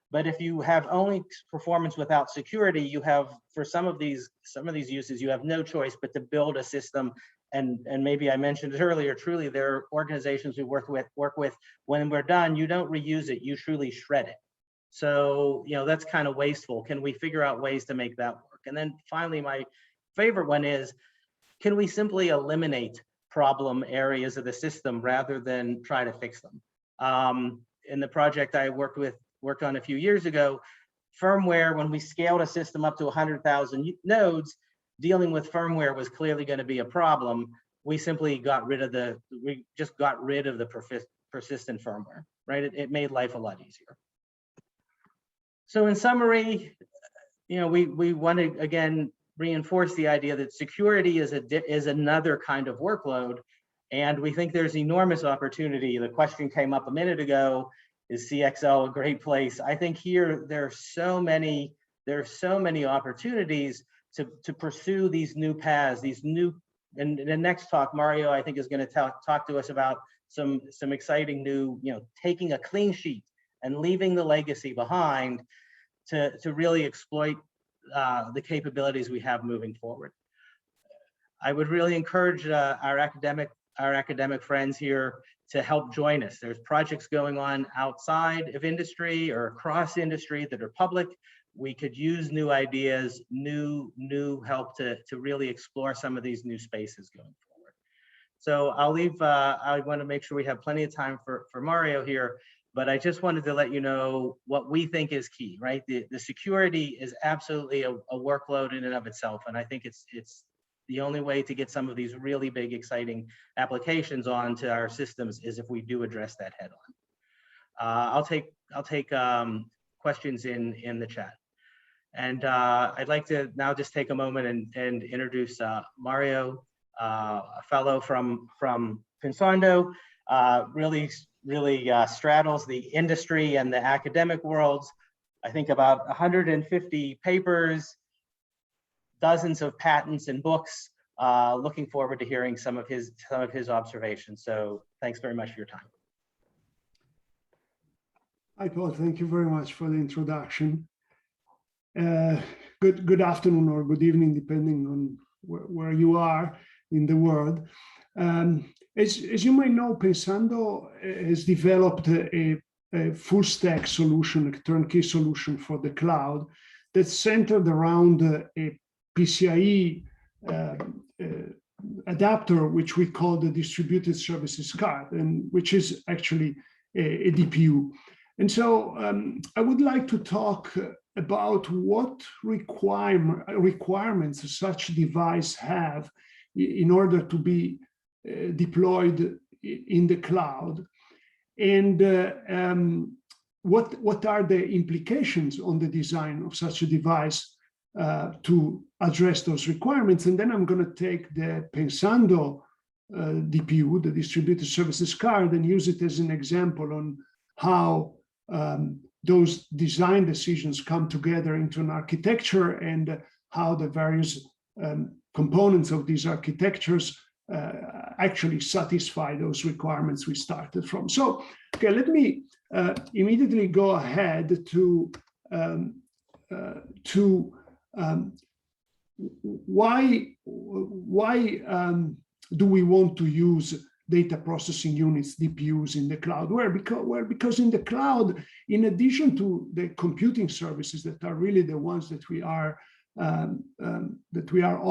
But if you have only performance without security, you have, for some of these uses, you have no choice but to build a system. And maybe I mentioned it earlier, truly there are organizations we work with, when we're done, you don't reuse it, you truly shred it. So, that's kind of wasteful. Can we figure out ways to make that work? And then finally, my favorite one is, can we simply eliminate problem areas of the system rather than try to fix them? In the project I worked on a few years ago, firmware, when we scaled a system up to 100,000 nodes, dealing with firmware was clearly going to be a problem. We simply got rid of the persistent firmware, right? It made life a lot easier. So in summary, we want to, again, reinforce the idea that security is another kind of workload, and we think there's enormous opportunity. The question came up a minute ago, is CXL a great place? I think here there are so many opportunities to pursue these new paths, and the next talk, Mario, I think, is going to talk to us about some exciting new, taking a clean sheet and leaving the legacy behind to really exploit the capabilities we have moving forward. I would really encourage our academic friends here to help join us. There's projects going on outside of industry or across industry that are public. We could use new ideas, new help to really explore some of these new spaces going forward. So I'll leave, I want to make sure we have plenty of time for Mario here, But I just wanted to let you know what we think is key, right? The security is absolutely a workload in and of itself. And I think it's the only way to get some of these really big, exciting applications onto our systems is if we do address that head on. I'll take questions in the chat. And I'd like to now just take a moment and introduce Mario, a fellow from Pensando, really straddles the industry and the academic worlds. I think about 150 papers, dozens of patents and books. Looking forward to hearing some of his observations. So thanks very much for your time. Hi, Paul. Thank you very much for the introduction. Good afternoon or good evening, depending on where you are in the world. As you might know, Pensando has developed a full stack solution, a turnkey solution for the cloud that's centered around a PCIe adapter, which we call the distributed services card, and which is actually a DPU. And so I would like to talk about what requirements such device have in order to be deployed in the cloud, and what are the implications on the design of such a device to address those requirements. And then I'm going to take the Pensando DPU, the distributed services card, and use it as an example on how those design decisions come together into an architecture, and how the various components of these architectures actually satisfy those requirements we started from. So, okay, let me immediately go ahead to why do we want to use data processing units, DPUs, in the cloud? Because in the cloud, in addition to the computing services that are really the ones that we are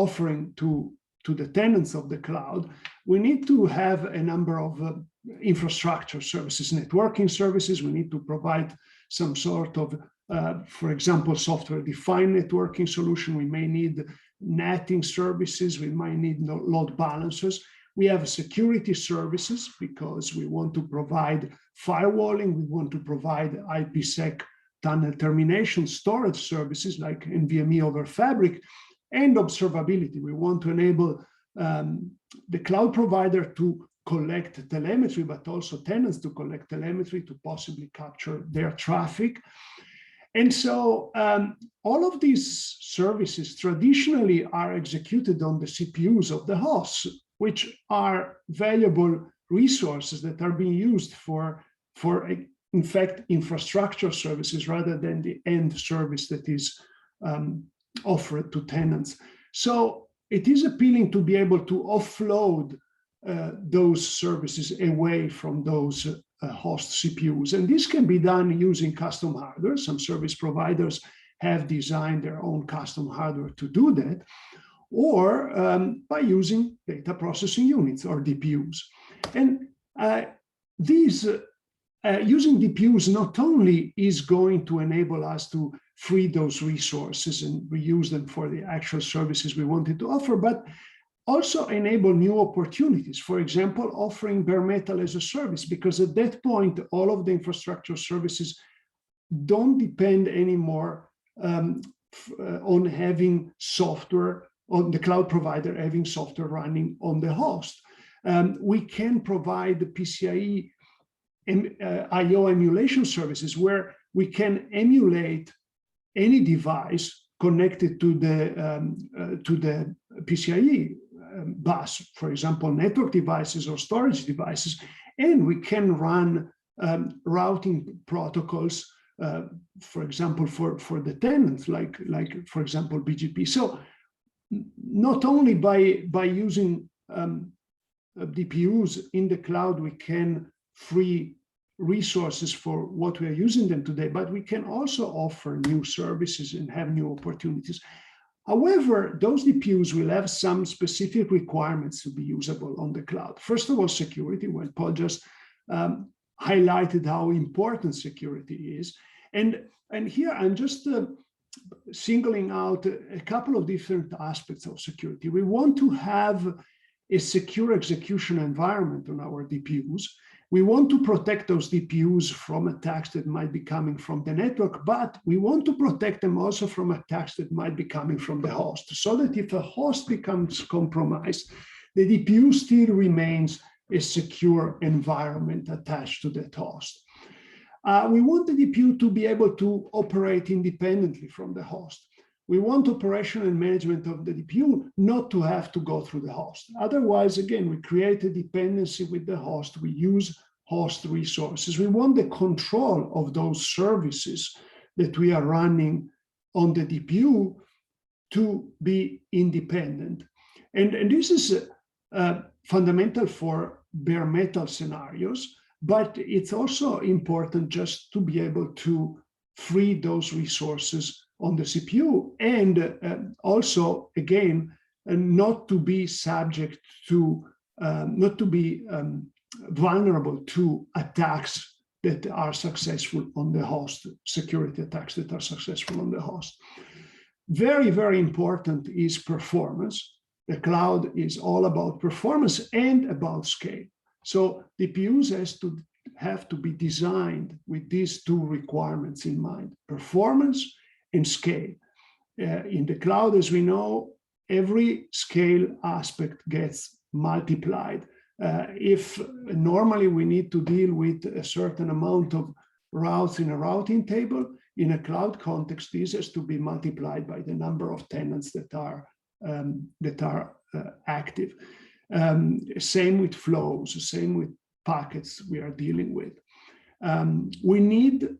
offering to the tenants of the cloud, we need to have a number of infrastructure services, networking services. We need to provide some sort of, for example, software-defined networking solution. We may need netting services. We might need load balancers. We have security services because we want to provide firewalling. We want to provide IPsec tunnel termination storage services like NVMe over Fabric, and observability. We want to enable the cloud provider to collect telemetry, but also tenants to collect telemetry to possibly capture their traffic. And so all of these services traditionally are executed on the CPUs of the hosts, which are valuable resources that are being used for in fact, infrastructure services rather than the end service that is offered to tenants. So it is appealing to be able to offload those services away from those host CPUs. And this can be done using custom hardware. Some service providers have designed their own custom hardware to do that, or by using data processing units or DPUs. And using DPUs not only is going to enable us to free those resources and reuse them for the actual services we wanted to offer, but also enable new opportunities. For example, offering bare metal as a service, because at that point, all of the infrastructure services don't depend anymore on having software, on the cloud provider having software running on the host. We can provide the PCIe IO emulation services where we can emulate any device connected to the PCIe bus, for example, network devices or storage devices, and we can run routing protocols, for example, for the tenants, like for example, BGP. So not only by using DPUs in the cloud, we can free resources for what we are using them today, but we can also offer new services and have new opportunities. However, those DPUs will have some specific requirements to be usable on the cloud. First of all, security, well, Paul just highlighted how important security is. And here I'm just singling out a couple of different aspects of security. We want to have a secure execution environment on our DPUs. We want to protect those DPUs from attacks that might be coming from the network, but we want to protect them also from attacks that might be coming from the host, so that if a host becomes compromised, the DPU still remains a secure environment attached to that host. We want the DPU to be able to operate independently from the host. We want operation and management of the DPU not to have to go through the host. Otherwise, again, we create a dependency with the host. We use host resources. We want the control of those services that we are running on the DPU to be independent. And this is fundamental for bare metal scenarios, but it's also important just to be able to free those resources on the CPU, and also, again, not to be subject to, not to be vulnerable to attacks that are successful on the host, security attacks that are successful on the host. Very, very important is performance. The cloud is all about performance and about scale. So DPUs have to be designed with these two requirements in mind: performance and scale. In the cloud, as we know, every scale aspect gets multiplied. If normally we need to deal with a certain amount of routes in a routing table, in a cloud context, this has to be multiplied by the number of tenants that are active. Same with flows, same with packets we are dealing with. We need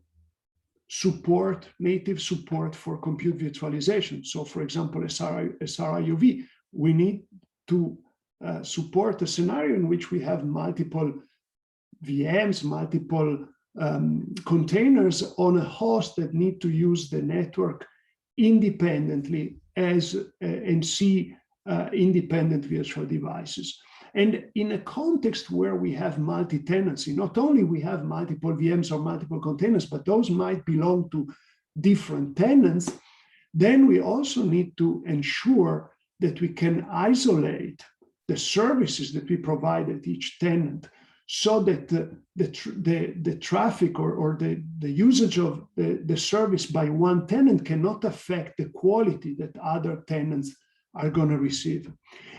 support, native support for compute virtualization. So for example, SRIOV, we need to support a scenario in which we have multiple VMs, multiple containers on a host that need to use the network independently and see independent virtual devices. And in a context where we have multi-tenancy, not only we have multiple VMs or multiple containers, but those might belong to different tenants, then we also need to ensure that we can isolate the services that we provide at each tenant, so that the traffic or the usage of the service by one tenant cannot affect the quality that other tenants are going to receive.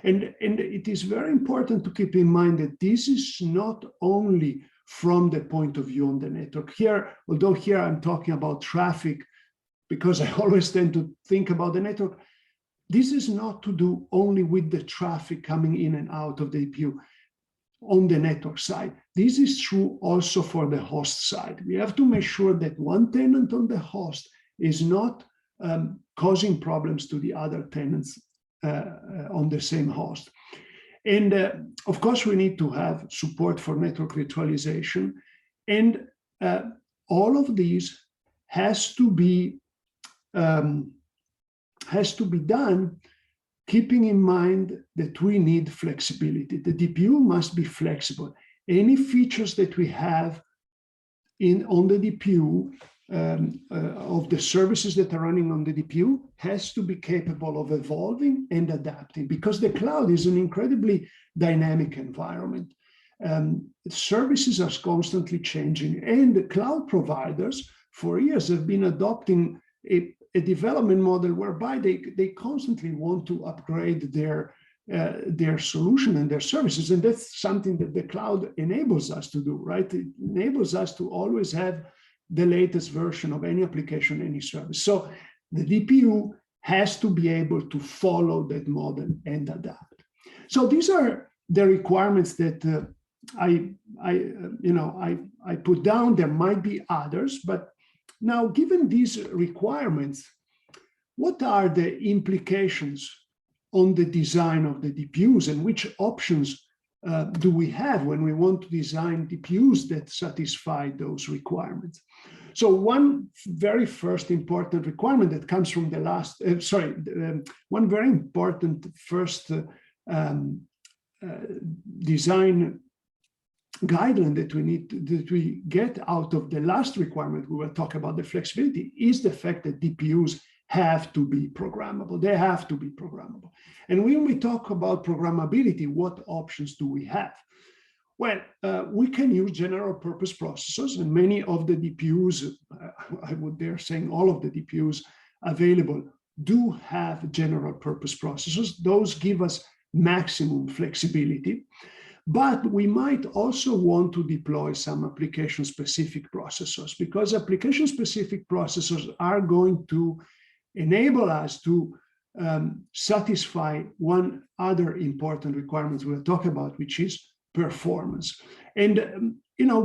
And it is very important to keep in mind that this is not only from the point of view on the network. Here, although here I'm talking about traffic, because I always tend to think about the network, this is not to do only with the traffic coming in and out of the DPU on the network side. This is true also for the host side. We have to make sure that one tenant on the host is not causing problems to the other tenants on the same host. And of course, we need to have support for network virtualization. And all of these has to be done keeping in mind that we need flexibility. The DPU must be flexible. Any features that we have on the DPU of the services that are running on the DPU has to be capable of evolving and adapting, because the cloud is an incredibly dynamic environment. Services are constantly changing, and the cloud providers for years have been adopting a development model whereby they constantly want to upgrade their solution and their services. And that's something that the cloud enables us to do, right? It enables us to always have the latest version of any application, any service. So the DPU has to be able to follow that model and adapt. So these are the requirements that I put down. There might be others, but now, given these requirements, what are the implications on the design of the DPUs, and which options do we have when we want to design DPUs that satisfy those requirements? So one very first important requirement that comes from the last, one very important first design guideline that we get out of the last requirement, we will talk about the flexibility, is the fact that DPUs have to be programmable. They have to be programmable. And when we talk about programmability, what options do we have? Well, we can use general purpose processors, and many of the DPUs, I would dare saying all of the DPUs available do have general purpose processors. Those give us maximum flexibility. But we might also want to deploy some application-specific processors, because application-specific processors are going to enable us to satisfy one other important requirement we'll talk about, which is performance. And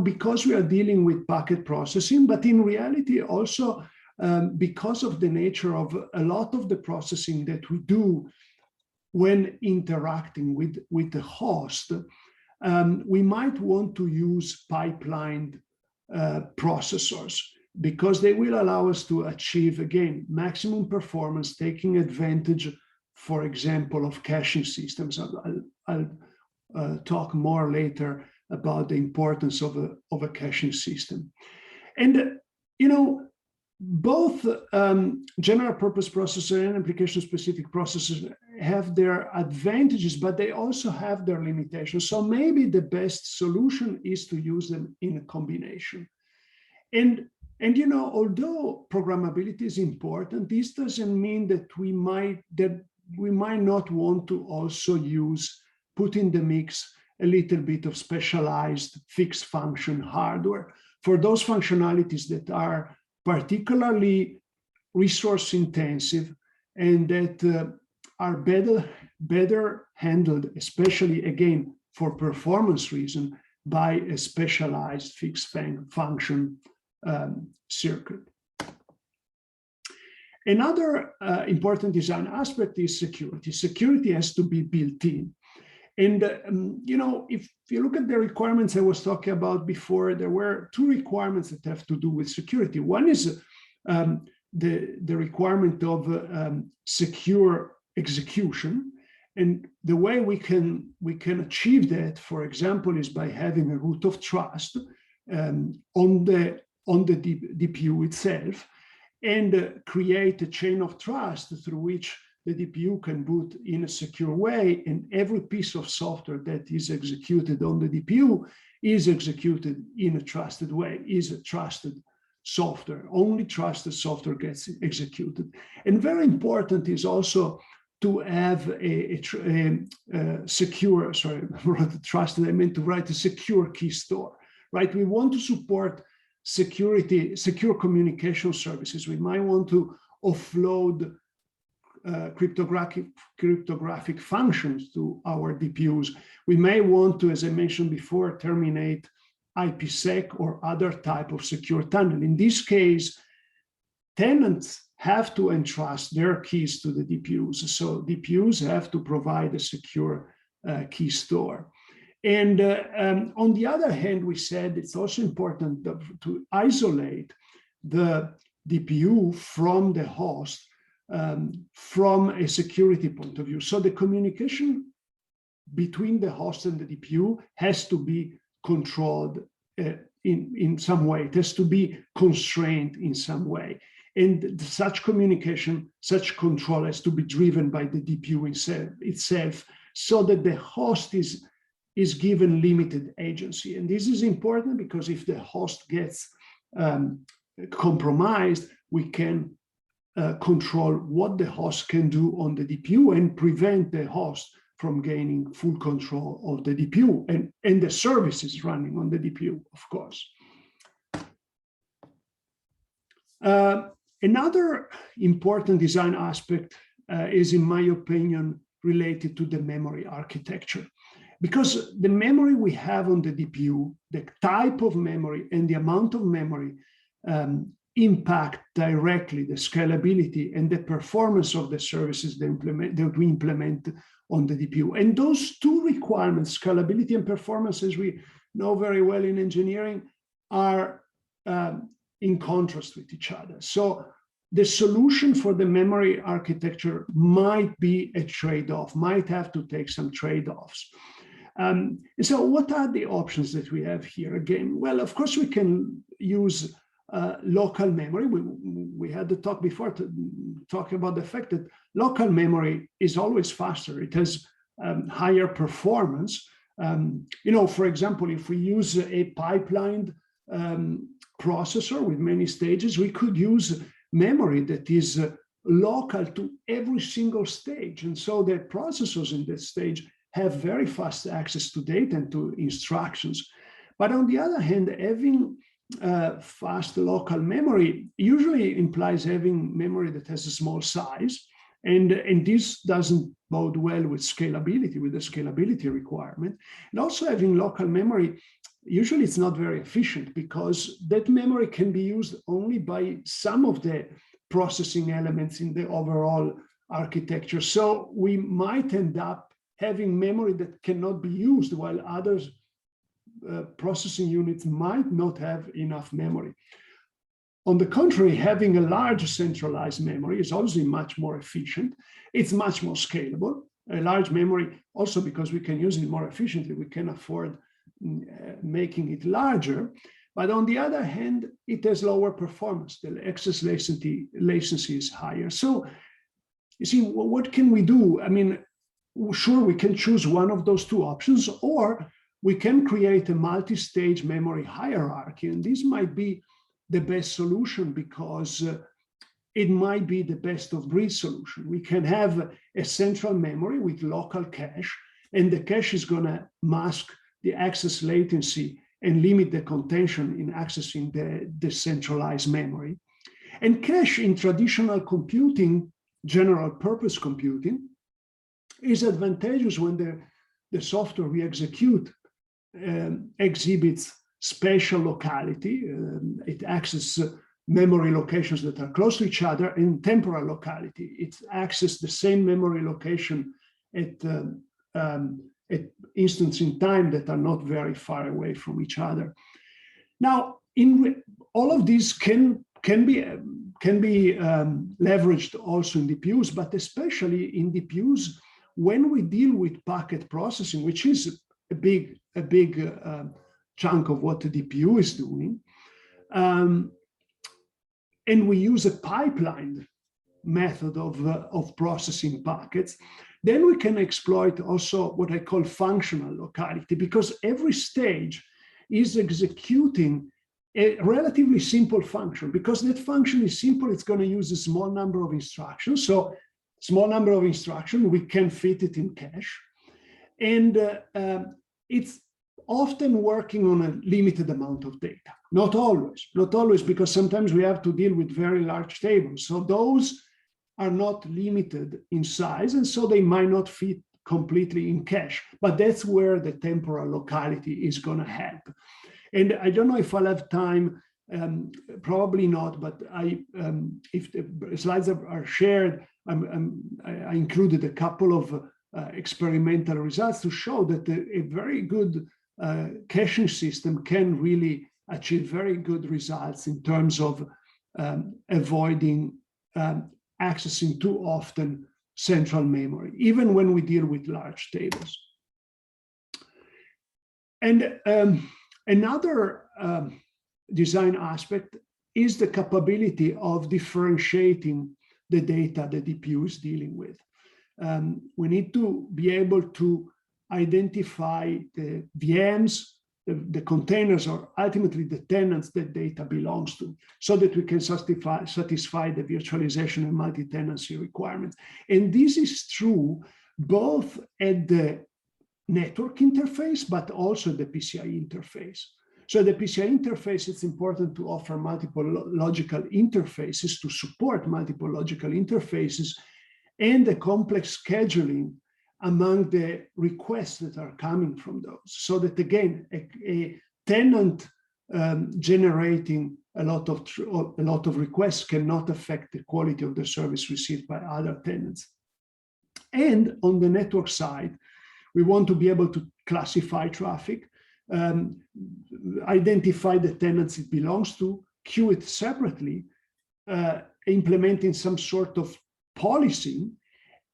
because we are dealing with packet processing, but in reality also because of the nature of a lot of the processing that we do when interacting with the host, we might want to use pipelined processors, because they will allow us to achieve, again, maximum performance, taking advantage, for example, of caching systems. I'll talk more later about the importance of a caching system. And, both general purpose processor and application-specific processors have their advantages, but they also have their limitations. So maybe the best solution is to use them in a combination. And although programmability is important, this doesn't mean that we might not want to also put in the mix a little bit of specialized fixed function hardware for those functionalities that are particularly resource intensive and that are better handled, especially again for performance reason, by a specialized fixed function circuit. Another important design aspect is security. Security has to be built in. And, if you look at the requirements I was talking about before, there were two requirements that have to do with security. One is the requirement of secure execution. And the way we can achieve that, for example, is by having a root of trust on the DPU itself, and create a chain of trust through which the DPU can boot in a secure way, and every piece of software that is executed on the DPU is executed in a trusted way, is a trusted software. Only trusted software gets executed. And very important is also to have a secure, sorry, trusted, I meant to write a secure key store, right? We want to support secure communication services. We might want to offload cryptographic functions to our DPUs. We may want to, as I mentioned before, terminate IPsec or other type of secure tunnel. In this case, tenants have to entrust their keys to the DPUs. So DPUs have to provide a secure key store. And on the other hand, we said it's also important to isolate the DPU from the host from a security point of view. So the communication between the host and the DPU has to be controlled in some way. It has to be constrained in some way. And such communication, such control has to be driven by the DPU itself, so that the host is given limited agency. And this is important because if the host gets compromised, we can control what the host can do on the DPU and prevent the host from gaining full control of the DPU and the services running on the DPU, of course. Another important design aspect is, in my opinion, related to the memory architecture. Because the memory we have on the DPU, the type of memory and the amount of memory impact directly the scalability and the performance of the services that we implement on the DPU. And those two requirements, scalability and performance, as we know very well in engineering, are in contrast with each other. So the solution for the memory architecture might be a trade-off, might have to take some trade-offs. And so what are the options that we have here again? Well, of course, we can use local memory. We had the talk before to talk about the fact that local memory is always faster. It has higher performance. For example, if we use a pipelined processor with many stages, we could use memory that is local to every single stage. And so the processors in that stage have very fast access to data and to instructions. But on the other hand, having fast local memory usually implies having memory that has a small size. And this doesn't bode well with scalability, with the scalability requirement. And also having local memory, usually it's not very efficient because that memory can be used only by some of the processing elements in the overall architecture. So we might end up having memory that cannot be used while others processing units might not have enough memory. On the contrary, having a large centralized memory is obviously much more efficient. It's much more scalable. A large memory, also because we can use it more efficiently, we can afford making it larger. But on the other hand, it has lower performance. The access latency is higher. So you see, what can we do? I mean, sure, we can choose one of those two options, or we can create a multi-stage memory hierarchy. And this might be the best solution because it might be the best of breed solution. We can have a central memory with local cache, and the cache is going to mask the access latency and limit the contention in accessing the decentralized memory. And cache in traditional computing, general purpose computing, is advantageous when the software we execute exhibits spatial locality. It accesses memory locations that are close to each other, and temporal locality. It accesses the same memory location at instants in time that are not very far away from each other. Now, all of these can be leveraged also in DPUs, but especially in DPUs when we deal with packet processing, which is a big chunk of what the DPU is doing. And we use a pipeline method of processing packets. Then we can exploit also what I call functional locality, because every stage is executing a relatively simple function. Because that function is simple, it's going to use a small number of instructions. So small number of instructions, we can fit it in cache. And it's often working on a limited amount of data. Not always, because sometimes we have to deal with very large tables. So those are not limited in size, and so they might not fit completely in cache. But that's where the temporal locality is going to help. And I don't know if I'll have time, probably not, but if the slides are shared, I included a couple of experimental results to show that a very good caching system can really achieve very good results in terms of avoiding accessing too often central memory, even when we deal with large tables. And another design aspect is the capability of differentiating the data the DPU is dealing with. We need to be able to identify the VMs, the containers, or ultimately the tenants that data belongs to, so that we can satisfy the virtualization and multi-tenancy requirements. And this is true both at the network interface, but also the PCI interface. So the PCI interface, it's important to offer multiple logical interfaces to support multiple logical interfaces and the complex scheduling among the requests that are coming from those. So that again, a tenant generating a lot of requests cannot affect the quality of the service received by other tenants. And on the network side, we want to be able to classify traffic, identify the tenants it belongs to, queue it separately, implementing some sort of policy.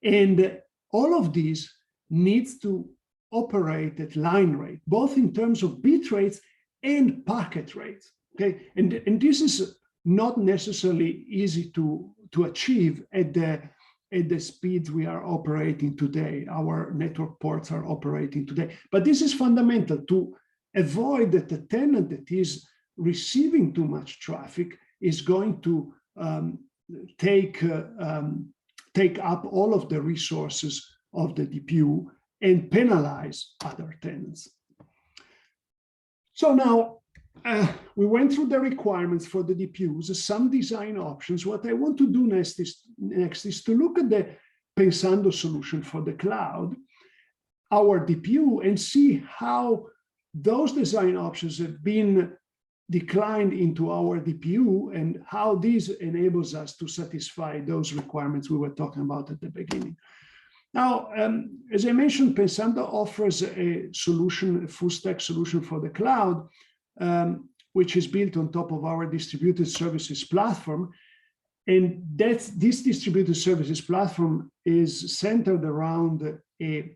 And all of these needs to operate at line rate, both in terms of bit rates and packet rates. Okay, and this is not necessarily easy to achieve at the speeds we are operating today, our network ports are operating today. But this is fundamental to avoid that the tenant that is receiving too much traffic is going to take up all of the resources of the DPU and penalize other tenants. So now we went through the requirements for the DPUs, some design options. What I want to do next is to look at the Pensando solution for the cloud, our DPU, and see how those design options have been declined into our DPU and how this enables us to satisfy those requirements we were talking about at the beginning. Now, as I mentioned, Pensando offers a solution, a full stack solution for the cloud, which is built on top of our distributed services platform. And this distributed services platform is centered around a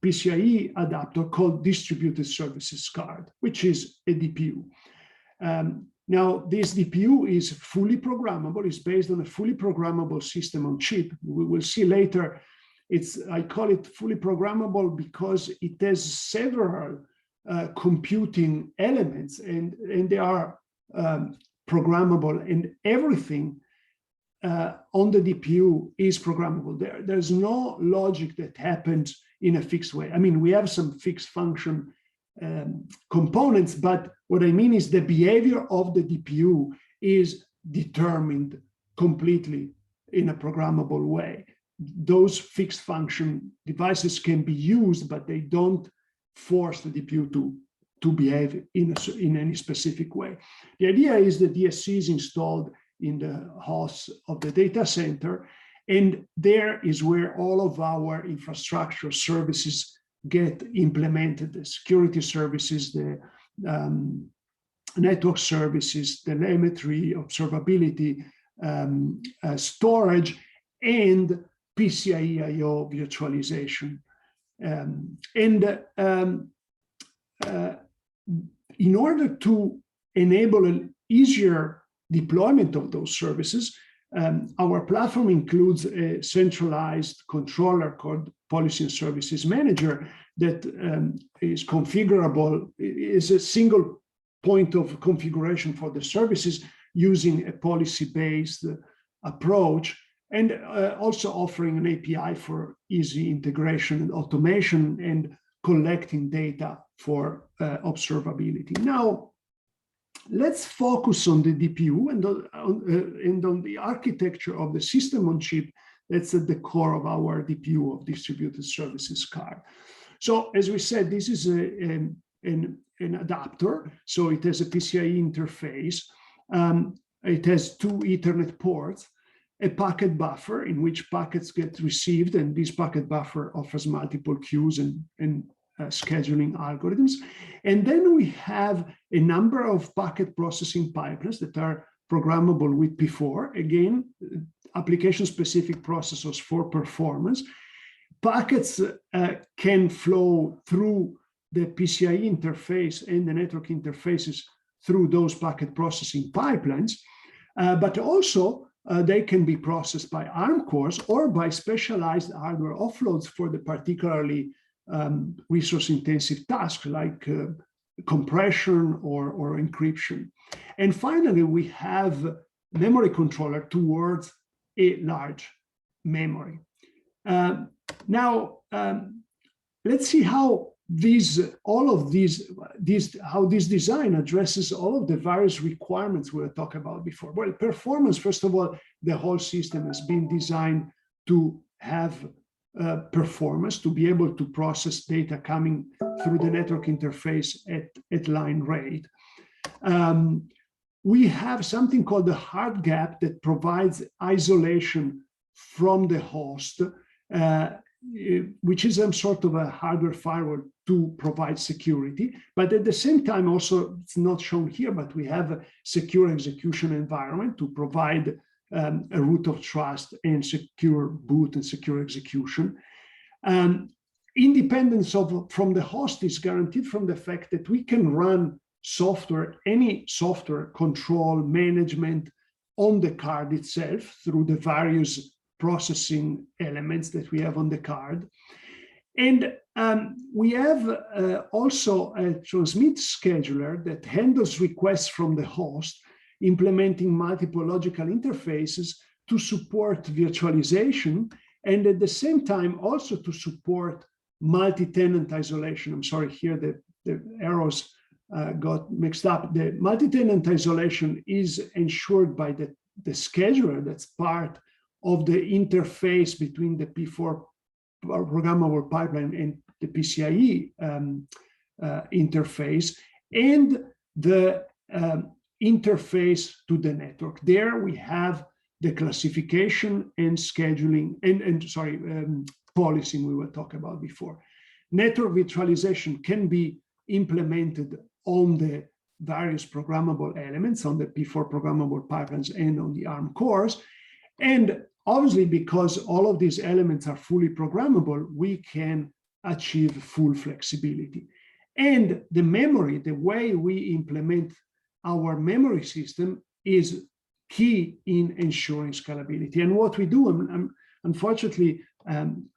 PCIe adapter called distributed services card, which is a DPU. Now, this DPU is fully programmable. It's based on a fully programmable system on chip. We will see later. I call it fully programmable because it has several computing elements, and they are programmable, and everything on the DPU is programmable. There's no logic that happens in a fixed way. I mean, we have some fixed function components, but what I mean is the behavior of the DPU is determined completely in a programmable way. Those fixed function devices can be used, but they don't force the DPU to behave in any specific way. The idea is the DSC is installed in the hosts of the data center, and there is where all of our infrastructure services get implemented: the security services, the network services, telemetry, observability, storage, and PCIe I/O virtualization. In order to enable an easier deployment of those services, our platform includes a centralized controller called Policy and Services Manager that is configurable, is a single point of configuration for the services using a policy-based approach, and also offering an API for easy integration and automation and collecting data for observability. Now, let's focus on the DPU and on the architecture of the system on chip that's at the core of our DPU of distributed services card. So as we said, this is an adapter. So it has a PCIe interface. It has two Ethernet ports, a packet buffer in which packets get received, and this packet buffer offers multiple queues and scheduling algorithms. And then we have a number of packet processing pipelines that are programmable with P4. Again, application-specific processors for performance. Packets can flow through the PCIe interface and the network interfaces through those packet processing pipelines, but also they can be processed by ARM cores or by specialized hardware offloads for the particularly resource-intensive tasks like compression or encryption. And finally, we have memory controller towards a large memory. Now, let's see how how this design addresses all of the various requirements we were talking about before. Well, performance, first of all, the whole system has been designed to have performance, to be able to process data coming through the network interface at line rate. We have something called the hard gap that provides isolation from the host, which is some sort of a hardware firewall to provide security. But at the same time, also, it's not shown here, but we have a secure execution environment to provide a root of trust and secure boot and secure execution. Independence from the host is guaranteed from the fact that we can run software, any software control management on the card itself through the various processing elements that we have on the card. And we have also a transmit scheduler that handles requests from the host, implementing multiple logical interfaces to support virtualization, and at the same time also to support multi-tenant isolation. I'm sorry, here the arrows got mixed up. The multi-tenant isolation is ensured by the scheduler that's part of the interface between the P4 programmable pipeline and the PCIe interface, and the interface to the network. There we have the classification and scheduling and policing we were talking about before. Network virtualization can be implemented on the various programmable elements, on the P4 programmable pipelines and on the ARM cores. And obviously, because all of these elements are fully programmable, we can achieve full flexibility. And the memory, the way we implement our memory system is key in ensuring scalability. And what we do, unfortunately,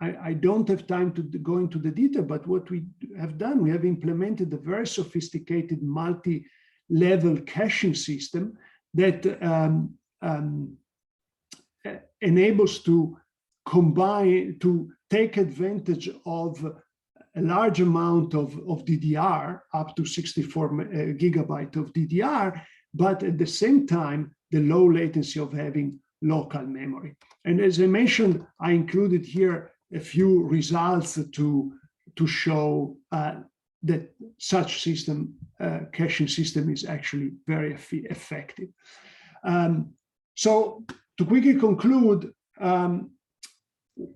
I don't have time to go into the detail, but what we have done, we have implemented a very sophisticated multi-level caching system that enables to combine, to take advantage of a large amount of DDR, up to 64 gigabyte of DDR, but at the same time, the low latency of having local memory. And as I mentioned, I included here a few results to show that such system, caching system is actually very effective. So to quickly conclude,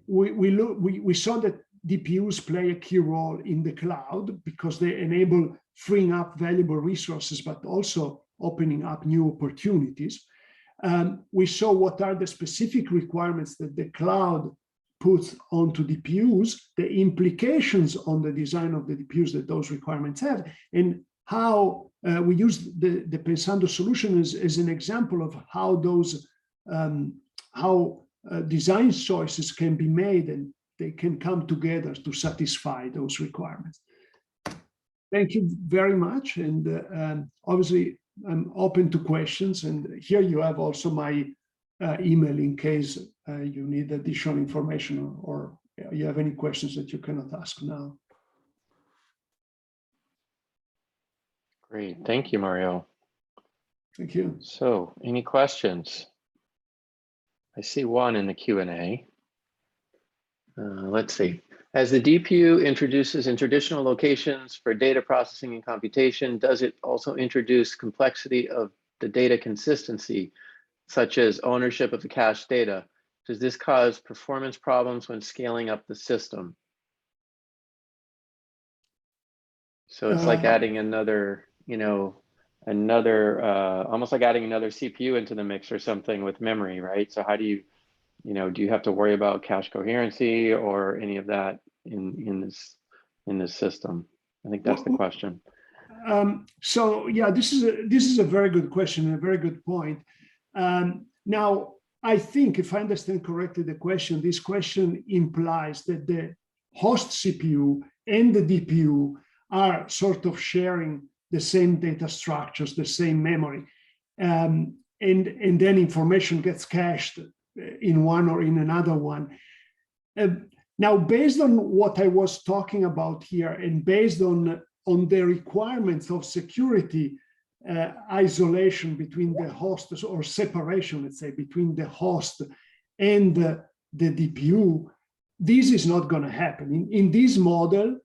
we saw that DPUs play a key role in the cloud because they enable freeing up valuable resources, but also opening up new opportunities. We saw what are the specific requirements that the cloud puts onto DPUs, the implications on the design of the DPUs that those requirements have, and how we use the Pensando solution as an example of how those design choices can be made and they can come together to satisfy those requirements. Thank you very much. And obviously, I'm open to questions. And here you have also my email in case you need additional information or you have any questions that you cannot ask now. Great. Thank you, Mario. Thank you. So any questions? I see one in the Q&A. Let's see. As the DPU introduces in traditional locations for data processing and computation, does it also introduce complexity of the data consistency, such as ownership of the cached data? Does this cause performance problems when scaling up the system? So it's like adding another, almost like adding another CPU into the mix or something with memory, right? So how do you, do you have to worry about cache coherency or any of that in this system? I think that's the question. So yeah, this is a very good question, a very good point. Now, I think if I understand correctly the question, this question implies that the host CPU and the DPU are sort of sharing the same data structures, the same memory, and then information gets cached in one or in another one. Now, based on what I was talking about here, and based on the requirements of security, isolation between the hosts, or separation, let's say, between the host and the DPU, this is not going to happen. In this model,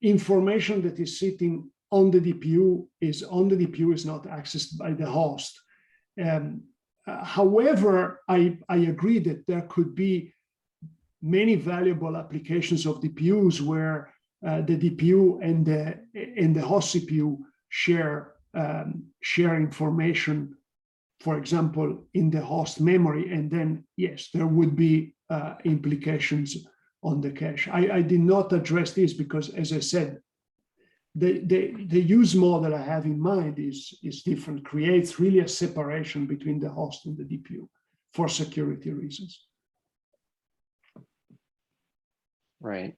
information that is sitting on the DPU is not accessed by the host. However, I agree that there could be many valuable applications of DPUs where the DPU and the host CPU share information, for example, in the host memory, and then yes, there would be implications on the cache. I did not address this because, as I said, the use model I have in mind is different, creates really a separation between the host and the DPU for security reasons. Right.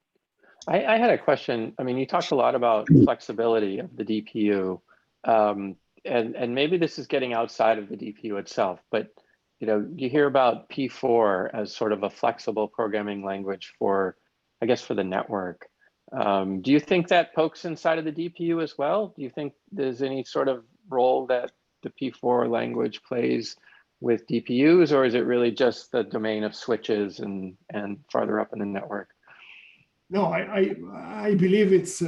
I had a question. I mean, you talked a lot about flexibility of the DPU, and maybe this is getting outside of the DPU itself, but you hear about P4 as sort of a flexible programming language for, I guess, for the network. Do you think that pokes inside of the DPU as well? Do you think there's any sort of role that the P4 language plays with DPUs, or is it really just the domain of switches and farther up in the network? No, I believe it's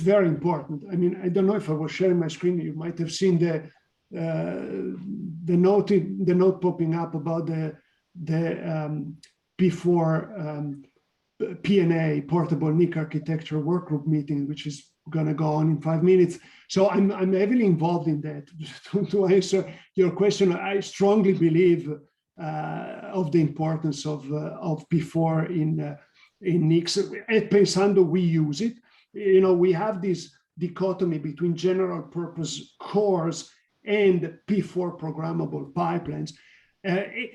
very important. I mean, I don't know if I was sharing my screen. You might have seen the note popping up about the P4 PNA portable NIC architecture workgroup meeting, which is going to go on in 5 minutes. So I'm heavily involved in that. To answer your question, I strongly believe of the importance of P4 in NICs. At Pensando, we use it. We have this dichotomy between general purpose cores and P4 programmable pipelines,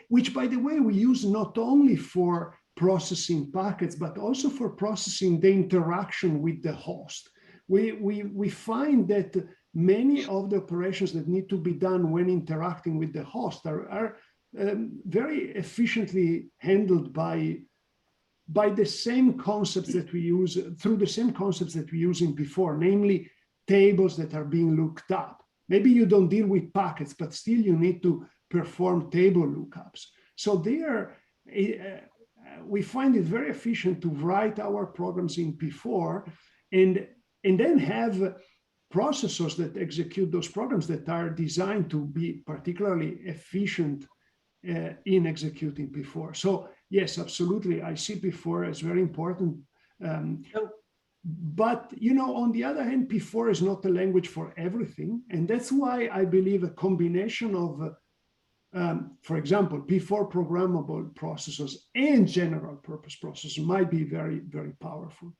which, by the way, we use not only for processing packets, but also for processing the interaction with the host. We find that many of the operations that need to be done when interacting with the host are very efficiently handled by the same concepts that we use, through the same concepts that we use in P4, namely tables that are being looked up. Maybe you don't deal with packets, but still you need to perform table lookups. So there, we find it very efficient to write our programs in P4 and then have processors that execute those programs that are designed to be particularly efficient in executing P4. So yes, absolutely, I see P4 as very important. But on the other hand, P4 is not a language for everything, and that's why I believe a combination of, for example, P4 programmable processors and general purpose processors might be very, very powerful.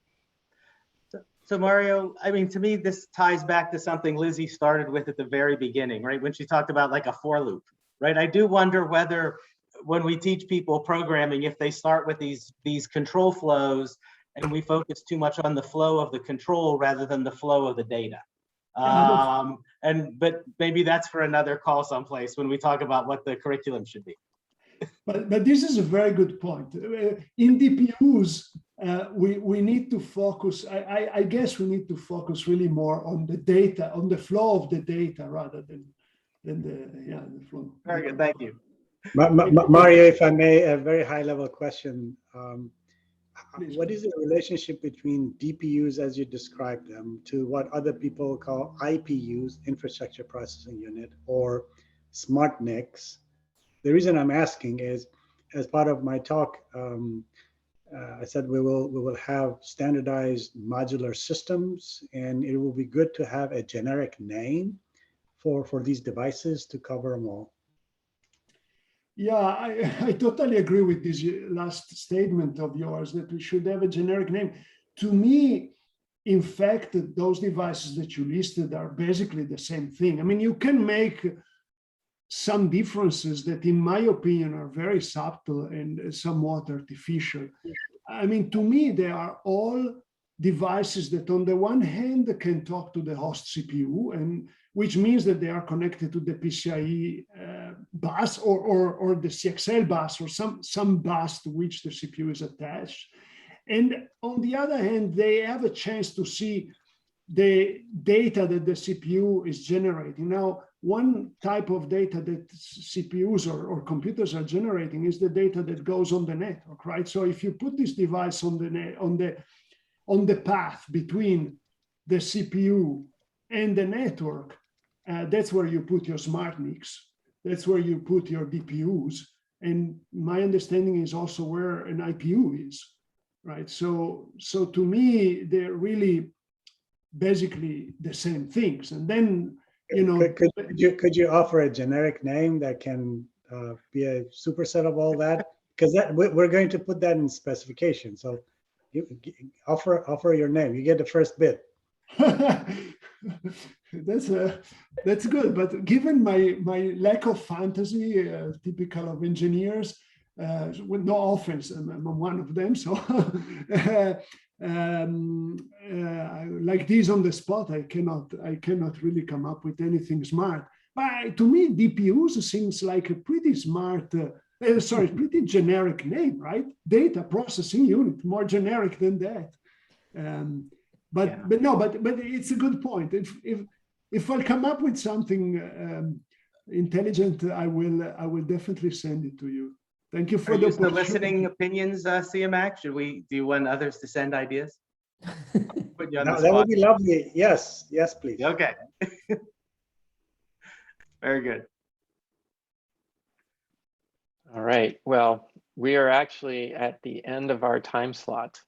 So Mario, I mean, to me, this ties back to something Lizzie started with at the very beginning, right? When she talked about like a for loop, right? I do wonder whether when we teach people programming, if they start with these control flows and we focus too much on the flow of the control rather than the flow of the data. But maybe that's for another call someplace when we talk about what the curriculum should be. But this is a very good point. In DPUs, we need to focus, I guess we need to focus really more on the data, on the flow of the data rather than the flow. Very good, thank you. Mario, if I may, a very high level question. What is the relationship between DPUs as you describe them to what other people call IPUs, infrastructure processing unit, or smart NICs? The reason I'm asking is, as part of my talk, I said we will have standardized modular systems, and it will be good to have a generic name for these devices to cover them all. Yeah, I totally agree with this last statement of yours that we should have a generic name. To me, in fact, those devices that you listed are basically the same thing. I mean, you can make some differences that, in my opinion, are very subtle and somewhat artificial. I mean, to me, they are all devices that, on the one hand, can talk to the host CPU, and which means that they are connected to the PCIe bus or the CXL bus or some bus to which the CPU is attached. And on the other hand, they have a chance to see the data that the CPU is generating. Now, one type of data that CPUs or computers are generating is the data that goes on the network, right? So if you put this device on the path between the CPU and the network, that's where you put your smart NICs. That's where you put your DPUs. And my understanding is also where an IPU is, right? So to me, they're really basically the same things. And then, could you offer a generic name that can be a superset of all that? because we're going to put that in specification. So you offer your name. You get the first bid. That's good, but given my lack of fantasy, typical of engineers, with no offense, I'm one of them. So like this on the spot, I cannot really come up with anything smart. But to me, DPUs seems like a pretty smart, pretty generic name, right? Data processing unit, more generic than that. But it's a good point. If I come up with something intelligent, I will definitely send it to you. Thank you for the soliciting opinions, CMAC. Do you want others to send ideas? Put you on the That spot. would be lovely. Yes, please. Okay. Very good. All right. Well, we are actually at the end of our time slot,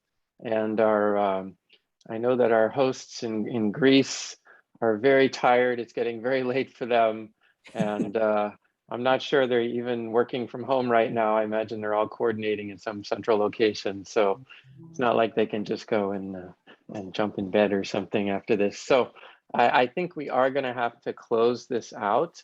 and I know that our hosts in Greece are very tired. It's getting very late for them, and I'm not sure they're even working from home right now. I imagine they're all coordinating in some central location, so it's not like they can just go and jump in bed or something after this. So I think we are going to have to close this out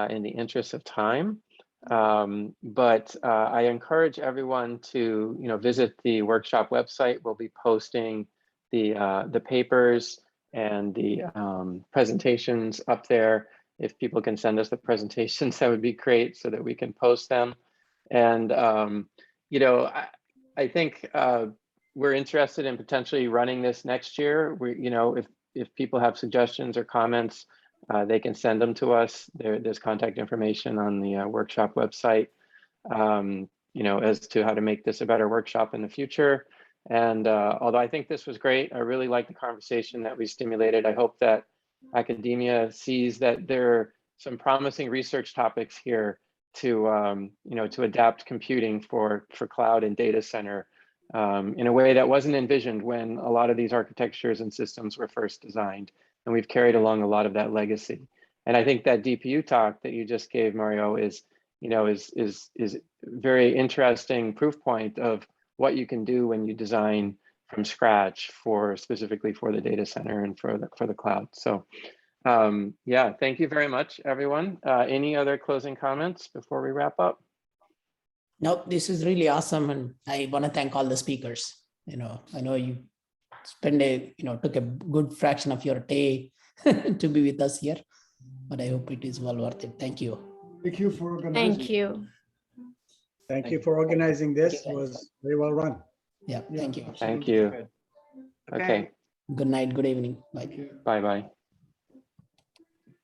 in the interest of time. But I encourage everyone to visit the workshop website. We'll be posting the papers and the presentations up there. If people can send us the presentations, that would be great, so that we can post them. And I think we're interested in potentially running this next year. If people have suggestions or comments, they can send them to us. There's contact information on the workshop website, as to how to make this a better workshop in the future. And although I think this was great, I really like the conversation that we stimulated. I hope that academia sees that there are some promising research topics here to adapt computing for cloud and data center in a way that wasn't envisioned when a lot of these architectures and systems were first designed. And we've carried along a lot of that legacy. And I think that DPU talk that you just gave, Mario, is very interesting proof point of what you can do when you design from scratch specifically for the data center and for the cloud. So yeah, thank you very much, everyone. Any other closing comments before we wrap up? No, this is really awesome, and I want to thank all the speakers. I know you took a good fraction of your day to be with us here, but I hope it is well worth it. Thank you. Thank you for organizing. Thank you. Thank you for organizing this. It was very well run. Yeah, thank you. Thank you. Okay. Good night, good evening. Bye. Bye-bye.